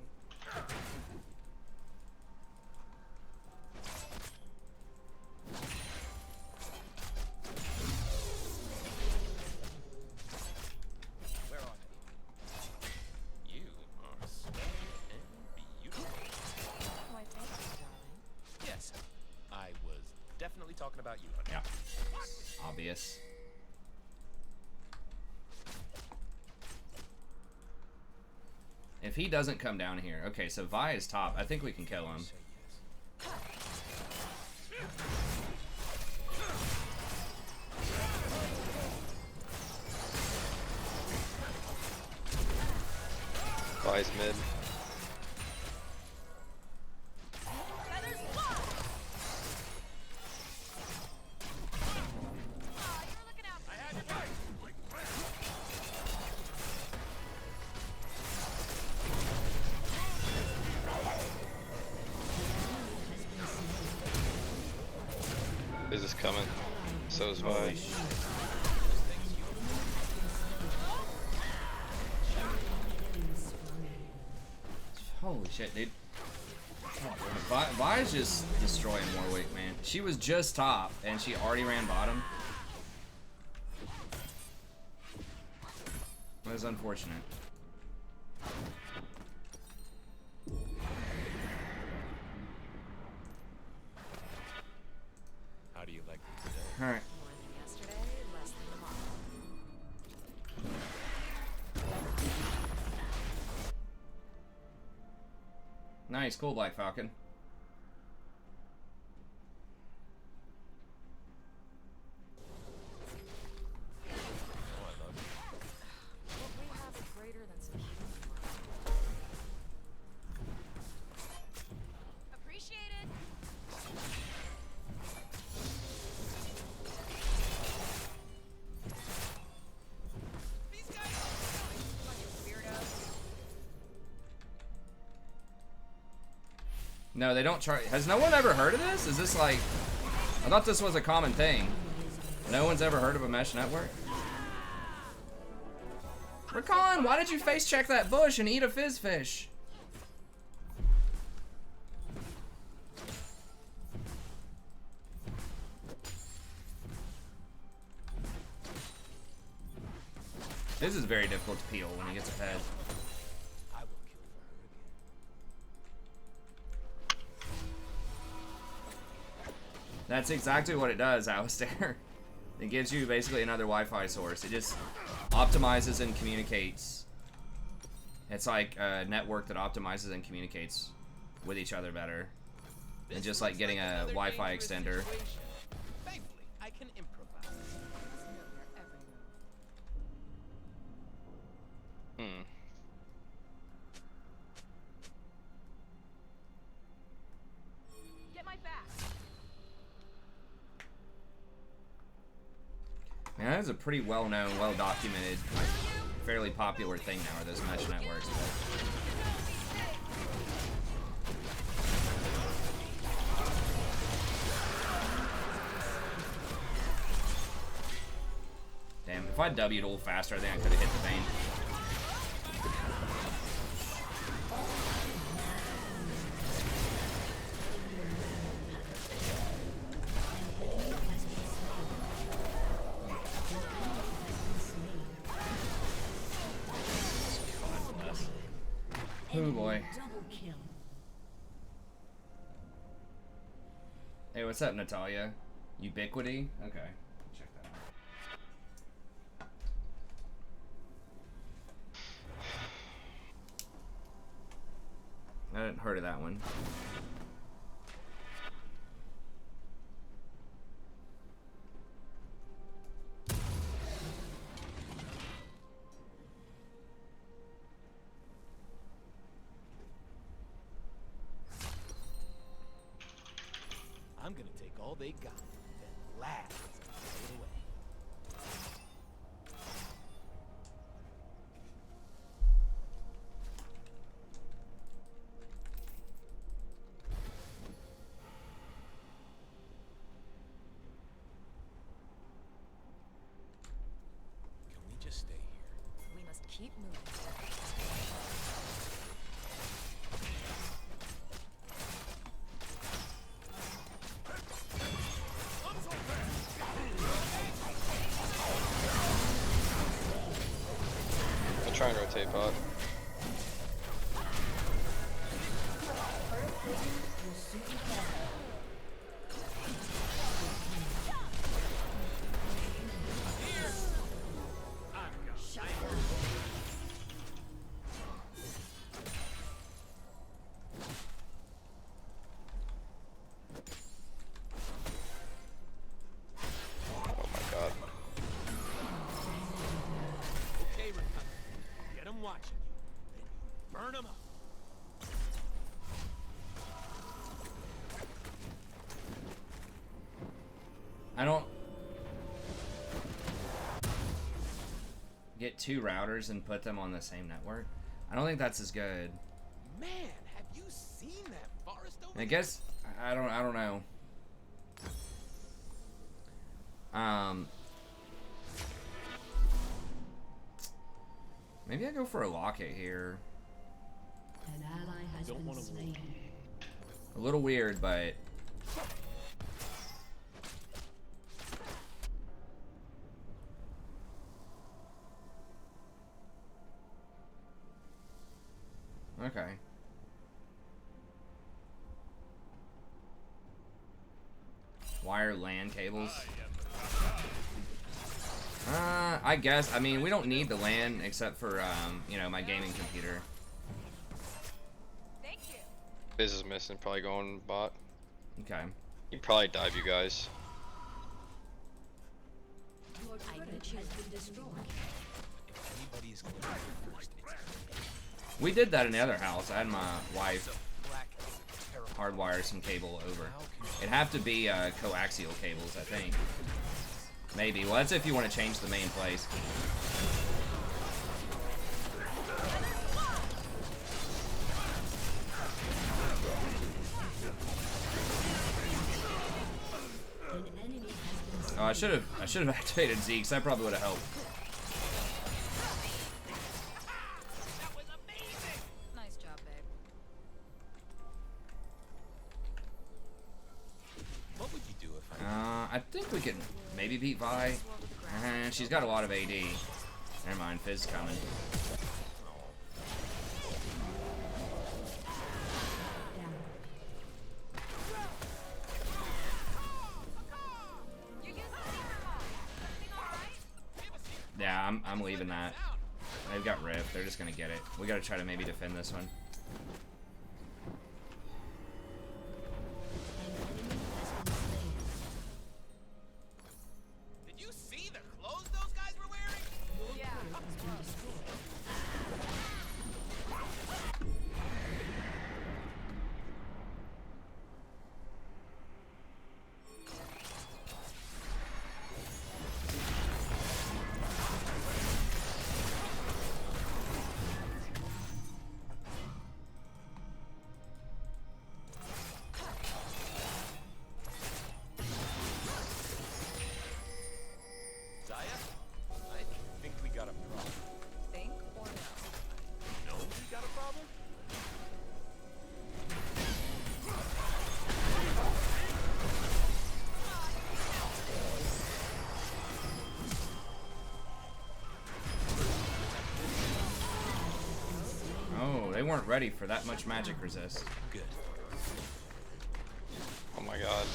Where are they? You are stunning and beautiful. Why, thank you, darling. Yes, I was definitely talking about you. Yeah. Obvious. If he doesn't come down here, okay. So Vi is top. I think we can kill him. Say yes. Vi's mid. Is this coming? So is Vi. Holy shit, dude. Vi is just destroying Warwick, man. She was just top, and she already ran bottom. That was unfortunate. How do you like me today? Alright. More than yesterday, less than tomorrow. Nice, cool, Black Falcon. Oh, I love you. What we have is greater than some human Appreciate it. No, they don't charge. Has no one ever heard of this? Is this like... I thought this was a common thing. No one's ever heard of a mesh network? Rakan, why did you face check that bush and eat a fizz fish? This is very difficult to peel when he gets ahead. I will kill for her again. That's exactly what it does, Alistair. It gives you basically another Wi-Fi source. It just optimizes and communicates. It's like a network that optimizes and communicates with each other better. And just like getting a Wi-Fi extender. Thankfully, I can improvise. Know your every move. Hmm. Get my back. Man, that is a pretty well-known, well-documented, like, fairly popular thing now, are those mesh networks. But... Damn, if I W'd a little faster, I think I could have hit the vein. Oh boy. Double kill. Hey, what's up, Natalia? Ubiquity? Okay, check that out. I hadn't heard of that one. I'm gonna take all they got, then laugh as I throw it away. Try and rotate bot. Oh my god. Okay, Rakan. Get them watching you. Then burn them up. I don't get 2 routers and put them on the same network. I don't think that's as good. Man, have you seen that forest over I guess I don't know. Maybe I go for a locket here. An ally has Don't been wanna slain. A little weird, but okay. Wire LAN cables. I guess. I mean, we don't need the LAN except for, you know, my gaming computer. Biz is missing, probably going bot. Okay. He'd probably dive you guys. Your turret has been destroyed. anybody's gonna be first. It's We did that in the other house. I had my wife black is terrible. hardwire some cable over. It'd have to be coaxial cables, I think. Maybe. Well, that's if you want to change the main place. An enemy has been Oh, I should have activated Z, 'cause that probably would have helped. That was amazing. Nice job, babe. What would you do if I I think we can maybe beat Vi. She's got a lot of AD. Never mind, Fizz coming. down. Yeah, I'm leaving that. They've got Rift. They're just gonna get it. We gotta try to maybe defend this one. An enemy has been slain. Did you see the clothes those guys were wearing? Your turret has been destroyed. Zaya, I think we got a problem. Think or no? No, we got a problem? Oh, they weren't ready for that much magic resist. Good. Oh my god.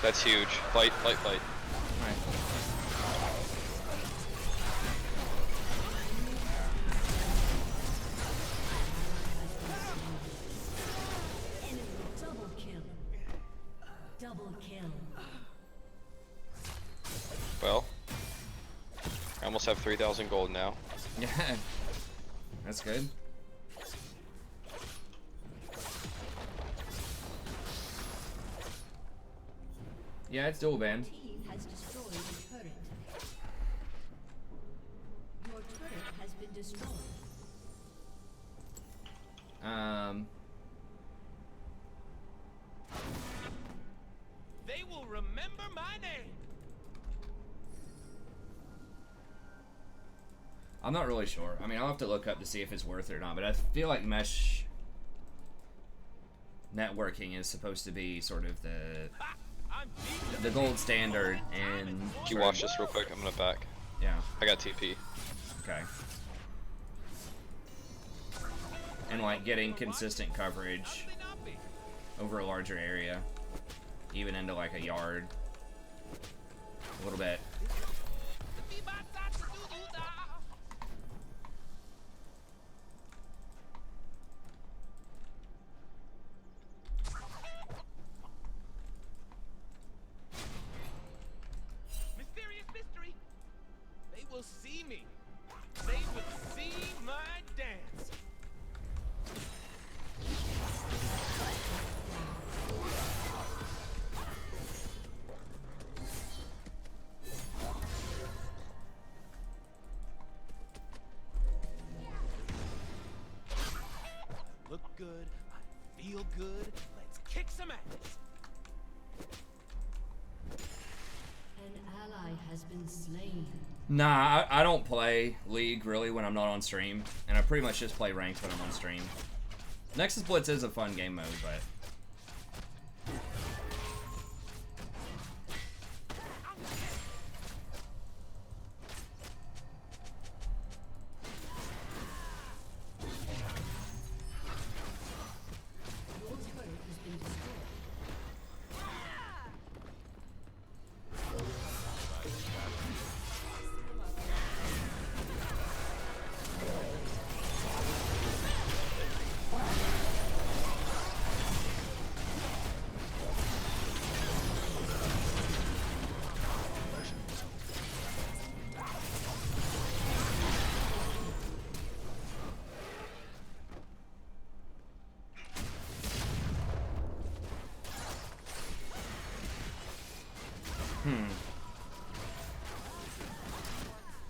That's huge. Fight, fight, fight. Alright. Enemy double kill. Double kill. Well, I almost have 3,000 gold now. Yeah. That's good. Yeah, it's dual band. Team has destroyed a turret. Your turret has been destroyed. They will remember my name. I'm not really sure. I mean, I'll have to look up to see if it's worth it or not, but I feel like mesh networking is supposed to be sort of Ha! I'm beating the gold standard, and Can you watch this real quick? I'm gonna back. yeah, I got TP. okay. and like getting consistent coverage over a larger area, even into like a yard, a little bit. Mysterious mystery. They will see me. They will see my dance. Look good, I feel good. Let's kick some ass. An ally has been slain. Nah, I don't play League really when I'm not on stream, and I pretty much just play ranked when I'm on stream. Nexus Blitz is a fun game mode, but Your turret has been destroyed.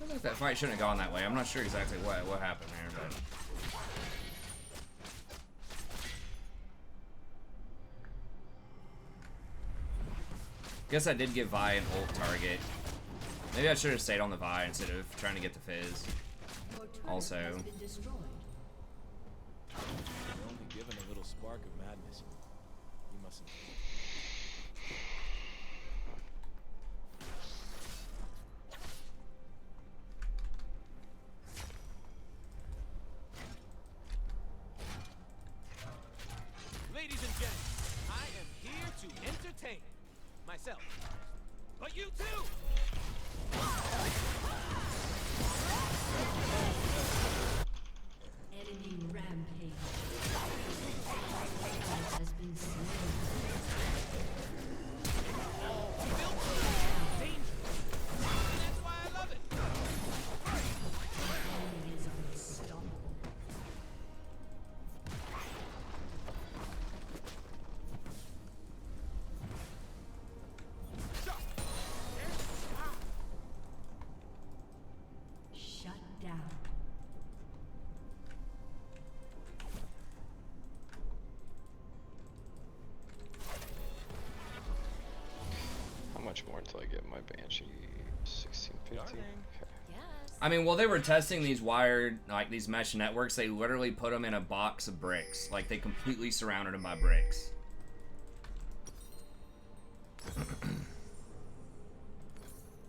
I think that fight shouldn't have gone that way. I'm not sure exactly what happened there, but guess I did give Vi an ult target. Maybe I should have stayed on the Vi instead of trying to get the Fizz. Your turret Also, has been destroyed. You're only given a little spark of madness. You mustn't. Ladies and gentlemen, I am here to entertain myself. But you too! Enemy rampage. Ally has been slain. That's why I love it. Enemy is unstoppable. Shut down. How much more until I get my Banshee? 1650? Darling. Okay. I mean, while they were testing these wired, like these mesh networks, they literally put them in a box of bricks. Like they completely surrounded them by bricks.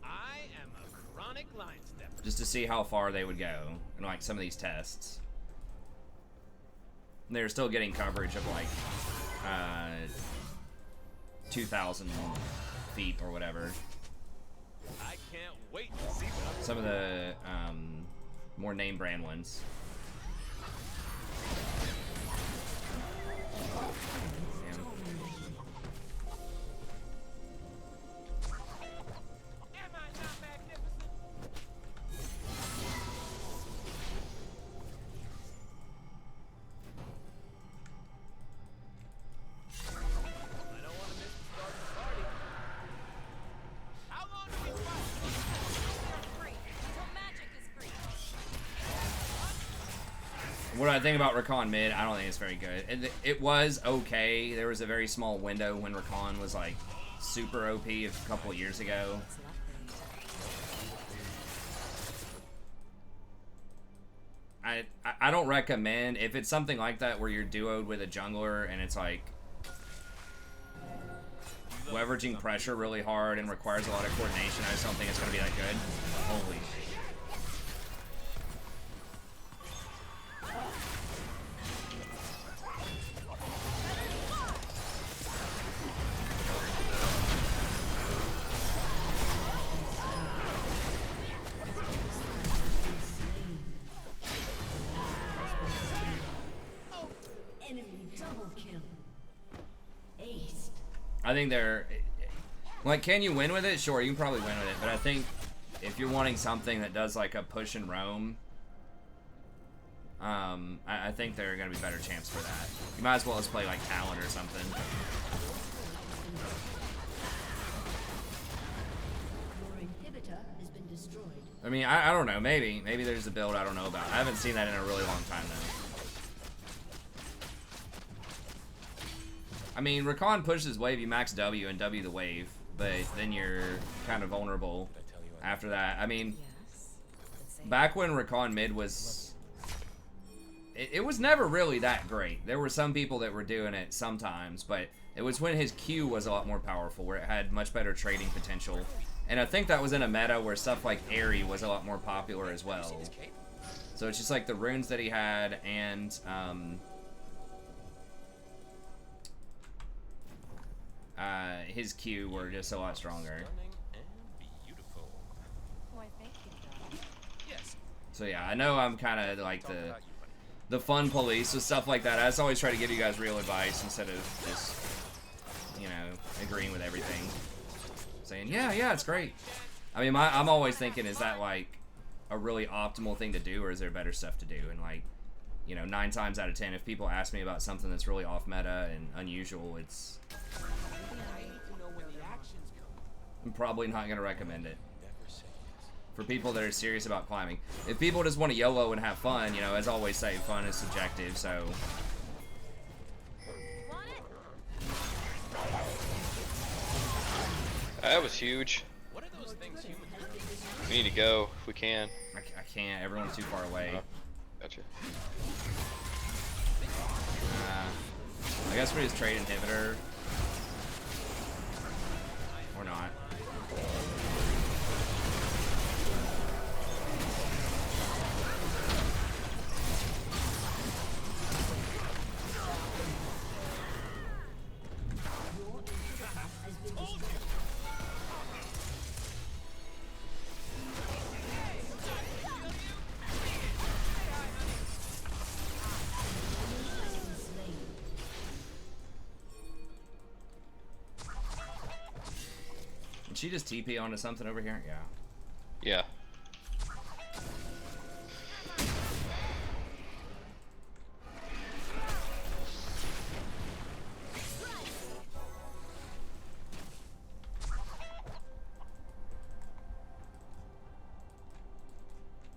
I am a chronic line stepper. Just to see how far they would go in like some of these tests. And they're still getting coverage of like 2,000 feet or whatever. I can't wait to see what I'm Some of the more name brand ones. Yeah. Am I not magnificent? I don't want to miss the start of the party. How long do we fight? Free until magic is free. What do I think about Rakan mid? I don't think it's very good. It was okay. There was a very small window when Rakan was like super OP a couple years ago. I don't recommend, if it's something like that where you're duoed with a jungler and it's like leveraging pressure really hard and requires a lot of coordination, I just don't think it's going to be that good. Holy shit. kill. Aced. I think they're like, can you win with it? Sure, you can probably win with it, but I think if you're wanting something that does like a push and roam, I think they're gonna be better champs for that. You might as well just play like Talon or something. Your inhibitor has been destroyed. I mean, I don't know. Maybe there's a build I don't know about. I haven't seen that in a really long time though. I mean, Rakan pushes wave, you max W and W the wave, but then you're kind of vulnerable after that. I mean, back when Rakan mid was... It was never really that great. There were some people that were doing it sometimes, but it was when his Q was a lot more powerful, where it had much better trading potential. And I think that was in a meta where stuff like Airy was a lot more popular as well. So it's just like the runes that he had and... his Q were just a lot stronger. So yeah, I know I'm kind of like the fun police with stuff like that. I just always try to give you guys real advice instead of just, you know, agreeing with everything. Saying, yeah, it's great. I mean, I'm always thinking, is that like a really optimal thing to do, or is there better stuff to do? And like, you know, 9 times out of 10, if people ask me about something that's really off meta and unusual, I'm probably not going to recommend it. For people that are serious about climbing. If people just want to YOLO and have fun, you know, as always say, fun is subjective, so... That was huge. What are those things humans do? We need to go if we can. I can't, everyone's too far away. Oh, gotcha. I guess we just trade inhibitor. Or not. Did she just TP onto something over here? Yeah. Yeah.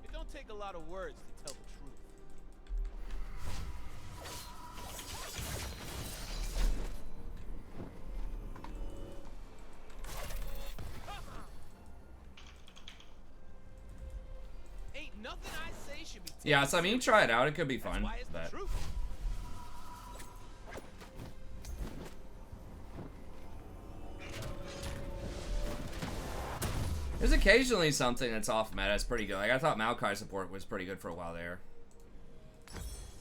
It don't take a lot of words to tell the truth. Ain't nothing I say should be taken Yeah, so I mean, try it out. It could be That's fun. why it's the But truth. there's occasionally something that's off meta. It's pretty good. Like, I thought Maokai support was pretty good for a while there.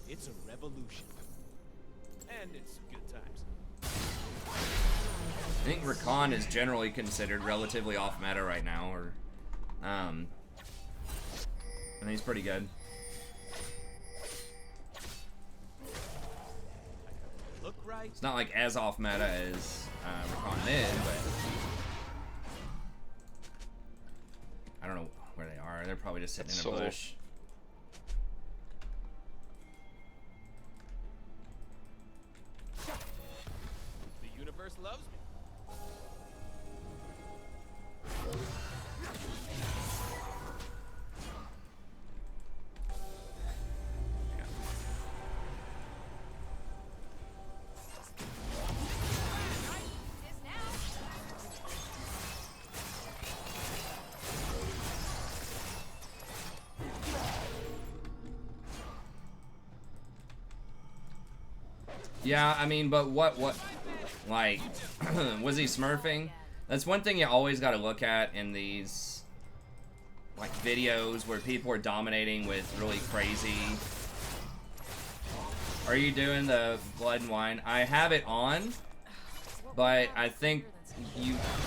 It's a revolution. And it's good times. I think Rakan is generally considered relatively off meta right now, or and he's pretty good. Look right. It's not like as off meta as Rakan mid, but I don't know where they are. They're probably just sitting in a Soul. bush. The universe loves me. Yeah, I mean, but what, like, was he smurfing? That's one thing you always got to look at in these, like, videos where people are dominating with really crazy. Are you doing the blood and wine? I have it on, but I think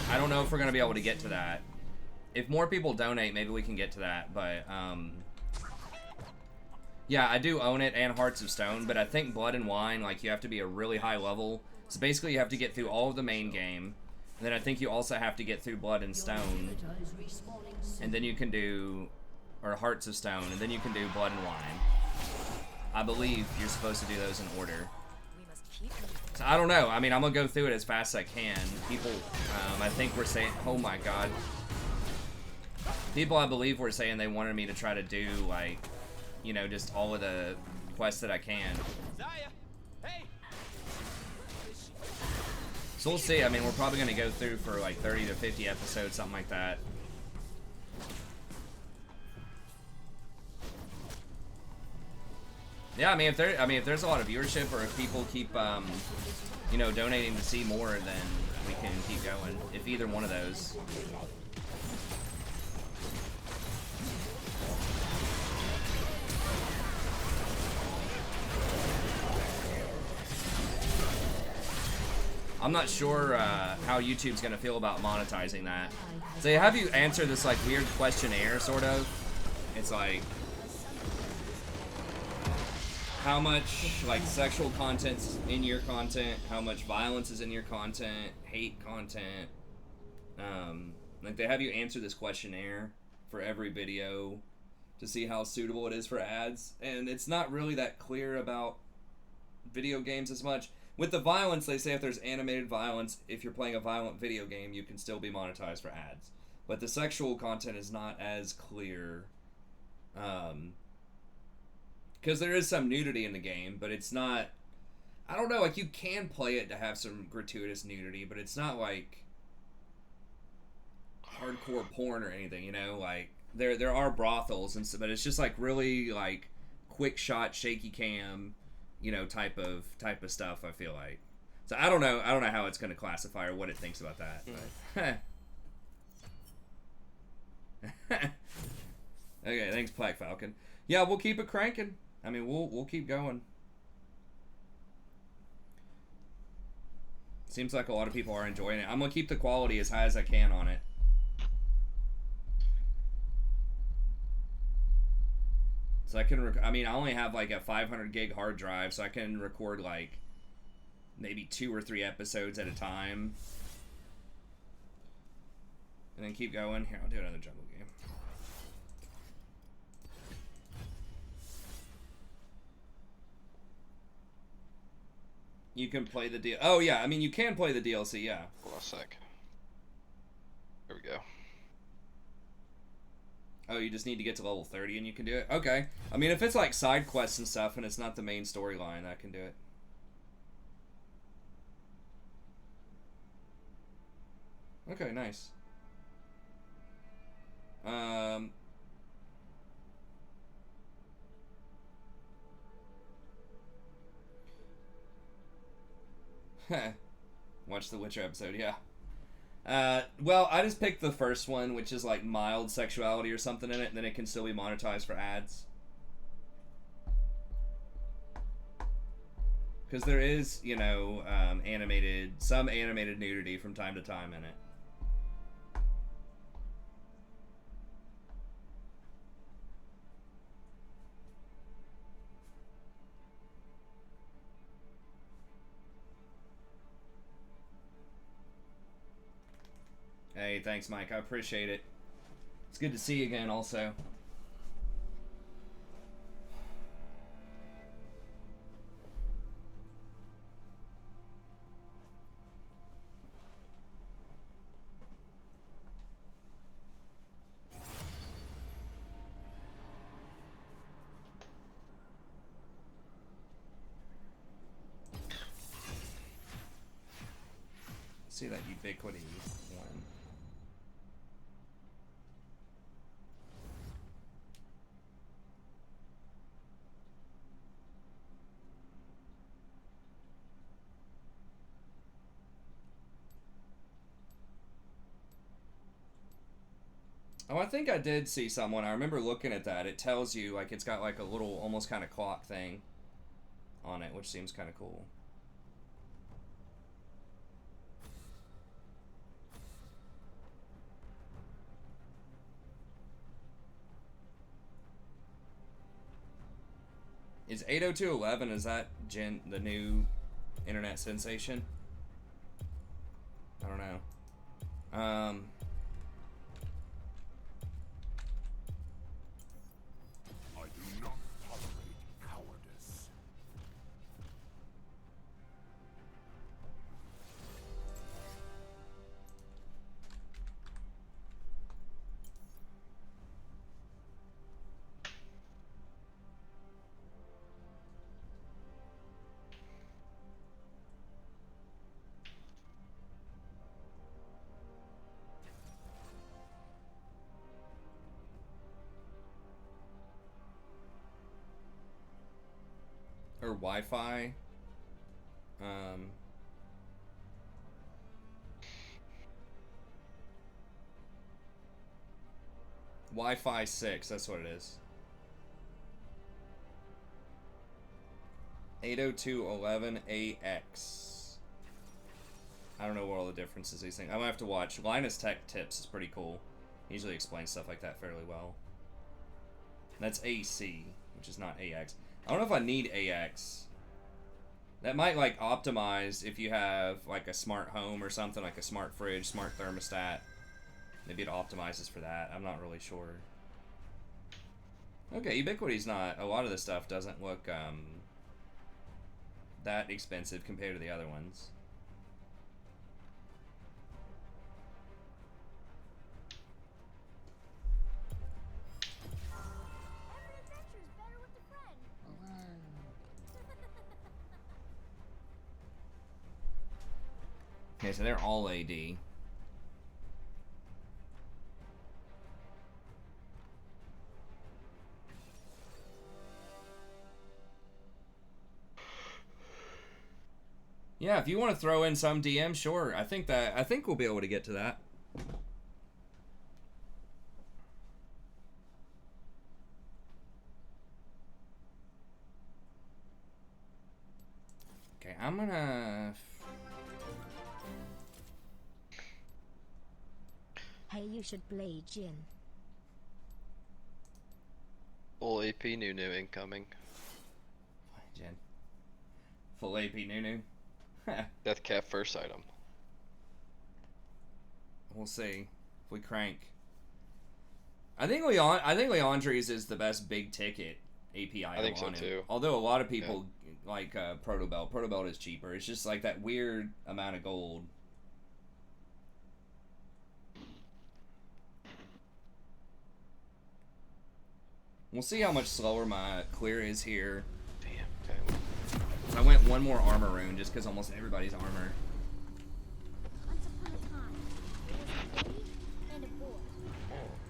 I don't know if we're going to be able to get to that. If more people donate, maybe we can get to that, but, Yeah, I do own it and Hearts of Stone, but I think Blood and Wine, like, you have to be a really high level. So basically you have to get through all of the main game. And then I think you also have to get through Blood and Stone. And then you can do... Or Hearts of Stone, and then you can do Blood and Wine. I believe you're supposed to do those in order. So I don't know. I mean, I'm gonna go through it as fast as I can. People, I think we're saying... Oh my god. People, I believe, were saying they wanted me to try to do, like... You know, just all of the quests that I can. So we'll see. I mean, we're probably going to go through for like 30 to 50 episodes, something like that. Yeah, I mean, if there's a lot of viewership, or if people keep, you know, donating to see more, then we can keep going. If either one of those. I'm not sure how YouTube's gonna feel about monetizing that. So they have you answer this like weird questionnaire, sort of. It's like how much like sexual content's in your content, how much violence is in your content, hate content. Like they have you answer this questionnaire for every video to see how suitable it is for ads, and it's not really that clear about video games as much. With the violence, they say if there's animated violence, if you're playing a violent video game, you can still be monetized for ads. But the sexual content is not as clear. Because there is some nudity in the game, but it's not... I don't know, like, you can play it to have some gratuitous nudity, but it's not, like, hardcore porn or anything, you know? Like, there are brothels, and but it's just, like, really, like, quick shot, shaky cam... You know, type of stuff. I feel like, so I don't know how it's going to classify or what it thinks about that. But. Okay, thanks, Black Falcon. Yeah, we'll keep it cranking. I mean, we'll keep going. Seems like a lot of people are enjoying it. I'm gonna keep the quality as high as I can on it. So I can, I mean, I only have like a 500 gig hard drive, so I can record like maybe 2 or 3 episodes at a time. And then keep going. Here, I'll do another jungle game. You can play the DLC. Oh, yeah, I mean, you can play the DLC, yeah. Hold on a sec. There we go. Oh, you just need to get to level 30 and you can do it? Okay. I mean, if it's like side quests and stuff and it's not the main storyline, I can do it. Okay, nice. Watch the Witcher episode, yeah. Well, I just picked the first one, which is like mild sexuality or something in it, and then it can still be monetized for ads. Because there is, you know, some animated nudity from time to time in it. Hey, thanks, Mike. I appreciate it. It's good to see you again, also. See that ubiquity one. Oh, I think I did see someone. I remember looking at that. It tells you, like, it's got like a little, almost kind of clock thing on it, which seems kind of cool. Is 802.11, is that the new internet sensation? I don't know. I do not tolerate cowardice. Or Wi-Fi. Wi-Fi 6, that's what it is. 802.11ax. I don't know what all the differences these things. I'm gonna have to watch. Linus Tech Tips is pretty cool. He usually explains stuff like that fairly well. That's AC, which is not AX. I don't know if I need AX. That might like optimize if you have like a smart home or something, like a smart fridge, smart thermostat. Maybe it optimizes for that. I'm not really sure. Okay, Ubiquity's not. A lot of this stuff doesn't look that expensive compared to the other ones. Every adventure is better with a friend. Okay, so they're all AD. Yeah, if you want to throw in some DM, sure. I think we'll be able to get to that. Okay, I'm gonna. Hey, you should play Jin. Full AP Nunu incoming. Jen. Full AP Nunu. Death Cat first item. We'll see if we crank. I think Leandre's is the best big ticket API. I think so too. Although a lot of people like Protobelt. Protobelt is cheaper. It's just like that weird amount of gold. We'll see how much slower my clear is here. Damn. Okay. I went one more armor rune just because almost everybody's armor. Once upon a time, there was a lady and a boy.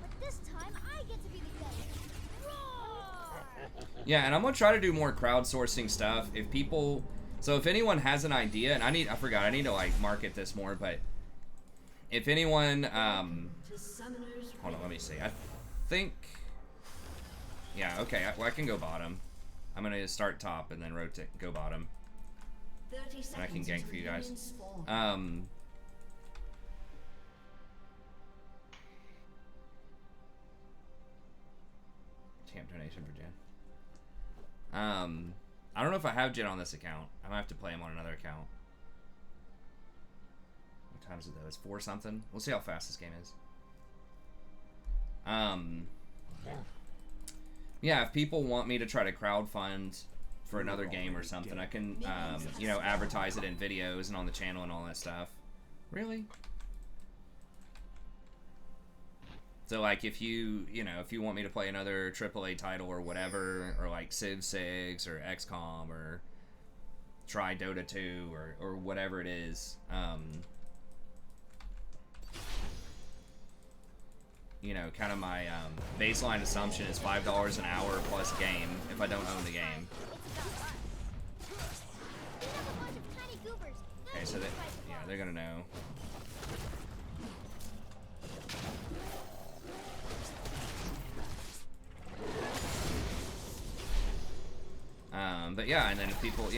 But this time, I get to be the guest. Roar! Yeah, and I'm gonna try to do more crowdsourcing stuff. If anyone has an idea, and I need to like market this more, but if anyone, hold on, let me see. I think, yeah, okay, I can go bottom. I'm gonna start top and then rotate, go bottom. 30 And I can seconds gank for you until guys. minions spawn. Champ donation for Jen. I don't know if I have Jen on this account. I might have to play him on another account. What time is it though? It's 4 something. We'll see how fast this game is. Yeah, if people want me to try to crowdfund for another game or something, I can, you know, advertise it in videos and on the channel and all that stuff. Really? So, like, if you want me to play another AAA title or whatever, or like Civ 6 or XCOM or try Dota 2 or whatever it is, you know, kind of my baseline assumption is $5 an hour plus game if I don't own the game. Okay, so they're gonna know. But yeah, and then if people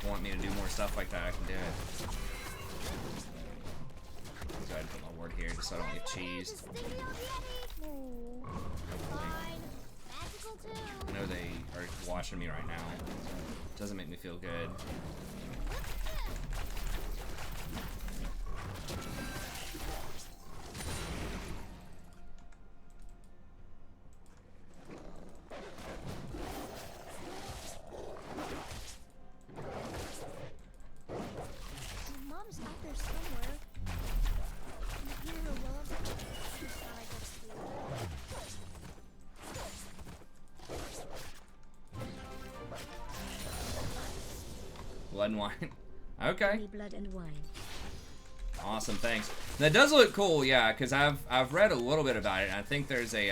want me to do more stuff like that, I can do it. Go ahead and put my ward here just so I don't get cheesed. Fine. Magic Careful too. I know they are watching me right now. Doesn't make me feel good. Your mom's out there somewhere. You hear her, Willem? She's thought I go to sleep. Blood and wine. Okay. Only blood and wine. Awesome, thanks. That does look cool, yeah, because I've read a little bit about it. And I think there's a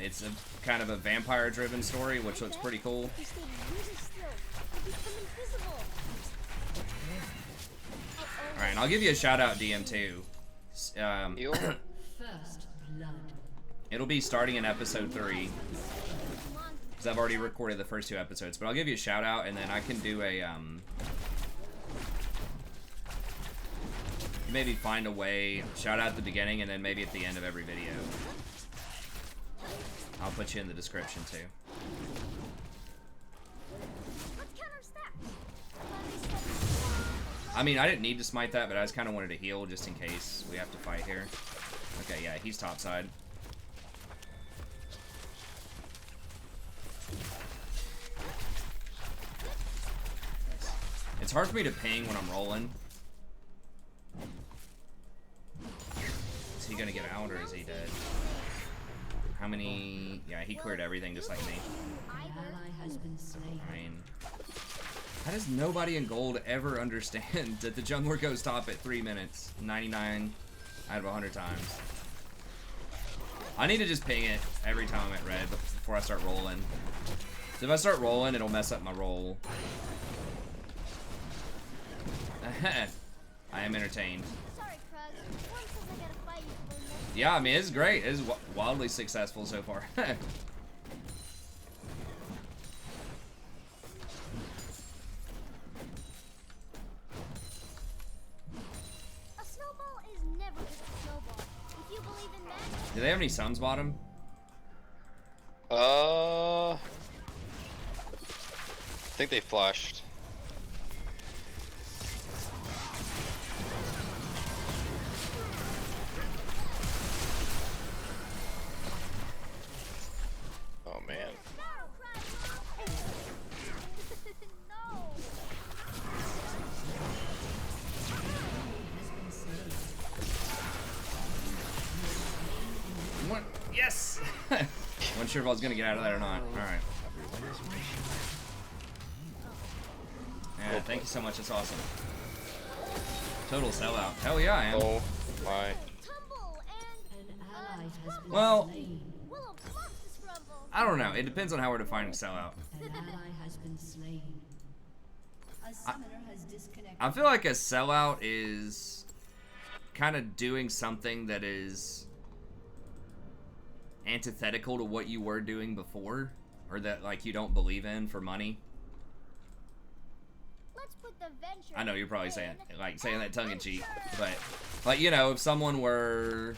it's a kind of a vampire-driven story, which looks pretty cool. If you stay really still, you'll become invisible. All right, and I'll give you a shout out, DM too. Heal? First blood. It'll be starting in episode 3 Come on. because I've already recorded the first 2 episodes. But I'll give you a shout out, and then I can do a maybe find a way shout out at the beginning, and then maybe at the end of every video. I'll put you in the description too. Let's counterstack. I mean, I didn't need to smite that, but I just kind of wanted to heal just in case we have to fight here. Okay, yeah, he's topside. It's hard for me to ping when I'm rolling. Is he gonna get out or is he dead? How many? Yeah, he cleared everything just like me. An ally has been slain. Fine. How does nobody in gold ever understand that the jungler goes top at 3 minutes? 99 out of 100 times. I need to just ping it every time I'm at red before I start rolling. So if I start rolling, it'll mess up my roll. I am entertained. Sorry, Krug. One says I gotta fight you for the next. Yeah, I mean, it's great. It's wildly successful so far. A snowball is never just a snowball. If you believe in magic, Do they have any sums bottom? I think they flashed. Oh man. no, Krug. No. What? Yes! Wasn't sure if I was gonna get out of that or not. Alright. Yeah, thank you so much. That's awesome. Total sellout. Hell yeah, I am. Oh my. Tumble and An ally has been Well, slain. Willow loves to scrumble. I don't know. It depends on how we're defining sellout. An ally has been slain. A summoner has disconnected. I feel like a sellout is kind of doing something that is antithetical to what you were doing before, or that like you don't believe in for money. Let's put the venture. I know you're probably in saying that tongue in cheek, but like, you know, if someone were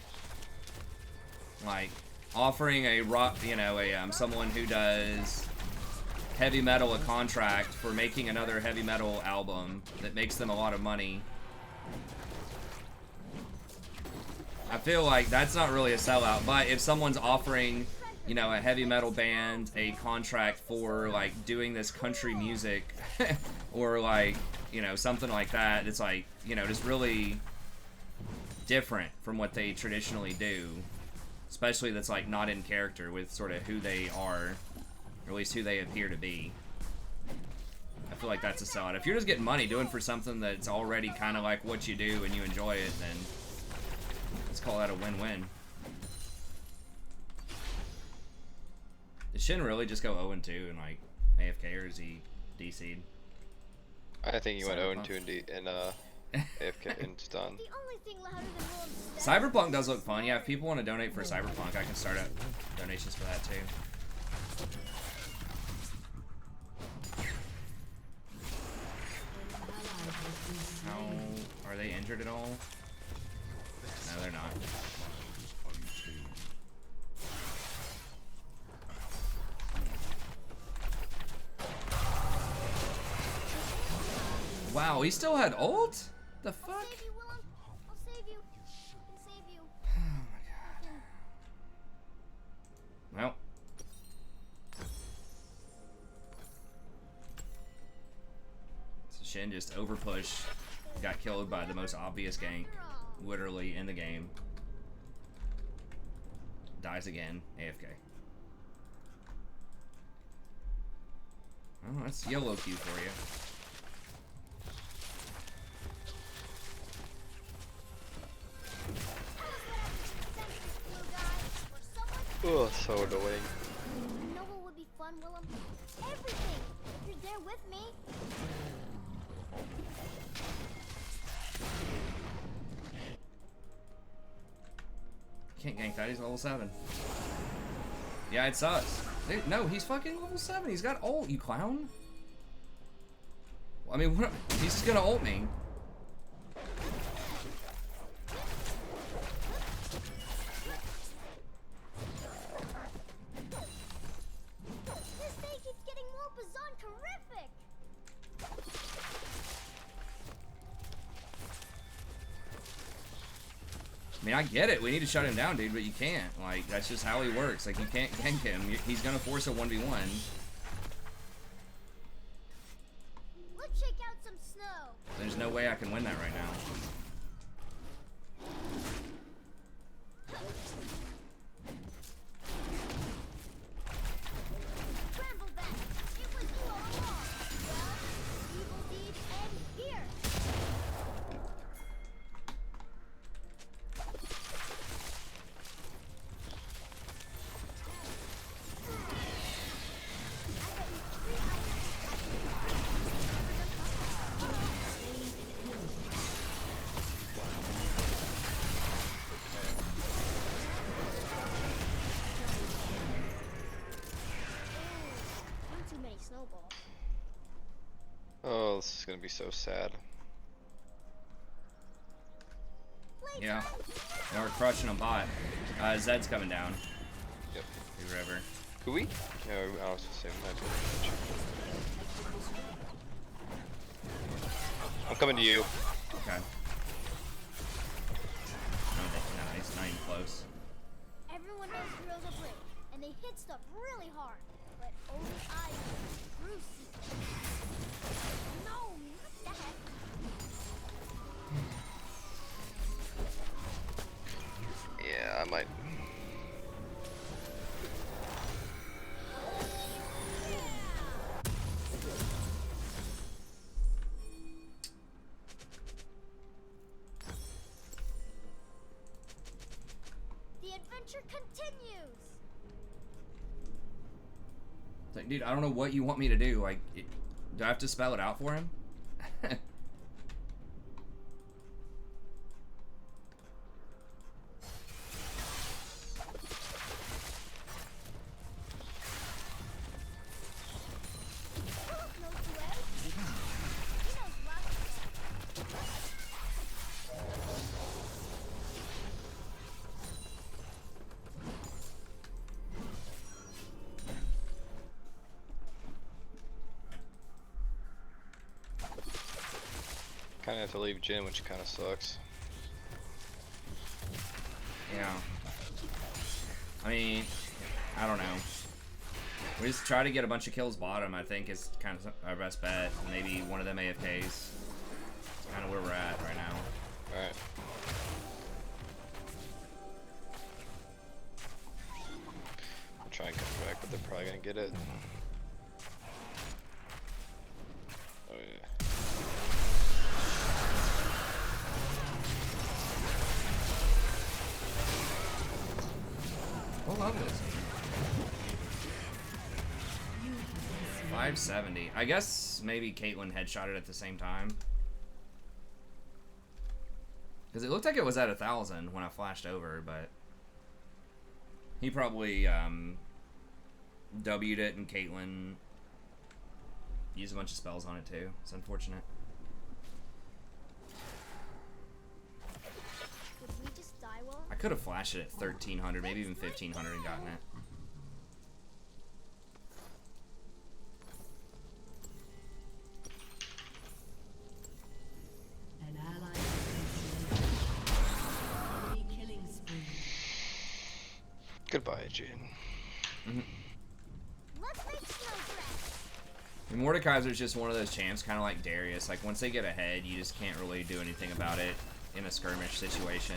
like offering a rock, you know, a someone who does heavy metal a contract for making another heavy metal album that makes them a lot of money, I feel like that's not really a sellout. But if someone's offering, you know, a heavy metal band a contract for like doing this country music or like, you know, something like that, it's like, you know, just really different from what they traditionally do, especially that's like not in character with sort of who they are, or at least who they appear to be. I feel like that's a sellout. If you're just getting money doing for something that's already kind of like what you do and you enjoy it, then let's call that a win-win. Did Shin really just go 0-2 and like AFK, or is he DC'd? I think he went Cyberpunk. 0-2 and AFK and done. The only thing louder than Willem's step. Cyberpunk does look fun. Yeah, if people want to donate for Cyberpunk, I can start up donations for that too. How are they injured at all? No, they're not. Wow, he still had ult? The fuck? I'll save you, Willem. I'll save you. I can save you. Oh my god. Well. So Shin just overpushed. Got killed by the most obvious gank. Literally in the game. Dies again. AFK. Oh, that's YOLO Q for you. Oh, so annoying. You know what would be fun, Willem? Everything! If you're there with me. Can't gank that, he's level 7. Yeah, it sucks. Dude, no, he's fucking level 7. He's got ult, you clown. I mean, what, he's just gonna ult me. This day keeps getting more bizarre terrific! I mean, I get it. We need to shut him down, dude, but you can't. Like, that's just how he works. Like, you can't gank him. He's gonna force a 1v1. Let's shake out some snow. There's no way I can win that right now. Scramble back. It was you all along. Well, evil deeds end here. One too many snowballs. Oh, this is gonna be so sad. Yeah. Now we're crushing a bot. Zed's coming down. Yep. Whoever. Could we? No, I was just saying that. I'm coming to you. Okay. Oh, nice. Not even close. Everyone knows heroes are brave, and they hit stuff really hard. But only I know true secret. No, not that. Yeah, I might. The adventure continues. It's like, dude, I don't know what you want me to do. Like, do I have to spell it out for him? Knows the way. He knows Rakan. Kind of have to leave Jin, which kind of sucks. Yeah. I mean, I don't know. We just try to get a bunch of kills bottom, I think, is kind of our best bet. Maybe one of them AFKs. It's kind of where we're at right now. Alright. I'll try and come back, but they're probably gonna get it. Oh yeah. What level is he? 570. I guess maybe Caitlyn headshotted at the same time. Because it looked like it was at 1,000 when I flashed over, but he probably W'd it, and Caitlyn used a bunch of spells on it too. It's unfortunate. Would we just die, Willem? I could have flashed it at 1,300, maybe even 1,500 and gotten it. Goodbye, Jin. Let's make snowdress. And Mordekaiser's just one of those champs, kind of like Darius. Like, once they get ahead, you just can't really do anything about it in a skirmish situation.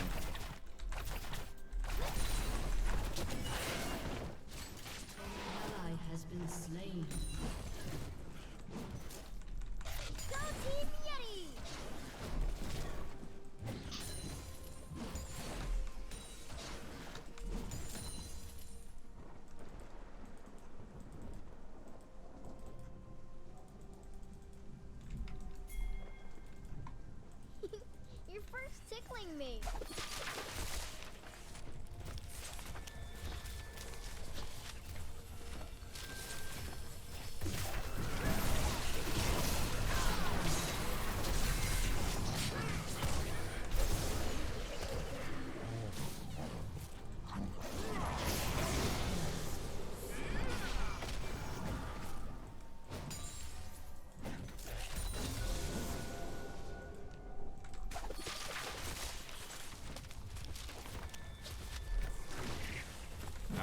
Ally has been slain. Go Team Yeti! You're first tickling me.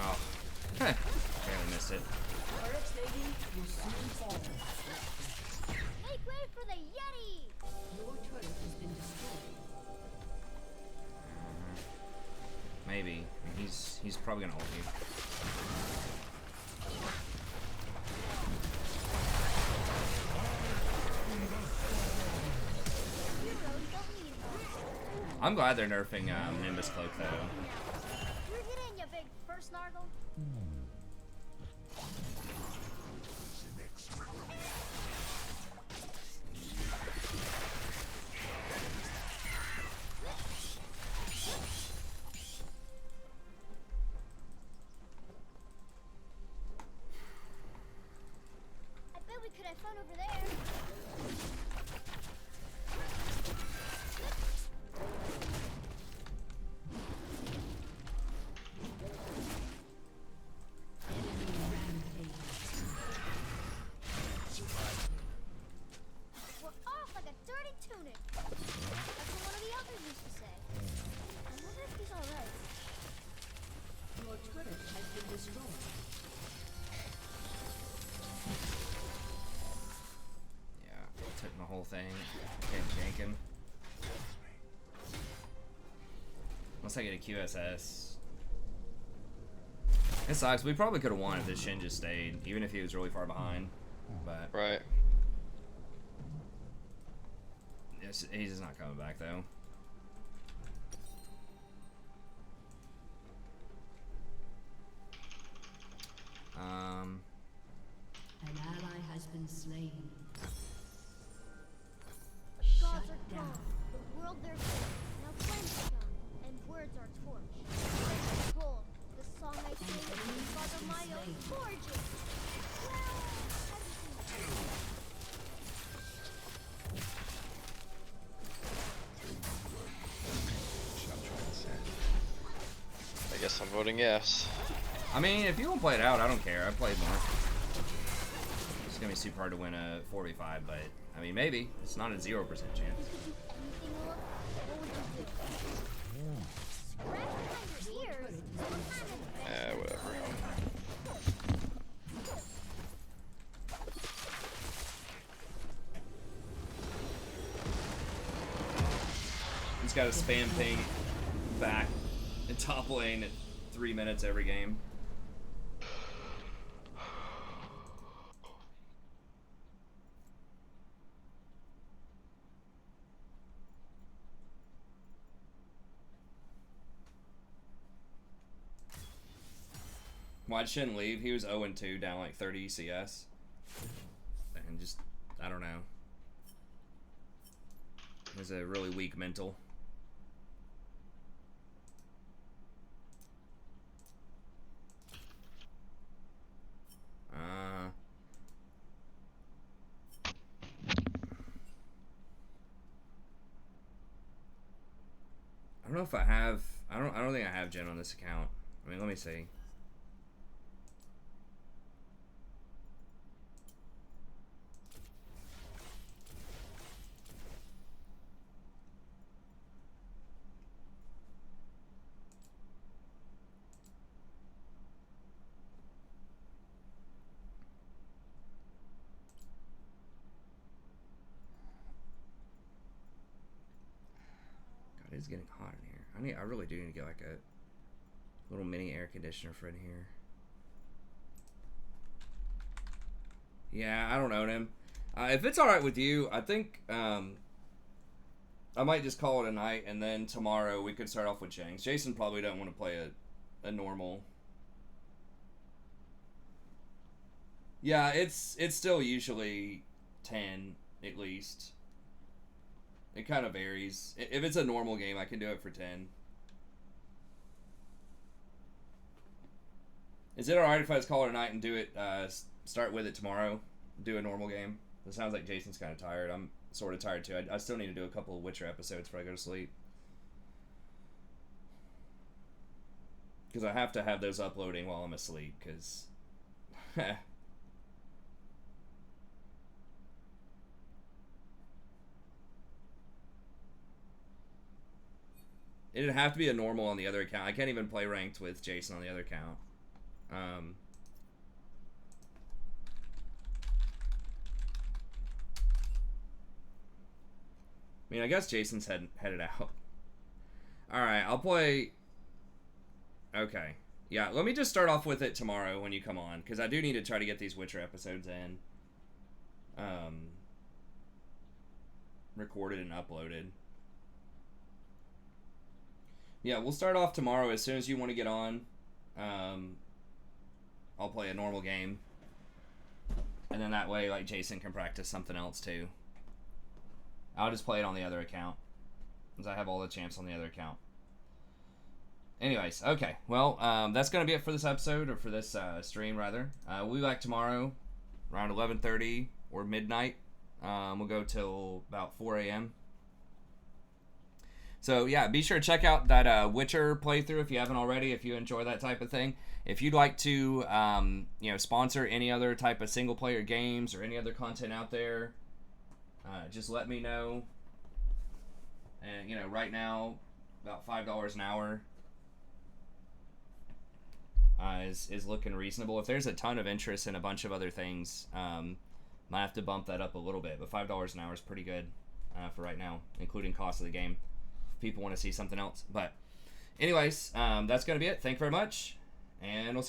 Oh. Barely missed it. Make way for the Yeti! Your turret has been destroyed. Maybe. He's probably gonna ult you. Heroes don't need help. I'm glad they're nerfing Nimbus Cloak though. You're getting your big first snargle. I bet we could have fun over there. We're off like a dirty tunic. That's what one of the elders used to say. I wonder if he's alright. Your turret has been destroyed. Yeah, took the whole thing. Can't jank him. Unless I get a QSS. It sucks. We probably could have won if this Shin just stayed, even if he was really far behind. But Right. he's just not coming back though. An ally has been slain. Gods Shut are down. gone. The world they're built. Now flames are gone, and words are torch. Words are cold. The song I sing is Father Mayo forging. I guess I'm voting yes. I mean, if you don't play it out, I don't care. I played more. It's gonna be super hard to win a 4v5, but I mean, maybe. It's not a 0% chance. If you could do anything, Lola, what would you do? Scratch behind your ears. Sometime in Whatever. He's got a spam ping back in top lane at 3 minutes every game. Why'd Shin leave? He was 0-2, down like 30 CS. And just, I don't know. He has a really weak mental. I don't know if I have. I don't think I have Jen on this account. I mean, let me see. is getting hot in here. I really do need to get like a little mini air conditioner for in here. Yeah, I don't own him. If it's alright with you, I think I might just call it a night, and then tomorrow we could start off with Shanks. Jason probably don't want to play a normal. Yeah, it's still usually 10 at least. It kind of varies. If it's a normal game, I can do it for 10. Is it alright if I just call it a night and do it, start with it tomorrow? Do a normal game? It sounds like Jason's kind of tired. I'm sort of tired too. I still need to do a couple of Witcher episodes before I go to sleep. Because I have to have those uploading while I'm asleep, because... It'd have to be a normal on the other account. I can't even play ranked with Jason on the other account. I mean, I guess Jason's headed out. Alright, I'll play... Okay. Yeah, let me just start off with it tomorrow when you come on, because I do need to try to get these Witcher episodes in. Recorded and uploaded. Yeah, we'll start off tomorrow as soon as you want to get on. I'll play a normal game. And then that way, like, Jason can practice something else, too. I'll just play it on the other account, because I have all the champs on the other account. Anyways, okay. Well, that's going to be it for this episode, or for this stream, rather. We'll be back tomorrow around 11:30 or midnight. We'll go till about 4 a.m. So, yeah, be sure to check out that Witcher playthrough if you haven't already, if you enjoy that type of thing. If you'd like to, sponsor any other type of single-player games or any other content out there, just let me know. And, right now, about $5 an hour is looking reasonable. If there's a ton of interest in a bunch of other things, might have to bump that up a little bit. But $5 an hour is pretty good for right now, including cost of the game. People want to see something else. But anyways, that's going to be it. Thank you very much, and we'll see you